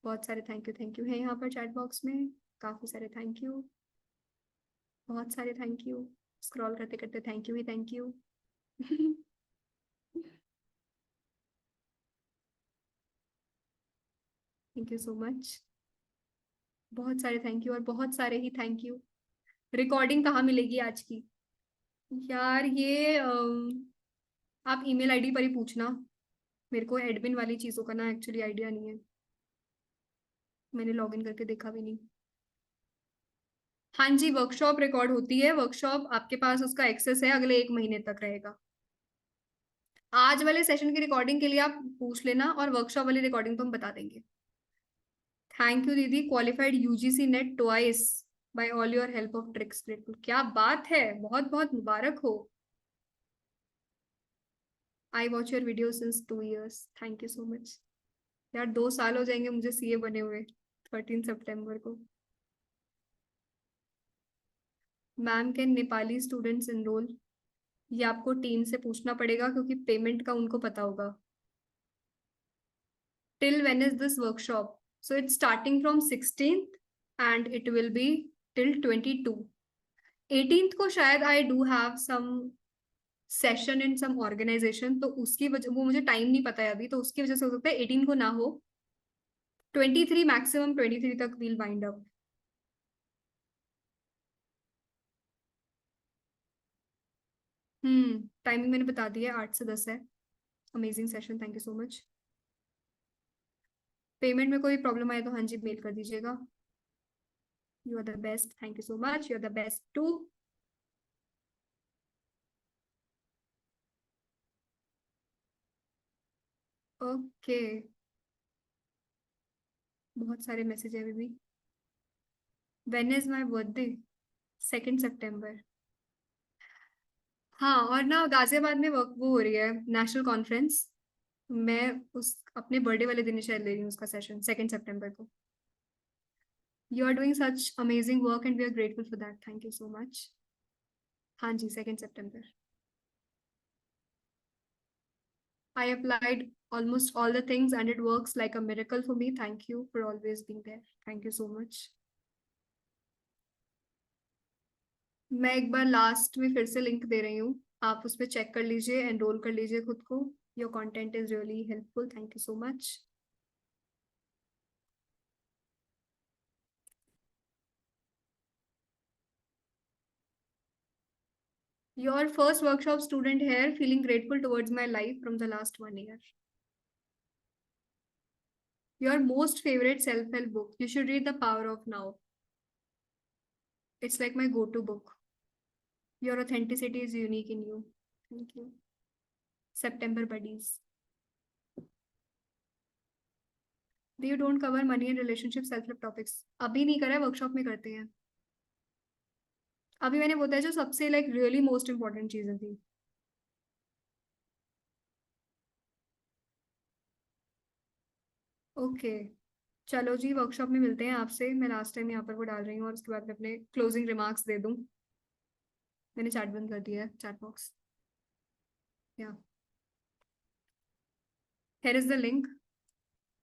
बहुत सारे थैंक यू है यहाँ पर चैट बॉक्स में, काफी सारे थैंक यू, बहुत सारे थैंक यू। स्क्रॉल करते करते thank you he thank you. Thank you so much, बहुत सारे थैंक यू और बहुत सारे ही थैंक यू। रिकॉर्डिंग कहाँ मिलेगी आज की? यार ये आप ईमेल आईडी पर ही पूछना, मेरे को एडमिन वाली चीज़ों का ना एक्चुअली आइडिया नहीं है, मैंने लॉगिन करके देखा भी नहीं। हाँ जी, वर्कशॉप रिकॉर्ड होती है, वर्कशॉप आपके पास उसका एक्सेस है, अगले 1 महीने तक रहेगा। आज वाले सेशन की रिकॉर्डिंग के लिए आप पूछ लेना, और वर्कशॉप वाली रिकॉर्डिंग तो हम बता देंगे। थैंक यू दीदी, qualified UGC NET twice by all your help of tricks, grateful. क्या बात है, बहुत बहुत मुबारक हो। I watch your video since 2 years, thank you so much. यार 2 साल हो जाएंगे मुझे सीए बने हुए, 13 सितंबर को। Ma'am can Nepali students enrol? ये आपको टीम से पूछना पड़ेगा क्योंकि पेमेंट का उनको पता होगा। Till when is this workshop? So it's starting from 16th and it will be till 22। 18th को शायद I do have some session in some organisation, तो उसकी वजह, वो मुझे टाइम नहीं पता है अभी, तो उसकी वजह से हो सकता है 18 को ना हो। 23 मैक्सिमम, 23 तक वील वाइंड अप। टाइमिंग मैंने बता दिया है, 8 से 10 है। Amazing session, thank you so much. Payment में कोई प्रॉब्लम आए तो हाँ जी मेल कर दीजिएगा। You are the best, thank you so much, you are the best too. Okay, बहुत सारे मैसेज है अभी भी। When is my birthday? 2 सितंबर। हाँ, और ना गाजियाबाद में वो हो रही है नेशनल कॉन्फ्रेंस, मैं उस अपने बर्थडे वाले दिन ही शायद ले रही हूँ उसका सेशन, 2 सितंबर को। You are doing such amazing work and we are grateful for that, thank you so much. हाँ जी, 2 सितंबर। I applied almost all the things and it works like a miracle for me. Thank you for always being there. Thank you so much. मैं एक बार last में फिर से link दे रही हूँ, आप उस पर चेक कर लीजिए, एनरोल कर लीजिए खुद को। Your content is really helpful, thank you so much. Your first workshop student here, feeling grateful towards my life from the last 1 year. Your most favorite self-help book? You should read The Power of Now. It's like my go-to book. Your authenticity is unique in you. Thank you. September buddies. You don't cover money and relationship self-help topics. अभी नहीं करा है, workshop में करते हैं। अभी मैंने बताया जो सबसे लाइक रियली मोस्ट इंपॉर्टेंट चीजें थी। ओके, चलो जी, वर्कशॉप में मिलते हैं आपसे। मैं लास्ट टाइम यहाँ पर वो डाल रही हूँ और उसके बाद मैं अपने क्लोजिंग रिमार्क्स दे दूँ। मैंने चैट बंद कर दिया है, चैट बॉक्स। या, here is the link.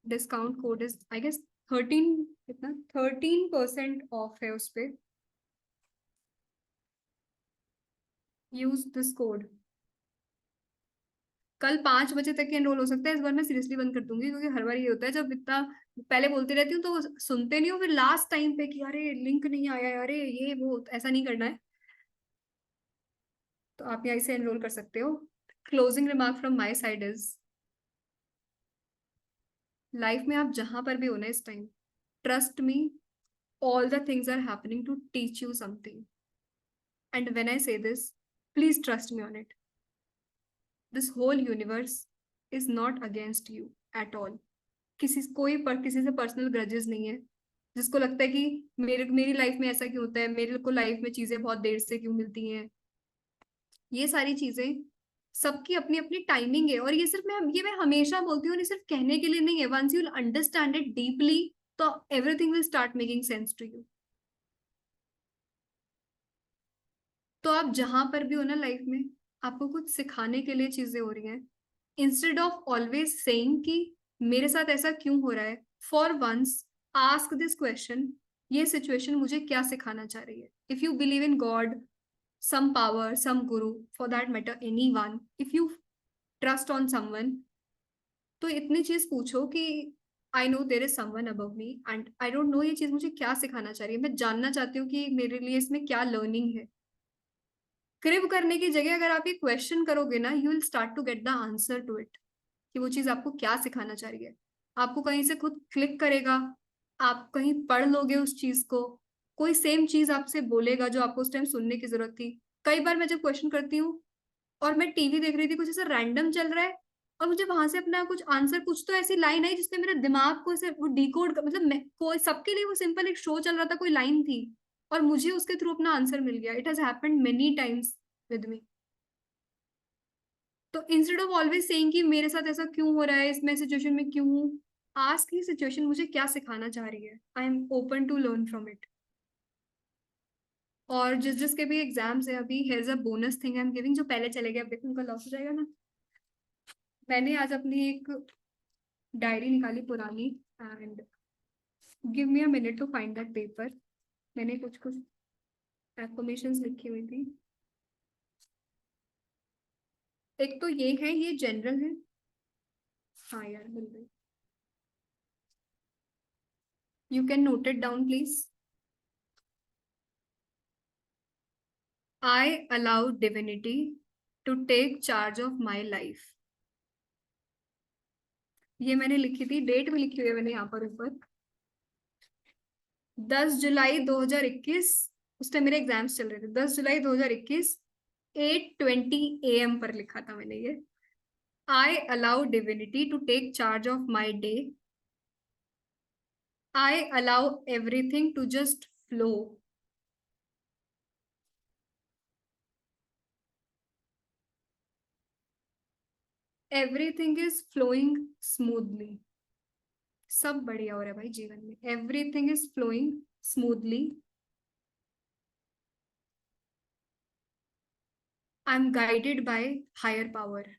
Discount code is I guess 13, कितना, 13% ऑफ है उस पे। Use this code. कल 5 बजे तक के एनरोल हो सकता है। इस बार मैं सीरियसली बंद कर दूंगी, क्योंकि हर बार ये होता है जब इतना पहले बोलती रहती हूँ तो वो सुनते नहीं हो, फिर लास्ट टाइम पे कि अरे लिंक नहीं आया, अरे ये वो। तो ऐसा नहीं करना है। तो आप यहाँ से एनरोल कर सकते हो। Closing remark from my side is, life में आप जहां पर भी हो ना इस time, trust me, all the things are happening to teach you something. And when I say this, please trust me on it. This whole universe is not against you at all. किसी से personal grudges नहीं है। जिसको लगता है कि मेरी life में ऐसा क्यों होता है, मेरे को लाइफ में चीजें बहुत देर से क्यों मिलती हैं, ये सारी चीजें सबकी अपनी अपनी टाइमिंग है। और ये मैं हमेशा बोलती हूँ, ये सिर्फ कहने के लिए नहीं है। Once you understand it deeply, तो everything will start making sense to you. तो आप जहां पर भी हो ना लाइफ में, आपको कुछ सिखाने के लिए चीजें हो रही हैं। इंस्टेड ऑफ ऑलवेज सेइंग कि मेरे साथ ऐसा क्यों हो रहा है, for once ask this question, ये सिचुएशन मुझे क्या सिखाना चाह रही है। If you believe in God, some power, some guru, for that matter anyone, if you trust on someone, तो इतनी चीज पूछो कि I no there is someone above me and I don't no ये चीज मुझे क्या सिखाना चाह रही है। मैं जानना चाहती हूँ कि मेरे लिए इसमें क्या लर्निंग है। क्रिब करने की जगह अगर आप ये क्वेश्चन करोगे ना, you will start to get the answer to it, कि वो चीज आपको क्या सिखाना चाह रही है। आपको कहीं से खुद क्लिक करेगा, आप कहीं पढ़ लोगे उस चीज को, कोई सेम चीज आपसे बोलेगा जो आपको उस टाइम सुनने की जरूरत थी। कई बार मैं जब क्वेश्चन करती हूँ और मैं टीवी देख रही थी, कुछ ऐसा रैंडम चल रहा है, और मुझे वहां से अपना कुछ आंसर, कुछ तो ऐसी लाइन आई जिसने मेरे दिमाग को ऐसे वो डिकोड, मतलब कोई सबके लिए वो सिंपल एक शो चल रहा था, कोई लाइन थी, और मुझे उसके थ्रू अपना आंसर मिल गया। It has happened many times with me. तो इंस्टेड ऑफ ऑलवेज सेइंग कि मेरे साथ ऐसा क्यों हो रहा है, मैं सिचुएशन में क्यों हूँ, आस्क ही सिचुएशन मुझे क्या सिखाना चाह रही है। I am open to learn from it. और जिस जिसके भी एग्जाम्स है अभी, here is a bonus thing I am giving. जो पहले चले गए, अब देखो उनका लॉस हो जाएगा ना। मैंने आज अपनी एक डायरी निकाली पुरानी, and give me a minute to find that paper. मैंने कुछ कुछ एफर्मेशंस लिखी हुई थी। एक तो ये है, ये जनरल है। हाँ यार, मिल गई। You can note it down please. I allow divinity to take charge of my life. ये मैंने लिखी थी, डेट भी लिखी हुई है मैंने यहाँ पर ऊपर, 10 जुलाई 2021। उस टाइम मेरे एग्जाम्स चल रहे थे। 10 जुलाई 2021, 8:20 AM पर लिखा था मैंने ये। I allow divinity to take charge of my day. I allow everything to just flow. Everything is flowing smoothly. सब बढ़िया हो रहा है भाई जीवन में। Everything is flowing smoothly. I am guided by higher power.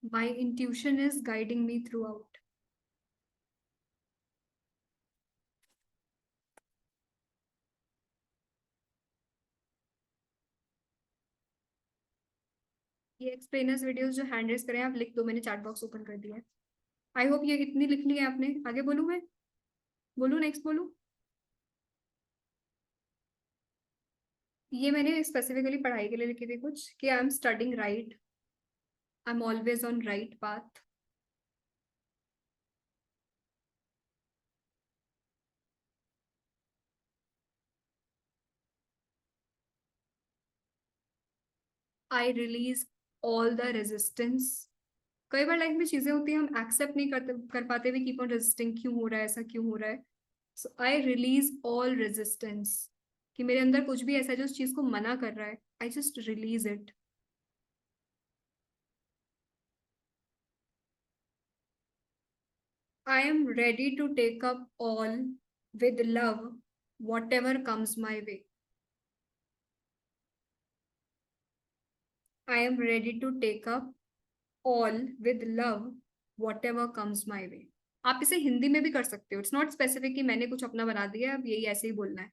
My intuition is guiding me throughout. ये explainers videos जो हैंड रेस करें आप लिख दो, मैंने चैट बॉक्स ओपन कर दिया है। आई होप ये इतनी लिख ली है आपने। आगे बोलूं मैं? बोलूं, नेक्स्ट बोलूं? ये मैंने स्पेसिफिकली पढ़ाई के लिए लिखी थी कुछ, कि I am studying right, I am always on right path. I release all the resistance. कई बार लाइफ में चीजें होती हैं हम एक्सेप्ट नहीं कर पाते, भी कीप ऑन रेजिस्टिंग, क्यों हो रहा है ऐसा, क्यों हो रहा है। So I release all resistance, कि मेरे अंदर कुछ भी ऐसा है जो उस चीज को मना कर रहा है, I just release it. I am ready to take up all with love, whatever comes my way. I am ready to take up all with love, whatever comes my way. आप इसे हिंदी में भी कर सकते हो. इट्स नॉट स्पेसिफिक कि मैंने कुछ अपना बना दिया है, अब यही ऐसे ही बोलना है.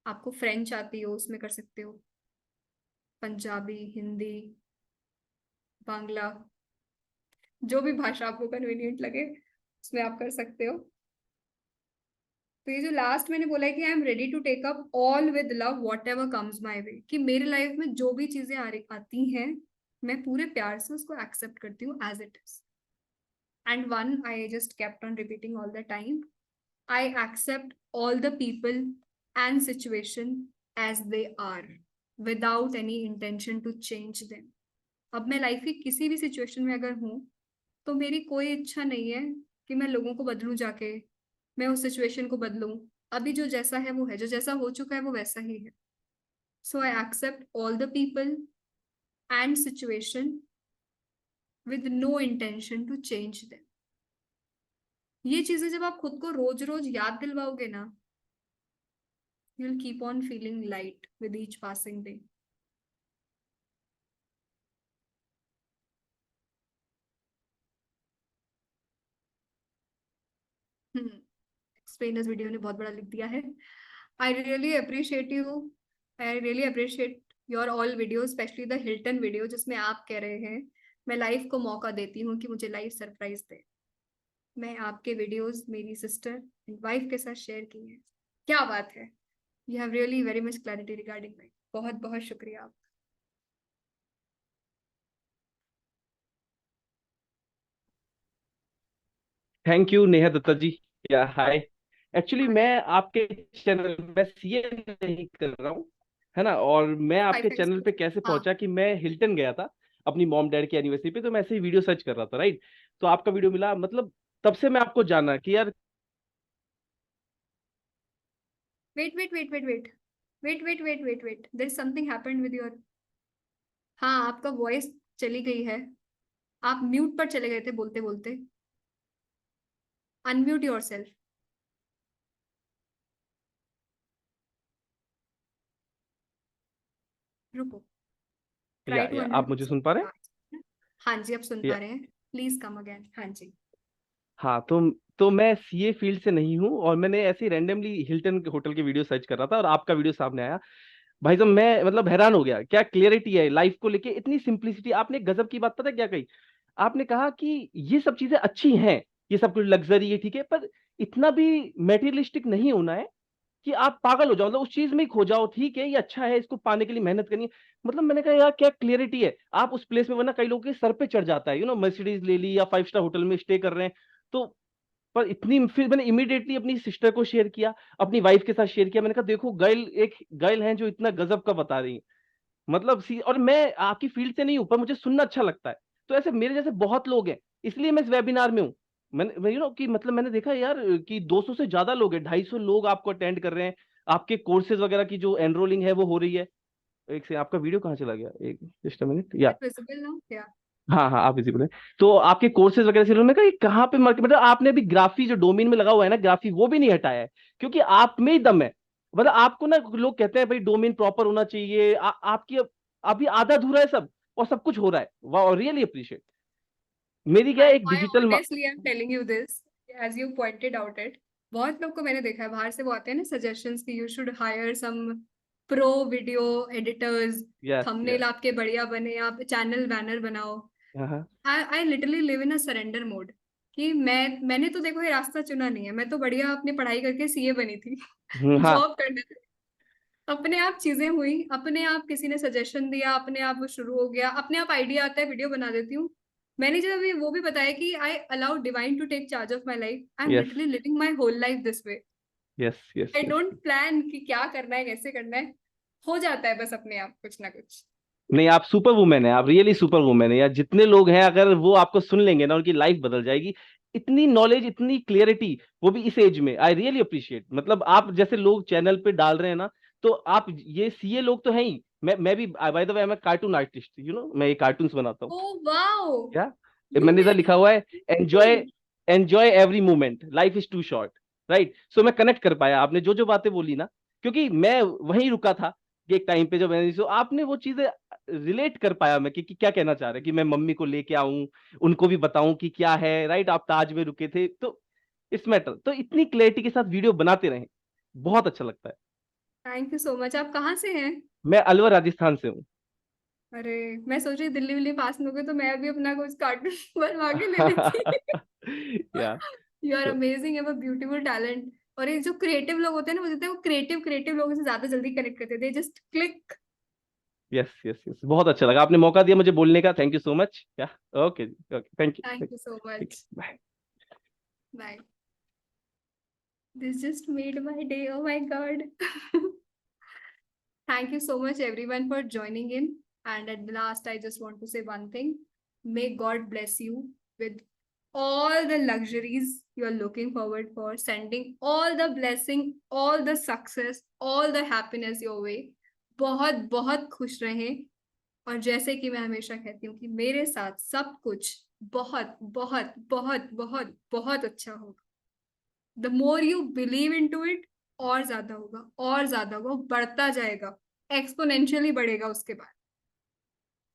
आपको फ्रेंच आती हो उसमें कर सकते हो, पंजाबी, हिंदी, बांग्ला, जो भी भाषा आपको कन्वीनियंट लगे उसमें आप कर सकते हो. तो ये जो लास्ट मैंने बोला है कि I am ready to take up all with love whatever comes my way, कि मेरी लाइफ में जो भी चीजें आती हैं मैं पूरे प्यार से उसको एक्सेप्ट करती हूँ as it is. And one I just kept on repeating all the time, I accept all the people and situation as they are without any intention to change them. अब मैं लाइफ की किसी भी situation में अगर हूँ तो मेरी कोई इच्छा नहीं है कि मैं लोगों को बदलूं, जाके मैं उस सिचुएशन को बदलूं. अभी जो जैसा है वो है, जो जैसा हो चुका है वो वैसा ही है. So I accept all the people and situation with no intention to change them. ये चीजें जब आप खुद को रोज रोज याद दिलवाओगे ना, you will keep on feeling light with each passing day. Explainers video ने बहुत बड़ा लिख दिया है. I really appreciate you. I really appreciate your all video, specially the Hilton video जिसमें आप कह रहे हैं मैं लाइफ को मौका देती हूँ कि मुझे लाइफ सरप्राइज दे. मैं आपके वीडियोस मेरी सिस्टर एंड वाइफ के साथ शेयर किए हैं. क्या बात है. You have really very much clarity regarding me. बहुत बहुत शुक्रिया आप. Thank you Neha Datta ji. Yeah hi. Actually मैं आपके चैनल में सीए नहीं कर रहा हूँ, है ना. और मैं आपके चैनल पे कैसे पहुंचा कि मैं हिल्टन गया था अपनी मॉम डैड की एनिवर्सरी पे, तो मैं ऐसे ही वीडियो सर्च कर रहा था, राइट. तो आपका वीडियो मिला, मतलब तब से मैं आपको जाना कि यार. Wait wait wait wait wait wait wait wait wait wait there is something happened with your. हाँ, आपका वॉइस चली गई है. आप म्यूट पर चले गए थे बोलते बोलते. Unmute yourself. रुको. ट्राई टू आप मुझे सुन पा रहे हैं? हाँ जी, अब सुन पा रहे हैं. Please come again. हाँ जी. हाँ, तो मैं सीए फील्ड से नहीं हूँ, और मैंने ऐसे ही रैंडमली हिल्टन होटल के वीडियो सर्च कर रहा था और आपका वीडियो सामने आया. भाई साहब, मैं मतलब हैरान हो गया, क्या क्लियरिटी है लाइफ को लेके, इतनी सिंप्लिसिटी. आपने गजब की बात पता है क्या कही? आपने कहा कि ये सब चीजें अच्छी हैं, ये सब कुछ लग्जरी है, ठीक है, पर इतना भी मेटीरियलिस्टिक नहीं होना है कि आप पागल हो जाओ, मतलब उस चीज में ही खो जाओ. ठीक है, ये अच्छा है, इसको पाने के लिए मेहनत करनी है. मतलब मैंने कहा यार क्या क्लियरिटी है आप उस प्लेस में, वरना कई लोगों के सर पे चढ़ जाता है, मर्सिडीज ले ली या 5 स्टार होटल में स्टे कर रहे हैं. तो पर इतनी, फिर मैंने इमीडिएटली अपनी सिस्टर को शेयर किया, अपनी वाइफ के साथ शेयर किया. मैंने कहा देखो गर्ल, एक गर्ल है जो इतना गजब का बता रही है, मतलब सी. और मैं आपकी फील्ड से नहीं हूं, पर मुझे सुनना अच्छा लगता है. तो ऐसे मेरे जैसे बहुत लोग हैं, इसलिए मैं इस वेबिनार में हूँ. मैंने कि मतलब मैंने देखा यार कि 200 से ज्यादा लोग हैं, 250 लोग आपको अटेंड कर रहे हैं. आपके कोर्सेज वगैरह की जो एनरोलिंग है वो हो रही है. एक से आपका वीडियो कहाँ चला गया, एक जस्ट मिनट. या विजिबल नाउ क्या? हाँ हाँ, आप विजिबल है. तो आपके कोर्सेज वगैरह से मैं कहा ये कहाँ पे मार्केट, मतलब आपने अभी ग्राफी जो डोमेन में लगा हुआ है ना, ग्राफी, वो भी नहीं हटाया है, क्योंकि आप में ही दम है. मतलब आपको ना, लोग कहते हैं भाई डोमेन प्रॉपर होना चाहिए, आपकी अभी आधा अधूरा है सब, और सब कुछ हो रहा है. वाह, रियली अप्रिशिएट. मेरी क्या है, एक I digital. honestly am telling you this, as you pointed out it. बहुत लोग को मैंने देखा है बाहर से, वो आते हैं ना सजेशंस कि you should hire some pro video editors, yes thumbnail yes. आपके बढ़िया बने, आप चैनल बैनर बनाओ. हाँ I literally live in a surrender mode कि मैंने तो देखो ये रास्ता चुना नहीं है. मैं तो बढ़िया अपनी पढ़ाई करके सीए बनी थी. हाँ. जॉब करने थे, अपने आप चीजें हुई, अपने आप किसी ने सजेशन दिया, अपने आप वो शुरू हो गया, अपने आप आइडिया आता है, वीडियो बना देती हूँ. मैंने जब अभी वो भी बताया कि I allow divine to take charge of my life, I am yes literally living my whole life this way. Yes yes I yes. Don't plan कि क्या करना है, कैसे करना है, हो जाता है बस अपने आप कुछ ना कुछ. नहीं, आप सुपर वुमेन है, आप रियली सुपर वुमेन है यार. जितने लोग हैं अगर वो आपको सुन लेंगे ना, उनकी लाइफ बदल जाएगी. इतनी नॉलेज, इतनी क्लियरिटी, वो भी इस एज में. I really appreciate. मतलब आप जैसे लोग चैनल पे डाल रहे हैं ना, तो आप ये सीए लोग तो हैं ही. मैं भी बाय द वे, मैं कार्टून आर्टिस्ट, यू नो, मैं ये कार्टून्स बनाता हूँ। Oh wow! क्या You मैंने इधर make लिखा हुआ है, enjoy cartoon. Enjoy every moment, life is too short, right. सो मैं कनेक्ट कर पाया आपने जो जो बातें बोली ना, क्योंकि मैं वहीं रुका था कि एक टाइम पे जब मैंने, सो आपने वो चीजें रिलेट कर पाया मैं कि क्या कहना चाह रहे हैं, कि मैं मम्मी को लेके आऊं, उनको भी बताऊं कि क्या है, राइट। आप ताज में रुके थे, तो इट्स मैटर। तो इतनी क्लैरिटी के साथ वीडियो बनाते रहें, बहुत अच्छा लगता है। Thank you so much. आप कहाँ से हैं? मैं अलवर राजस्थान से हूँ। अरे मैं सोच रही दिल्ली विल्ली पास में हो गए तो मैं भी अपना कुछ कार्टून बनवा के ले लेती। या यू आर तो amazing, have a beautiful talent. और ये जो क्रिएटिव लोग होते हैं ना, मुझे लगता है वो क्रिएटिव लोगों से ज्यादा जल्दी कनेक्ट करते हैं, they just click. Yes yes yes, बहुत अच्छा लगा, आपने मौका दिया मुझे बोलने का, थैंक यू सो मच। या ओके जी, okay, thank you. Thank you so ठीक मच। है, bye. Bye. This just made my day, oh my God. Thank you so much, everyone, for joining in. And at the last, I just want to say one thing. May God bless you with all the luxuries you are looking forward for, sending all the blessing, all the success, all the happiness your way. बहुत बहुत खुश रहें। और जैसे कि मैं हमेशा कहती हूँ कि मेरे साथ सब कुछ बहुत बहुत बहुत बहुत बहुत अच्छा होगा। The more you believe in to it, और ज्यादा होगा, और ज्यादा होगा, बढ़ता जाएगा, एक्सपोनेंशियली बढ़ेगा उसके बाद।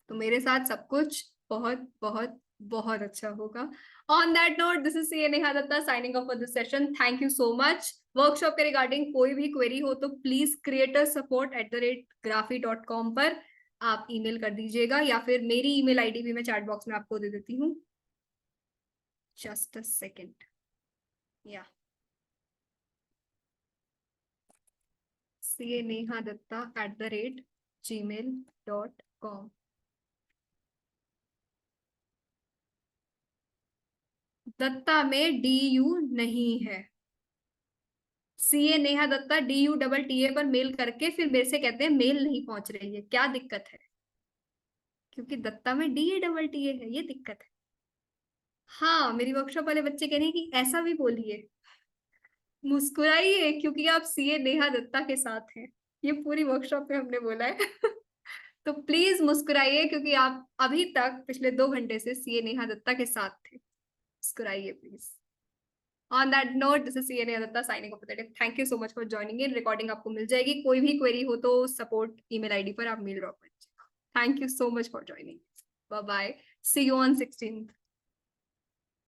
तो मेरे साथ सब कुछ बहुत बहुत बहुत अच्छा होगा। On that note, this is C Neha Datta signing off for this session. Thank you so much. Workshop के रिगार्डिंग कोई भी क्वेरी हो तो प्लीज creatorssupport@graphy.com पर आप ईमेल कर दीजिएगा, या फिर मेरी ईमेल आईडी भी मैं चैट बॉक्स में आपको दे देती हूँ। Just a second. या cneha@gmail.com। दत्ता में DU नहीं है। CA नेहा दत्ता DUTTA पर मेल करके फिर मेरे से कहते हैं मेल नहीं पहुंच रही है, क्या दिक्कत है? क्योंकि दत्ता में DATTA है, ये दिक्कत है। हाँ, मेरी वर्कशॉप वाले बच्चे कह रहे हैं कि ऐसा भी बोलिए। मुस्कुराइए क्योंकि आप CA नेहा दत्ता के साथ हैं, ये पूरी वर्कशॉप में हमने बोला है। तो प्लीज मुस्कुराइए क्योंकि आप अभी तक पिछले 2 घंटे से CA नेहा दत्ता के साथ थे। मुस्कुराइए please. On that note, this is CA Neha Datta signing off. Thank you so much for joining in. Recording आपको मिल जाएगी, कोई भी क्वेरी हो तो सपोर्ट ईमेल आईडी पर आप मेल ड्रॉप कर दीजिएगा। Thank you so much for joining. Bye bye, see you on 16th।